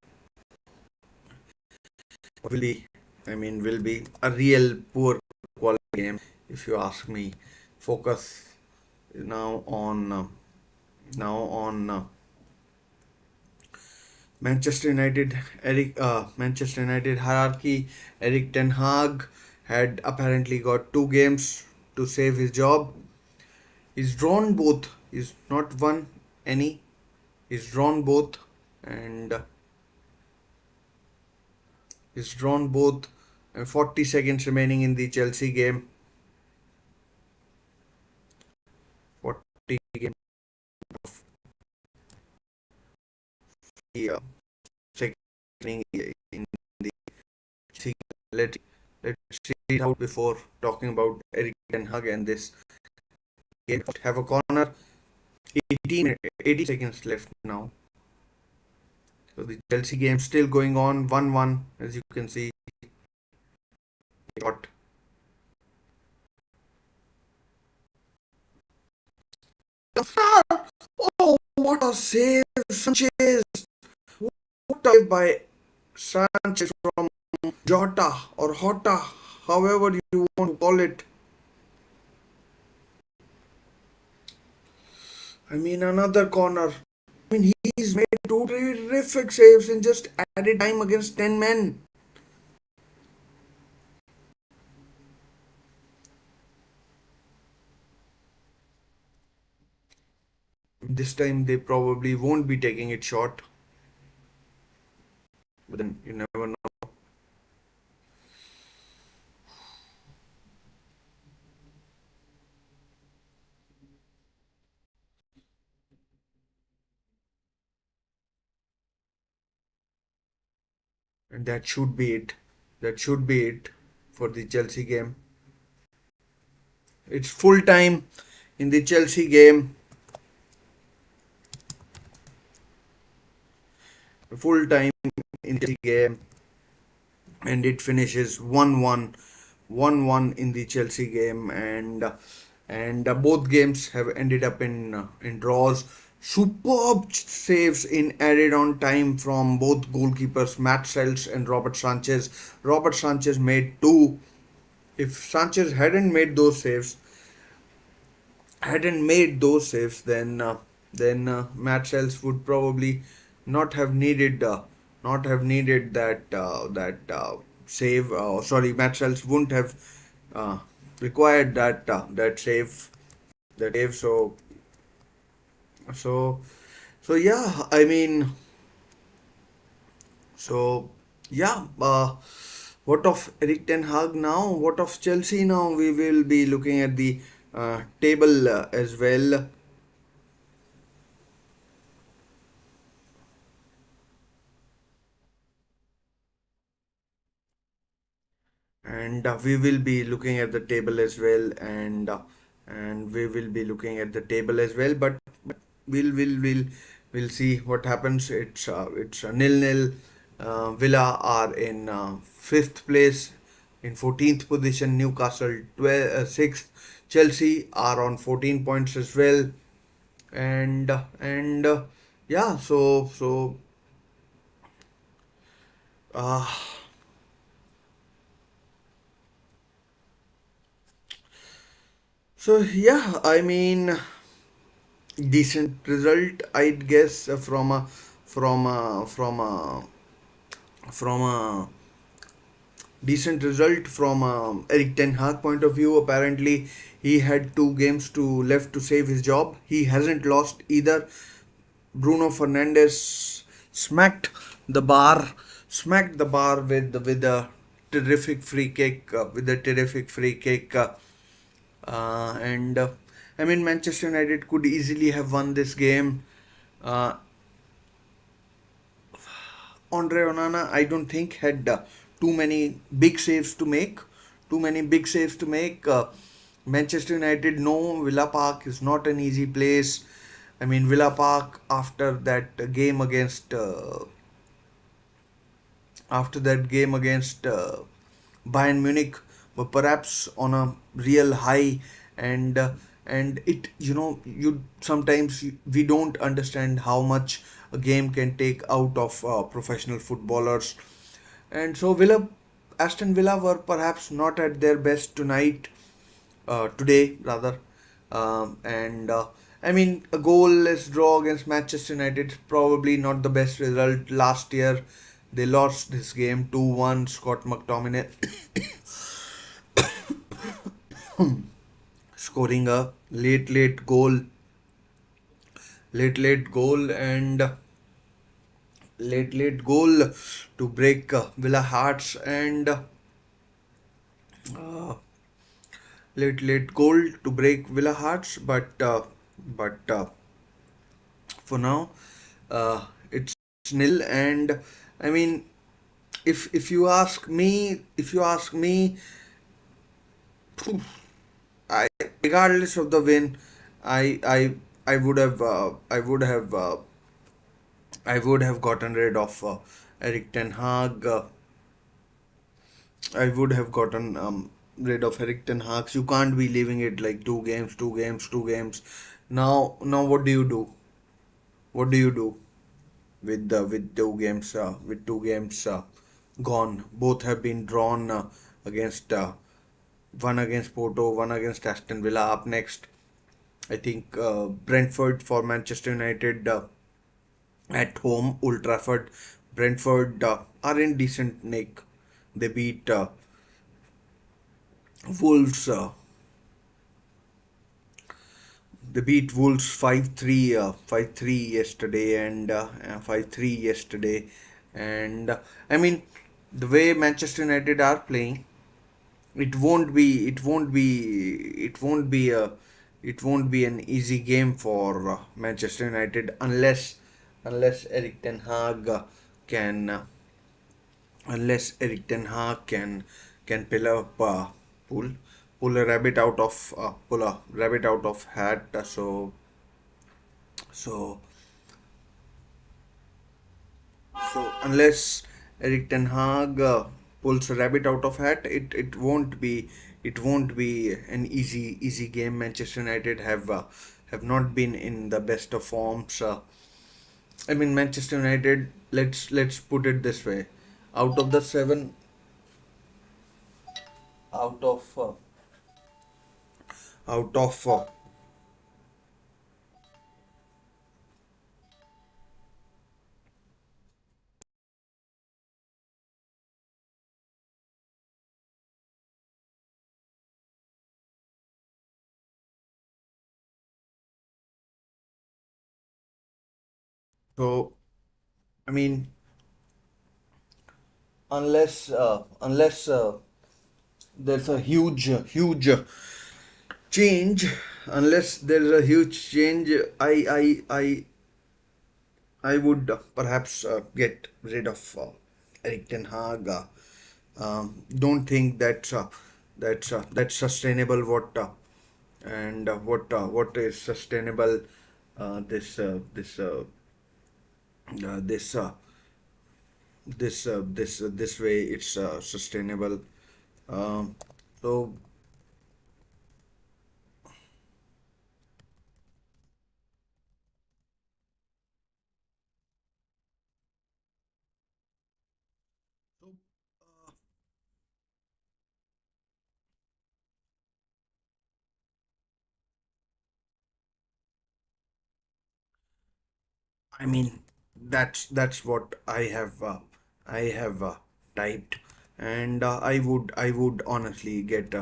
will be, will be a real poor quality game if you ask me. Focus now on now on Manchester United hierarchy. Eric Ten Hag had apparently got 2 games to save his job. He's drawn both. He's not won any. He's drawn both, and he's drawn both. And 40 seconds remaining in the Chelsea game. 40 game of the second in the Chelsea. Let's see it out before talking about Eric Ten Hag and this game. Have a corner. 80 seconds left now. So the Chelsea game still going on, 1-1, as you can see. Got oh, what a save, Sanchez! What a save by Sanchez from Jota or Hota, however you want to call it. Another corner. He's made 2 terrific saves in just added time against 10 men. This time they probably won't be taking it short. But then you never know. And that should be it. That should be it for the Chelsea game. It's full time in the Chelsea game. Full time in the game, and it finishes 1-1, 1-1 in the Chelsea game, and both games have ended up in draws. Superb saves in added on time from both goalkeepers Matt Sells and Robert Sanchez. Robert Sanchez made 2. If Sanchez hadn't made those saves, then Matt Sells would probably not have needed that save. Sorry, Matt Sells wouldn't have uh, required that save. That save. So so yeah. So yeah. What of Eric Ten Hag now? What of Chelsea now? We will be looking at the table as well. And we will be looking at the table as well, and we will be looking at the table as well, but we'll see what happens. It's a nil-nil. Villa are in 5th place, in 14th position. Newcastle 6th. Chelsea are on 14 points as well, and yeah. Uh, so yeah, decent result, I'd guess, from a from a from a decent result from Eric Ten Hag point of view. Apparently, he had 2 games to left to save his job. He hasn't lost either. Bruno Fernandes smacked the bar, smacked the bar with a terrific free kick. And I mean, Manchester United could easily have won this game. Uh, Andre Onana, I don't think had too many big saves to make. Too many big saves to make. Manchester United, no, Villa Park is not an easy place. I mean, Villa Park after that game against Bayern Munich were perhaps on a real high, and it, you sometimes we don't understand how much a game can take out of professional footballers. And so Aston Villa were perhaps not at their best today rather. And I mean, a goalless draw against Manchester United is probably not the best result. Last year they lost this game 2-1. Scott McTominay scoring a late goal, and late goal to break Villa hearts, and late goal to break Villa hearts. But for now, it's nil. And I mean, if you ask me, I, regardless of the win, I I I would have gotten rid of Eric Ten Hag. I would have gotten rid of Eric Ten Hag. You can't be leaving it like two games, two games, two games. Now what do you do? What do you do with two games gone? Both have been drawn against one against Porto, one against Aston Villa. Up next, I think Brentford for Manchester United at home, Old Trafford. Brentford are in decent nick. They beat Wolves. They beat Wolves 5-3, 5-3 yesterday, and 5-3 yesterday. And I mean, the way Manchester United are playing, it won't be an easy game for Manchester United unless Eric Ten Hag can Eric Ten Hag can pull pull a rabbit out of hat. So so unless Eric Ten Hag pulls a rabbit out of hat, it won't be an easy game. Manchester United have not been in the best of forms. I mean, Manchester United. Let's put it this way: out of the seven, out of out of so I mean, unless there's a huge change, unless there's a huge change, I would perhaps get rid of Eric Ten Hag. Don't think that's sustainable. What is sustainable? This this way it's sustainable. Um, so I mean, that's what I have typed, and I would honestly get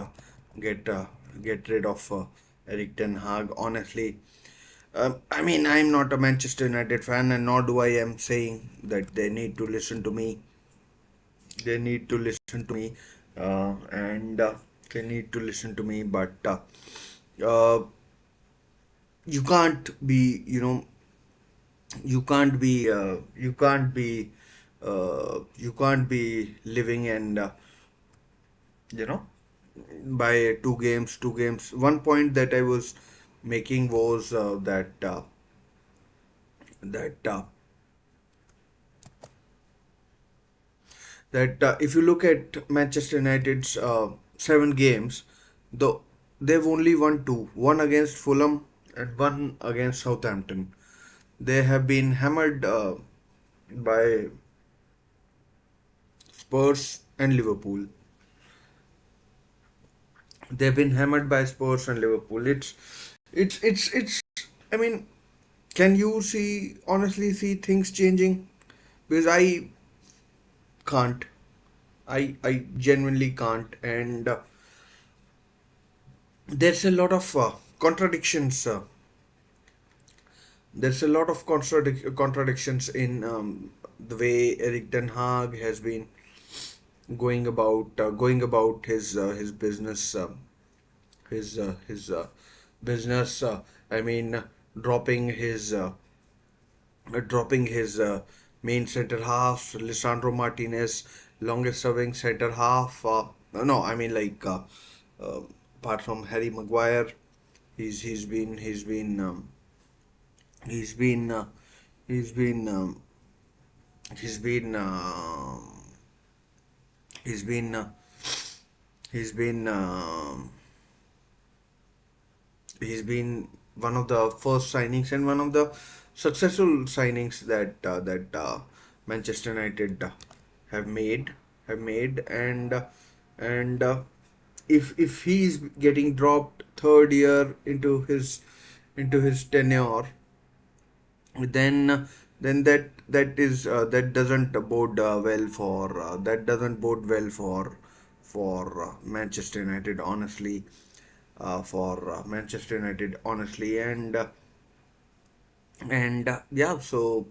get rid of Eric Ten Hag. Honestly, I mean, I'm not a Manchester United fan, and nor do I am saying that they need to listen to me. They need to listen to me, and they need to listen to me, but uh, you can't be, you can't be living and you know by two games. One point that I was making was that if you look at Manchester United's 7 games, though they've only won two, one against Fulham and one against Southampton. They have been hammered by Spurs and Liverpool. They've been hammered by Spurs and Liverpool. It's. I mean, can you see honestly see things changing? Because I can't. I genuinely can't, and there's a lot of contradictions. There's a lot of contradictions in the way Eric Ten Hag has been going about his business his business. I mean, dropping his main center half, Lisandro Martinez, longest serving center half. No, I mean like uh, apart from Harry Maguire, he's been he's been he's been he's been he's been he's been he's been one of the first signings and one of the successful signings that Manchester United have made, and if he's getting dropped third year into his tenure, then that doesn't bode well for Manchester United, honestly. For Manchester United, honestly, and yeah, so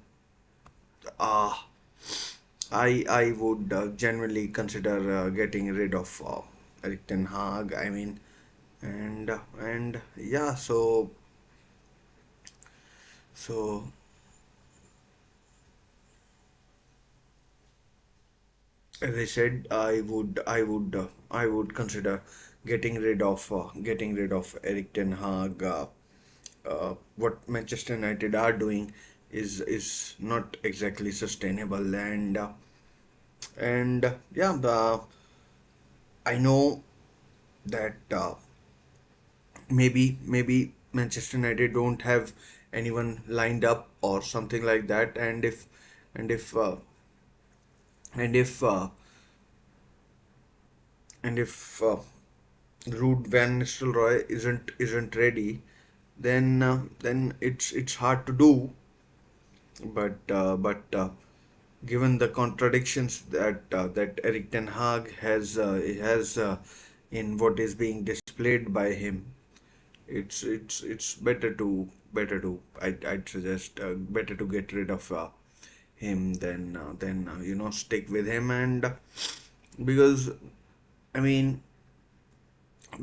uh, I would genuinely consider getting rid of Erik Ten Hag. I mean, and yeah, so as I said, I would consider getting rid of Erik Ten Hag. What Manchester United are doing is not exactly sustainable, and yeah, I know that maybe Manchester United don't have anyone lined up or something like that, and if and if and if Ruud van Nistelrooy isn't ready, then it's hard to do. But given the contradictions that Erik Ten Hag has in what is being displayed by him, it's better to I'd suggest better to get rid of him than stick with him, and because I mean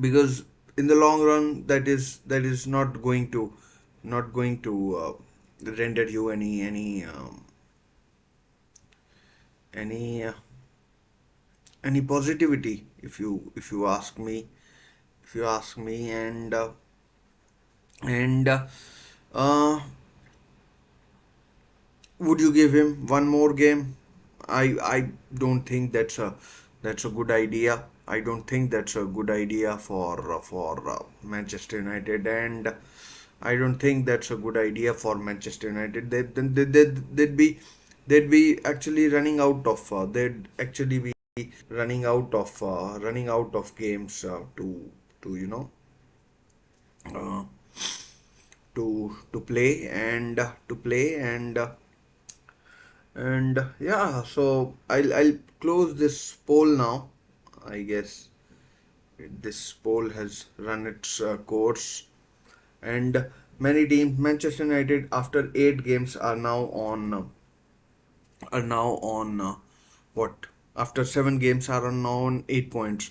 because in the long run that is not going to render you any any positivity, if you ask me, and uh, would you give him one more game? I don't think that's a good idea. I don't think that's a good idea for Manchester United, and I don't think that's a good idea for Manchester United. They'd be actually running out of games to uh, to play and yeah. So I'll close this poll now. I guess this poll has run its course, and many teams, Manchester United, after 8 games, are now on what? After 7 games, are now on 8 points.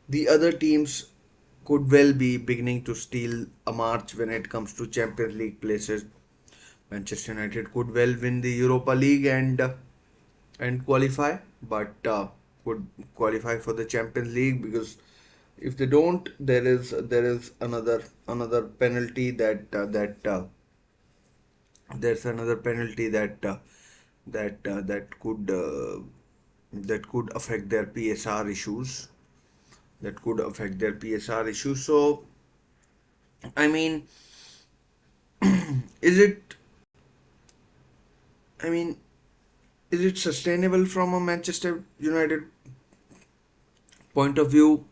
The other teams could well be beginning to steal a march when it comes to Champions League places. Manchester United could well win the Europa League and qualify, but could qualify for the Champions League, because if they don't, there is another penalty there's another penalty that could affect their PSR issues. That could affect their PSR issues. So I mean, is it? I mean, is it sustainable from a Manchester United point of view?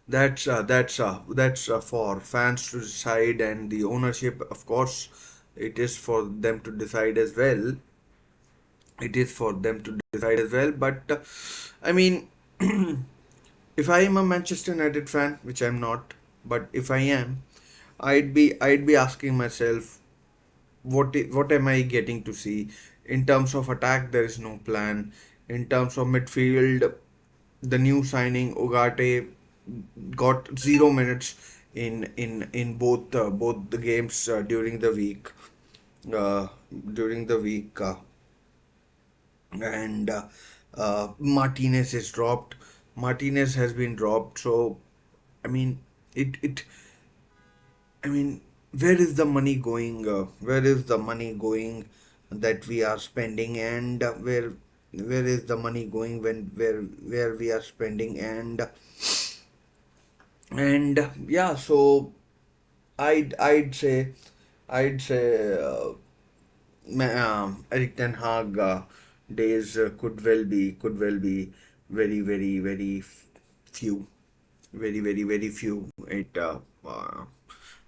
That's for fans to decide, and the ownership, of course, it is for them to decide as well. It is for them to decide as well. But I mean, if I am a Manchester United fan, which I'm not, but if I am, I'd be asking myself, what am I getting to see? In terms of attack, there is no plan. In terms of midfield, the new signing Ugarte got 0 minutes in both the games during the week. Uh, during the week, and Martinez is dropped. Martinez has been dropped. So I mean, it. I mean, where is the money going? Where is the money going that we are spending, and where is the money going where we are spending, and yeah. So I'd say Eric Ten Hag days could well be very few, very few.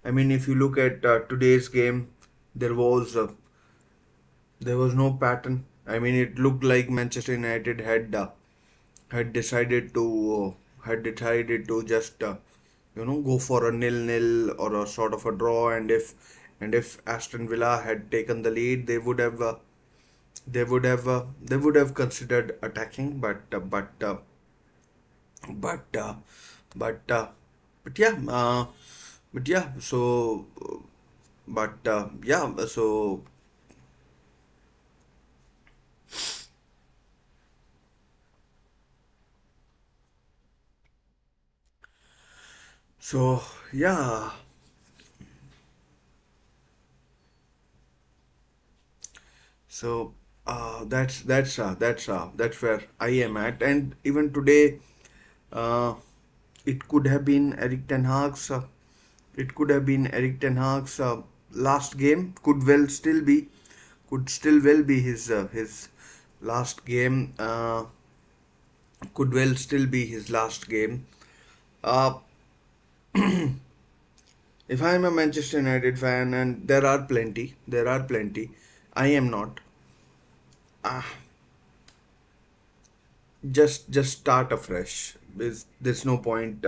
I mean, if you look at today's game, there was uh, there was no pattern. I mean, it looked like Manchester United had decided to just go for a nil-nil or a sort of a draw, and if Aston Villa had taken the lead, they would have considered attacking, but uh, but uh, but yeah, but yeah, so but yeah, so yeah, so that's where I am at. And even today, uh, it could have been Eric Ten Hag's it could have been Eric Ten Hag's last game. Could still well be his last game. Could well still be his last game. Uh, if I am a Manchester United fan, and there are plenty, I am not. Uh, just start afresh. There's no point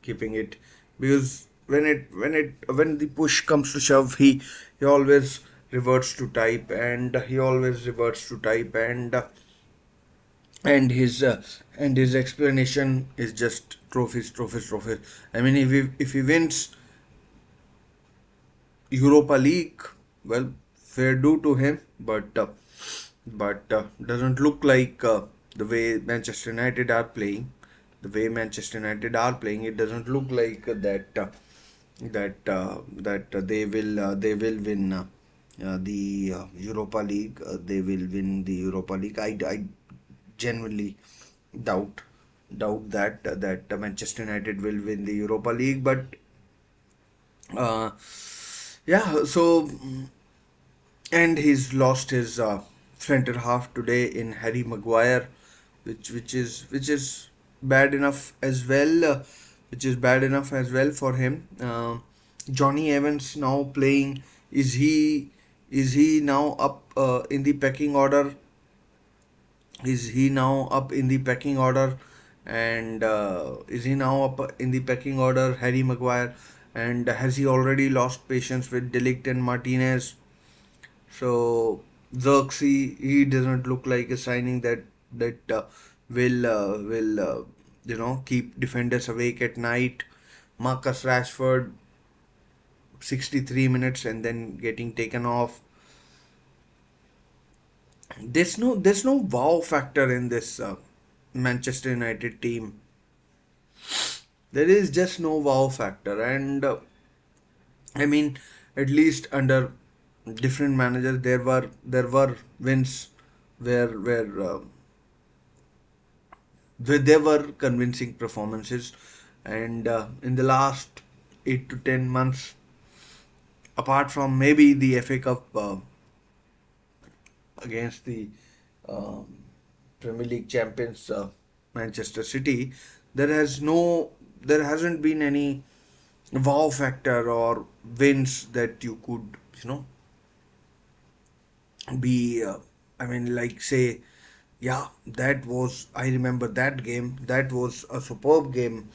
keeping it, because when the push comes to shove, he always reverts to type, and his explanation is just trophies, trophies, trophies. I mean, if he wins Europa League, well, fair due to him, but doesn't look like the way Manchester United are playing. It doesn't look like that they will win the Europa League. They will win the Europa League. I genuinely doubt that Manchester United will win the Europa League, but uh, yeah. So, and he's lost his center half today in Harry Maguire, which is bad enough as well. Which is bad enough as well for him. Johnny Evans now playing. Is he now up in the pecking order? Is he now up in the pecking order? And is he now up in the pecking order, Harry Maguire? And has he already lost patience with Delict and Martinez? So Xerxes, he doesn't look like a signing that will keep defenders awake at night. Marcus Rashford 63 minutes and then getting taken off. There's no wow factor in this Manchester United team. There is just no wow factor, and I mean, at least under different managers, there were wins where there were convincing performances, and in the last 8 to 10 months, apart from maybe the FA Cup against the um, Premier League champions Manchester City, there hasn't been any wow factor or wins that you could be I mean, like, say, yeah, that was, I remember that game, that was a superb game,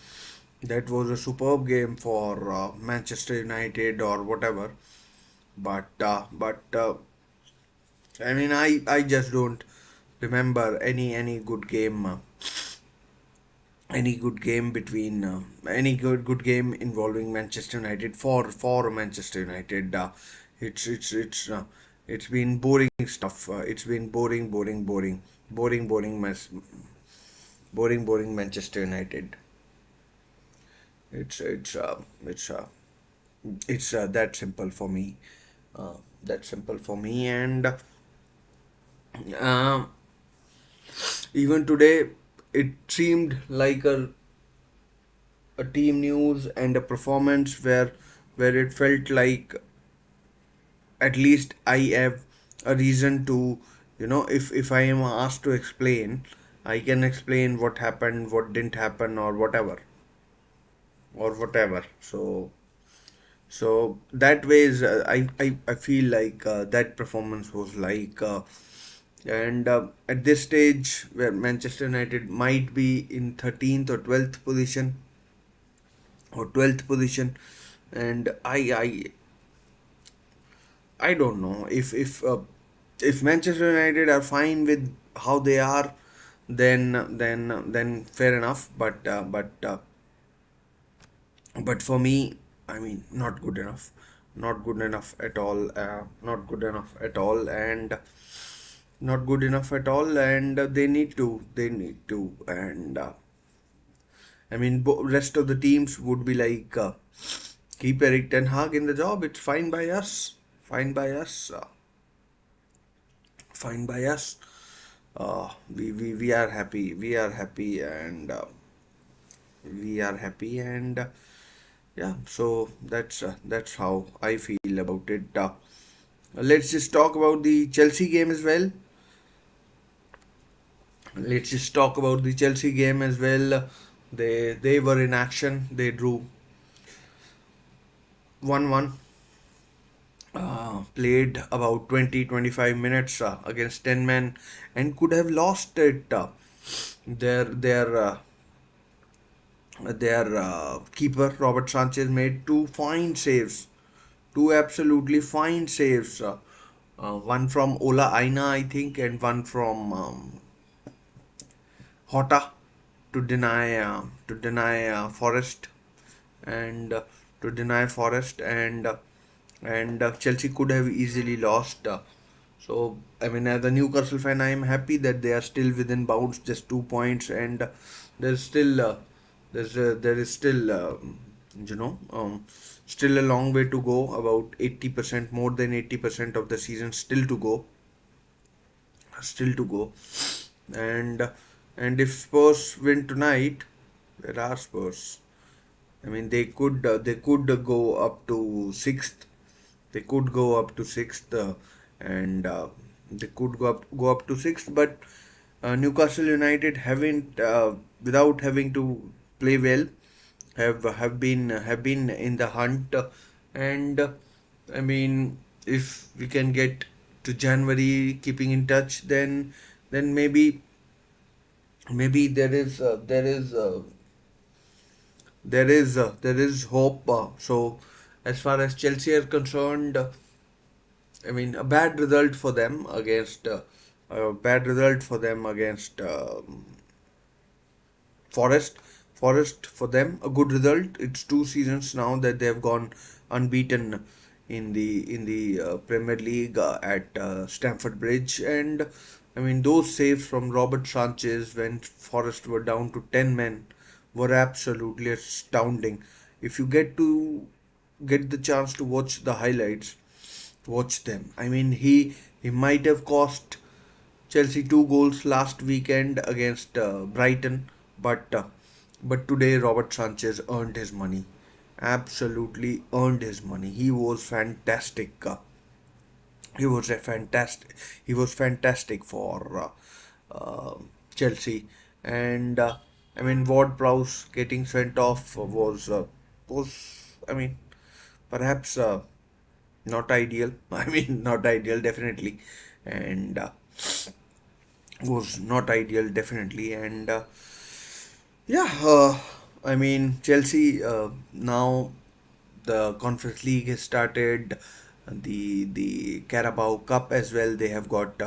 for Manchester United or whatever. But I mean, I just don't remember any good game, between any good game involving Manchester United, for Manchester United. It's been boring stuff. It's been boring Manchester United. It's it's uh, it's uh, it's that simple for me. That simple for me, and uh, even today it seemed like a team news and a performance where it felt like at least I have a reason to, if I am asked to explain, I can explain what happened, what didn't happen, or whatever. So that way is, I feel like that performance was like, and at this stage where Manchester United might be in 13th or 12th position, and I don't know if Manchester United are fine with how they are, then fair enough. But for me, I mean, not good enough, not good enough at all, not good enough at all, and not good enough at all, and they need to, and I mean, rest of the teams would be like, keep Eric Ten Hag in the job. It's fine by us, fine by us, fine by us. We are happy. We are happy, and yeah. So that's how I feel about it. Let's just talk about the Chelsea game as well. Let's just talk about the Chelsea game as well. They were in action. They drew 1-1. Played about 20-25 minutes against 10 men and could have lost it. Their keeper Robert Sanchez made two absolutely fine saves. One from Ola Aina, I think, and one from Hota to deny Forest, and to deny Forest, and Chelsea could have easily lost. So I mean, as a Newcastle fan, I am happy that they are still within bounds, just 2 points, and there's still there is still you know still a long way to go. About 80%, more than 80% of the season still to go, and if Spurs win tonight, where are Spurs? I mean, they could go up to sixth. They could go up to sixth, and they could go up to sixth. But Newcastle United haven't, without having to play well, have been in the hunt, and I mean, if we can get to January, keeping in touch, then maybe there is hope. So as far as Chelsea are concerned, I mean, a bad result for them against Forest, Forest for them a good result. It's 2 seasons now that they have gone unbeaten in the Premier League at Stamford Bridge, and I mean those saves from Robert Sanchez when Forest were down to 10 men were absolutely astounding. If you get the chance to watch the highlights, watch them. I mean he might have cost Chelsea 2 goals last weekend against Brighton, but today Robert Sanchez earned his money. Absolutely earned his money. He was fantastic. He was a fantastic. He was fantastic for Chelsea, and I mean Ward-Prowse getting sent off was I mean perhaps not ideal. I mean not ideal definitely, and was not ideal definitely, and yeah, I mean Chelsea now the Conference League has started, the Carabao Cup as well. They have got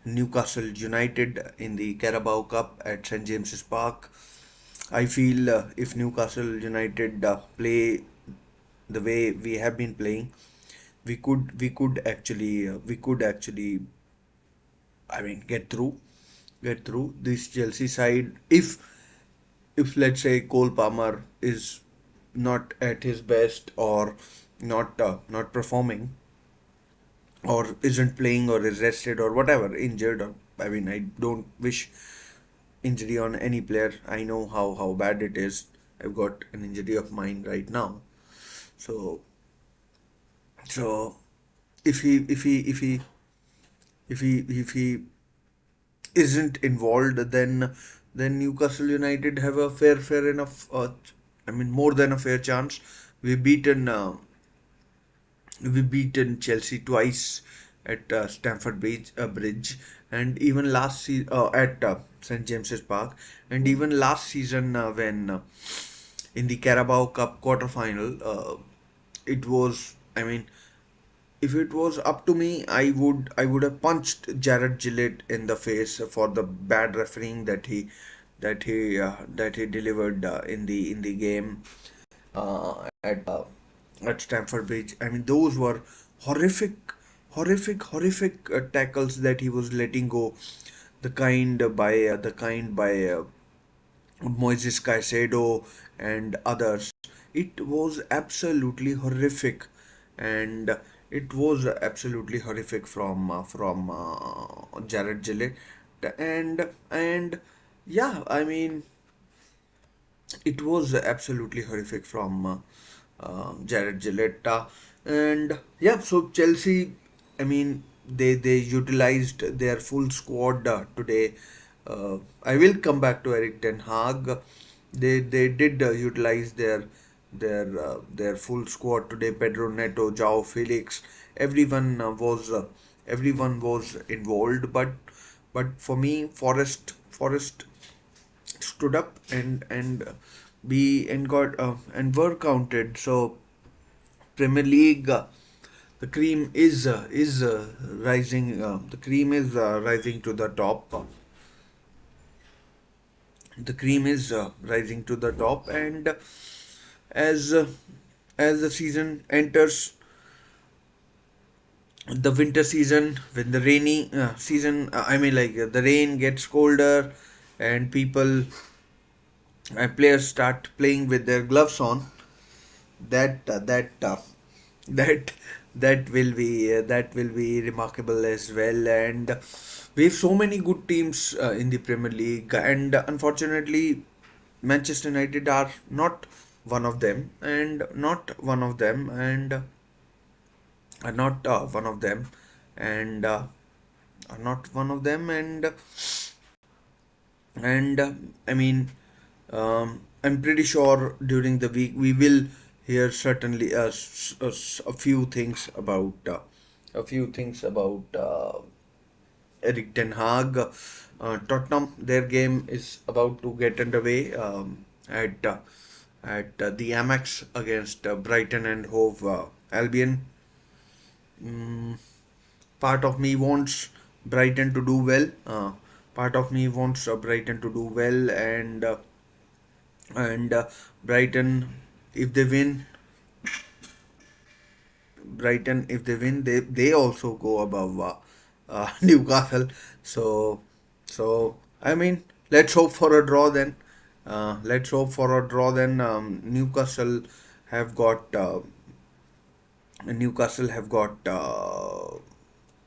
Newcastle United in the Carabao Cup at St James's Park. I feel if Newcastle United play the way we have been playing, we could actually I mean get through this Chelsea side if let's say Cole Palmer is not at his best or not performing or isn't playing or is rested or whatever injured or I mean I don't wish injury on any player. I know how bad it is. I've got an injury of mine right now. So so if he isn't involved, then Newcastle United have a fair enough. I mean, more than a fair chance. We beaten we beaten Chelsea twice at Stamford Bridge, and even at St James's Park, and even last season when in the Carabao Cup quarter-final, it was. I mean, if it was up to me, I would have punched Jared Gillett in the face for the bad refereeing that he delivered in the game uh, at uh, at Stamford Bridge. I mean, those were horrific, horrific tackles that he was letting go. The kind by Moises Caicedo and others. It was absolutely horrific, and it was absolutely horrific from Jared Gillett, and yeah, I mean it was absolutely horrific from Jared Gillett, and yeah, so Chelsea, I mean they utilized their full squad today. I will come back to Eric Ten Hag. They did utilize their full squad today. Pedro Neto, João Felix, everyone everyone was involved. But for me, Forest stood up and got and were counted. So Premier League, the cream is rising. The cream is rising to the top. The cream is rising to the top, and as uh, as the season enters the winter season, when the rainy season, I mean like the rain gets colder, and people and players start playing with their gloves on, that uh, that uh, that that will be remarkable as well. And we have so many good teams in the Premier League, and unfortunately Manchester United are not one of them, and not one of them, and are not one of them, and are not one of them, and I mean I'm pretty sure during the week we will hear certainly a few things about Eric Ten Hag. Tottenham, their game is about to get underway at the Amex against Brighton and Hove Albion. Mm, part of me wants Brighton to do well. Part of me wants Brighton to do well, and and Brighton, if they win, they also go above Newcastle. So, I mean, let's hope for a draw then. Let's hope for a draw then. Have got Newcastle have got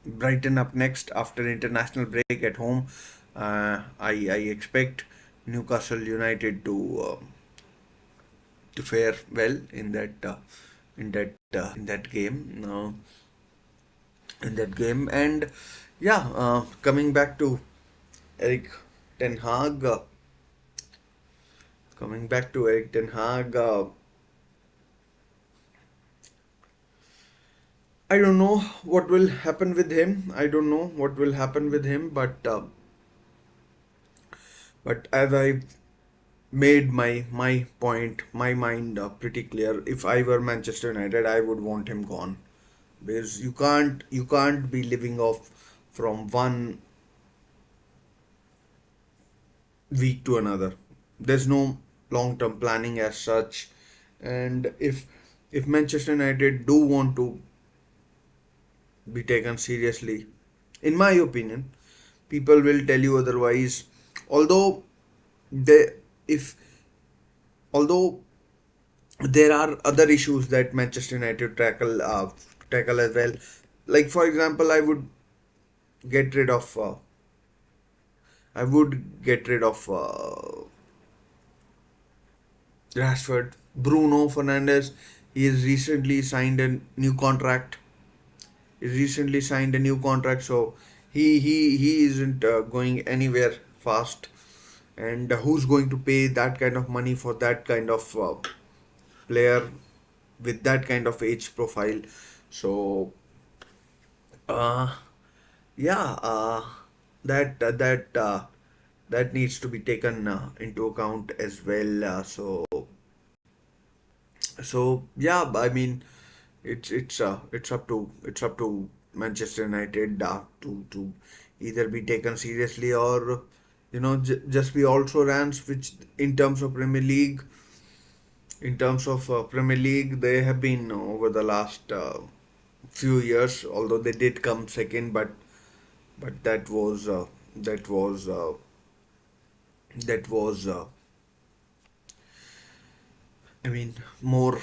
Brighton up next after international break at home. I expect Newcastle United to fare well in that game. And yeah, Eric Ten Hag. Coming back to Eric Ten Hag, I don't know what will happen with him. I don't know what will happen with him, but as I made my point, my mind pretty clear. If I were Manchester United, I would want him gone because you can't be living off from one week to another. There's no long-term planning as such, and if Manchester United do want to be taken seriously, in my opinion, people will tell you otherwise. Although they, if although there are other issues that Manchester United tackle as well. Like for example, get rid of I would get rid of Rashford, Bruno Fernandes. He has recently signed a new contract. So he isn't going anywhere fast. And who's going to pay that kind of money for that kind of player with that kind of age profile? So uh, yeah, that needs to be taken into account as well. So yeah, I mean, it's up to Manchester United to either be taken seriously or just be also rans. Which in terms of Premier League, they have been over the last few years. Although they did come second, but that was that was I mean, more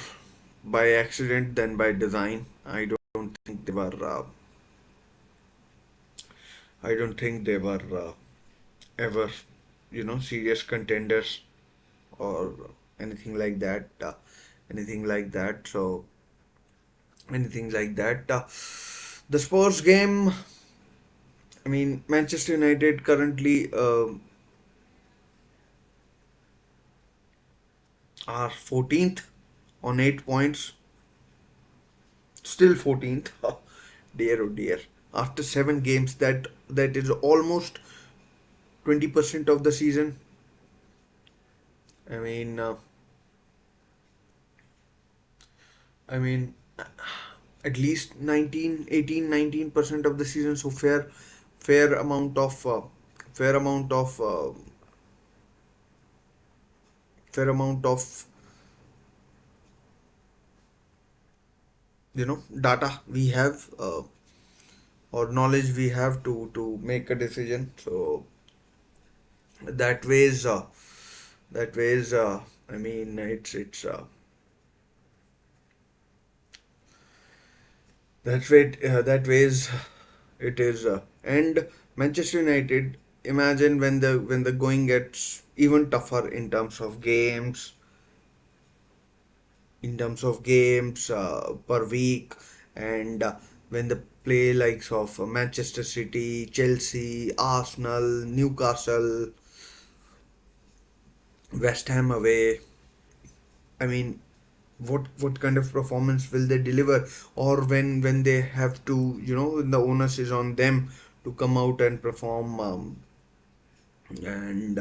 by accident than by design. Don't think they were. I don't think they were ever, serious contenders or anything like that. Anything like that. So anything like that. The Spurs game. I mean, Manchester United currently are 14th on 8 points. Still 14th. Dear oh dear. After 7 games, that is almost 20% of the season. I mean, I mean, at least 19, 18, 19% of the season. So fair amount of, fair amount of, fair amount of, data we have or knowledge we have to make a decision. So that ways, that ways, I mean, that ways it is. And Manchester United, imagine when the going gets even tougher in terms of games per week, and when the play likes of Manchester City, Chelsea, Arsenal, Newcastle, West Ham away. I mean, what kind of performance will they deliver? Or when they have to, when the onus is on them to come out and perform, and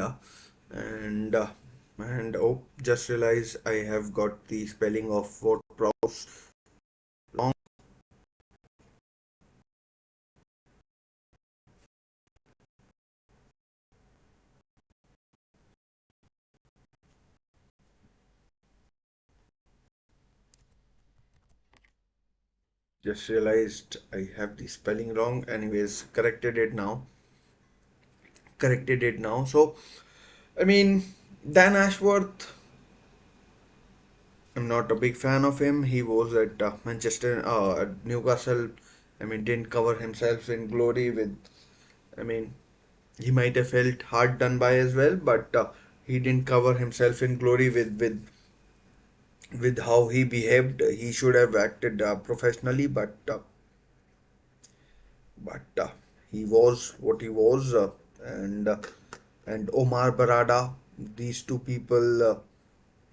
and and oh, just realize I have got the spelling of what Prowse long. Just realized I have the spelling wrong. Anyways, corrected it now. Corrected it now. So, I mean, Dan Ashworth, I'm not a big fan of him. He was at at Newcastle. I mean, didn't cover himself in glory with. I mean, he might have felt hard done by as well, but he didn't cover himself in glory with how he behaved. He should have acted professionally, but he was what he was, and uh, and Omar Barada. These two people,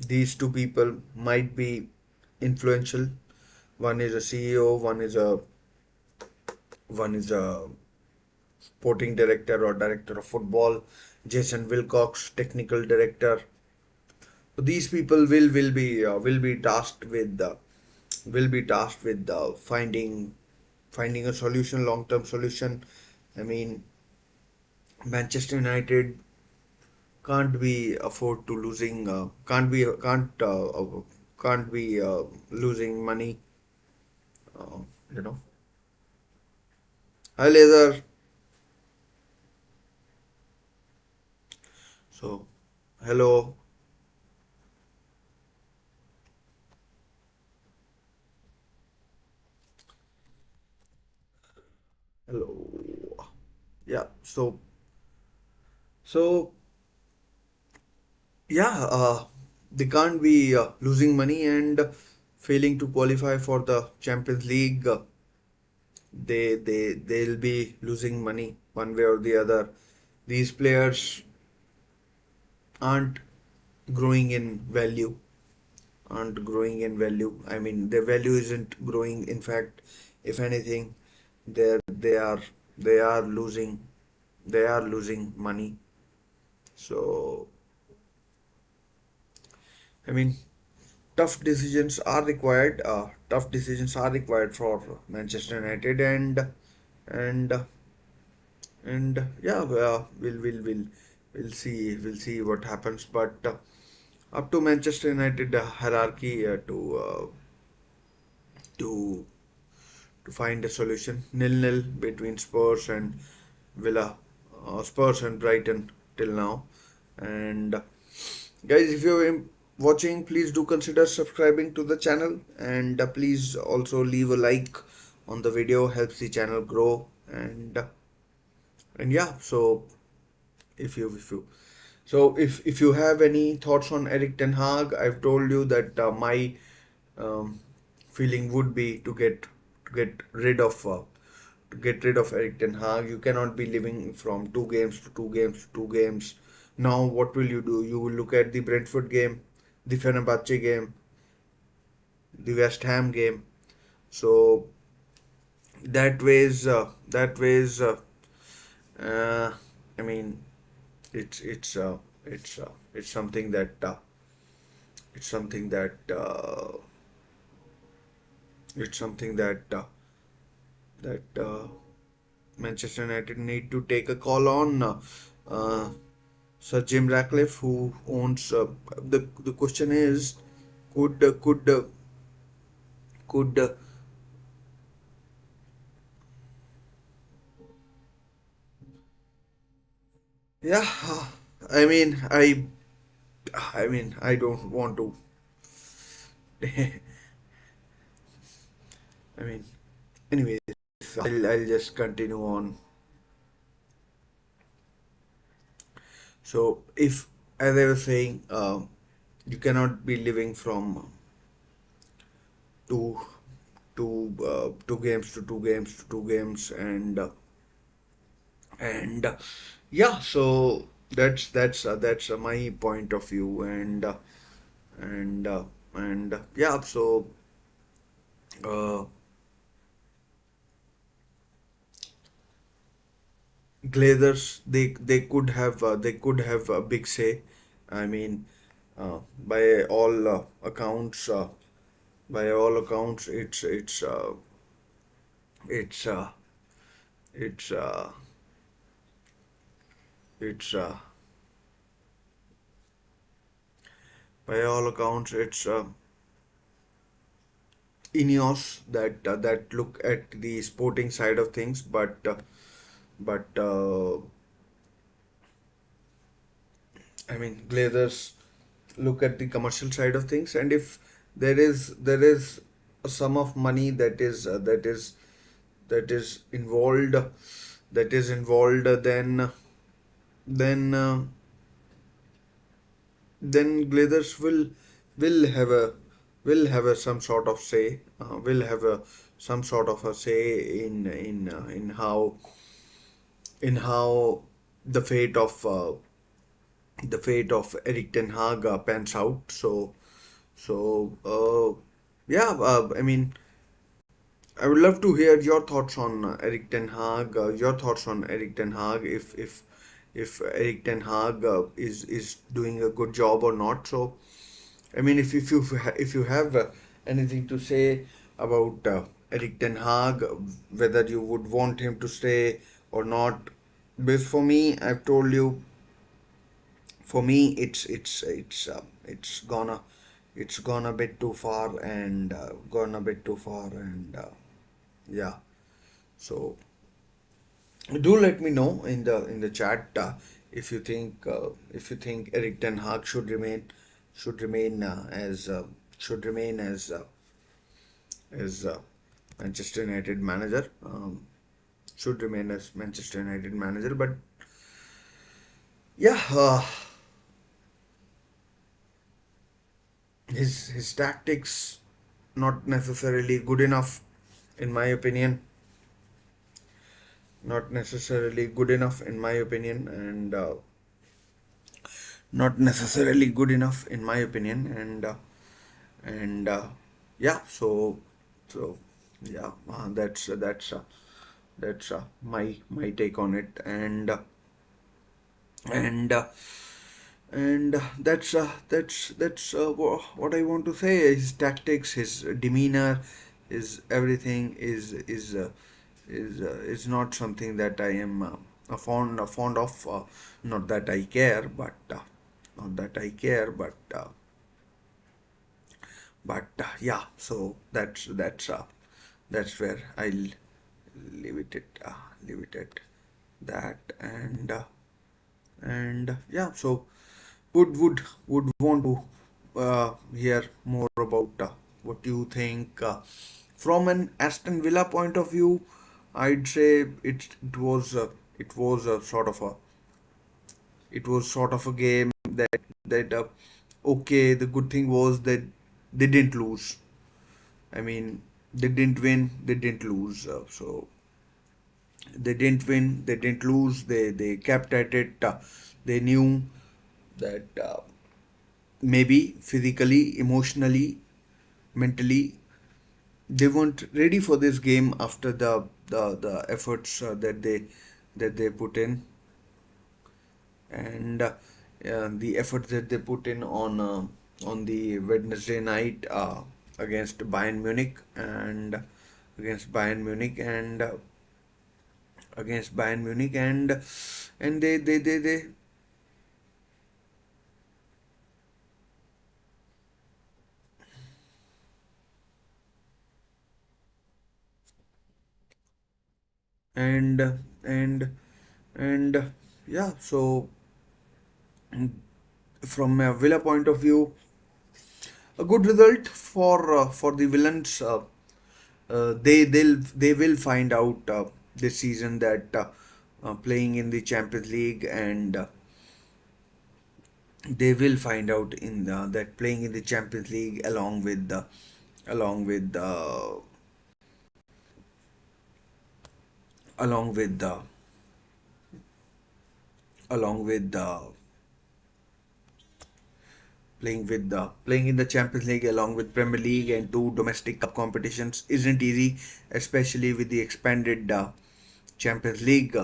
these two people might be influential. One is a CEO, one is a sporting director or director of football. Jason Wilcox, technical director. So these people will be tasked with finding a solution, long term solution. I mean, Manchester United can't be afford to losing can't be losing money. Uh, you know. Hi, Laser. So, hello, hello. Yeah. So yeah. They can't be losing money and failing to qualify for the Champions League. They'll be losing money one way or the other. These players aren't growing in value. Aren't growing in value. I mean, their value isn't growing. In fact, if anything, they are losing money. So I mean, tough decisions are required for Manchester United, and and yeah, we'll see what happens. But up to Manchester United hierarchy to to find a solution. Nil-nil between Spurs and Villa, Spurs and Brighton till now. And guys, if you're watching, please do consider subscribing to the channel, and please also leave a like on the video. Helps the channel grow. And yeah, so if you have any thoughts on Eric Ten Hag, I've told you that my um, feeling would be to get rid of Eric Ten Hag. You cannot be living from two games to two games to two games. Now, what will you do? You will look at the Brentford game, the Fenerbahce game, the West Ham game. So that ways, I mean, it's it's uh, it's something that it's something that it's something that Manchester United need to take a call on. Uh, Sir Jim Ratcliffe, who owns the question is, could uh, could uh, could yeah. I mean, I don't want to. I mean, anyways, I'll just continue on. So, if, as I was saying, you cannot be living from two two games to two games to two games, and yeah. So that's my point of view, and yeah. So uh, Glazers, they could have a big say. I mean, by all accounts, it's it's it's by all accounts, Ineos that look at the sporting side of things, but I mean Glazers look at the commercial side of things, and if there is a sum of money that is involved, then then Glazers will have a some sort of say, will have a some sort of a say in how the fate of Eric Ten Hag pans out. Yeah, I mean, I would love to hear your thoughts on Eric Ten Hag. Your thoughts on Eric Ten Hag, if Eric Ten Hag is doing a good job or not. So, I mean, if you have anything to say about Eric Ten Hag, whether you would want him to stay or not, because for me, I've told you, for me, it's gone a bit too far, and gone a bit too far, and yeah. So do let me know in the chat, if you think Eric Ten Hag should remain should remain as Manchester United manager, should remain as Manchester United manager. But yeah, his tactics not necessarily good enough, in my opinion. Not necessarily good enough, in my opinion, and not necessarily good enough, in my opinion, and yeah. So yeah, that's my take on it, and that's what I want to say. His tactics, his demeanor, his everything is not something that I am fond of. Not that I care, but not that I care, but yeah. So that's where I'll leave it at that, and yeah. So would want to hear more about what you think from an Aston Villa point of view. I'd say it was a sort of a game that okay. The good thing was that they didn't lose. I mean, they didn't win, they didn't lose. So they didn't win, they didn't lose. They kept at it. They knew that maybe physically, emotionally, mentally, they weren't ready for this game after the efforts that they put in, and the efforts that they put in on the Wednesday night against Bayern Munich, and against Bayern Munich and against Bayern Munich, and they and and and yeah. So from a Villa point of view, a good result for the villains. They will find out this season that playing in the Champions League, and they will find out in that playing in the Champions League along with the along with the along with the playing in the Champions League along with Premier League and two domestic cup competitions isn't easy, especially with the expanded Champions League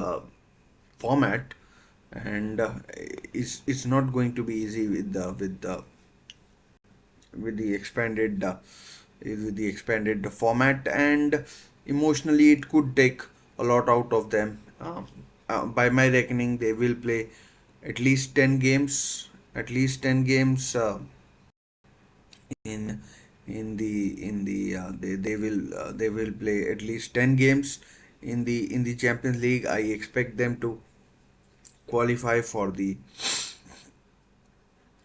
format, and it's not going to be easy with the expanded format, and emotionally it could take a lot out of them. By my reckoning, they will play at least 10 games, in they will play at least 10 games in the Champions League. I expect them to qualify for the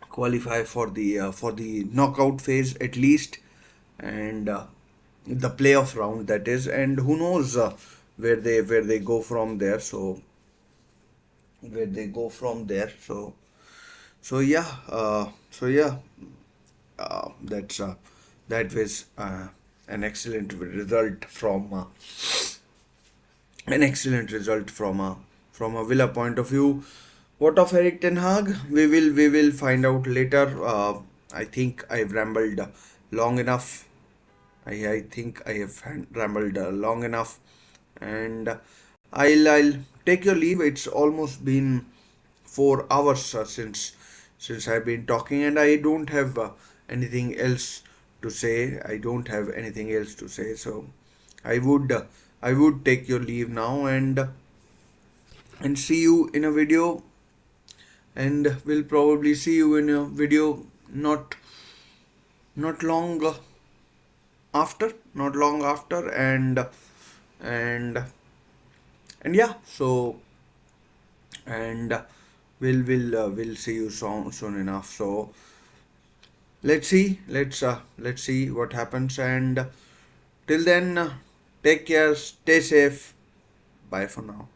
for the knockout phase at least, and the playoff round, that is. And who knows where they go from there. So where they go from there. So yeah, that's that was an excellent result from from a Villa point of view. What of Eric Ten Hag? We will find out later. I think I've rambled long enough. I think I have rambled long enough, and I'll take your leave. It's almost been 4 hours since I've been talking, and I don't have anything else to say. I don't have anything else to say. So I would uh, I would take your leave now, and see you in a video, and we'll probably see you in a video not long not long after, and and yeah. So and we'll see you soon enough. So let's see what happens, and till then, take care, stay safe, bye for now.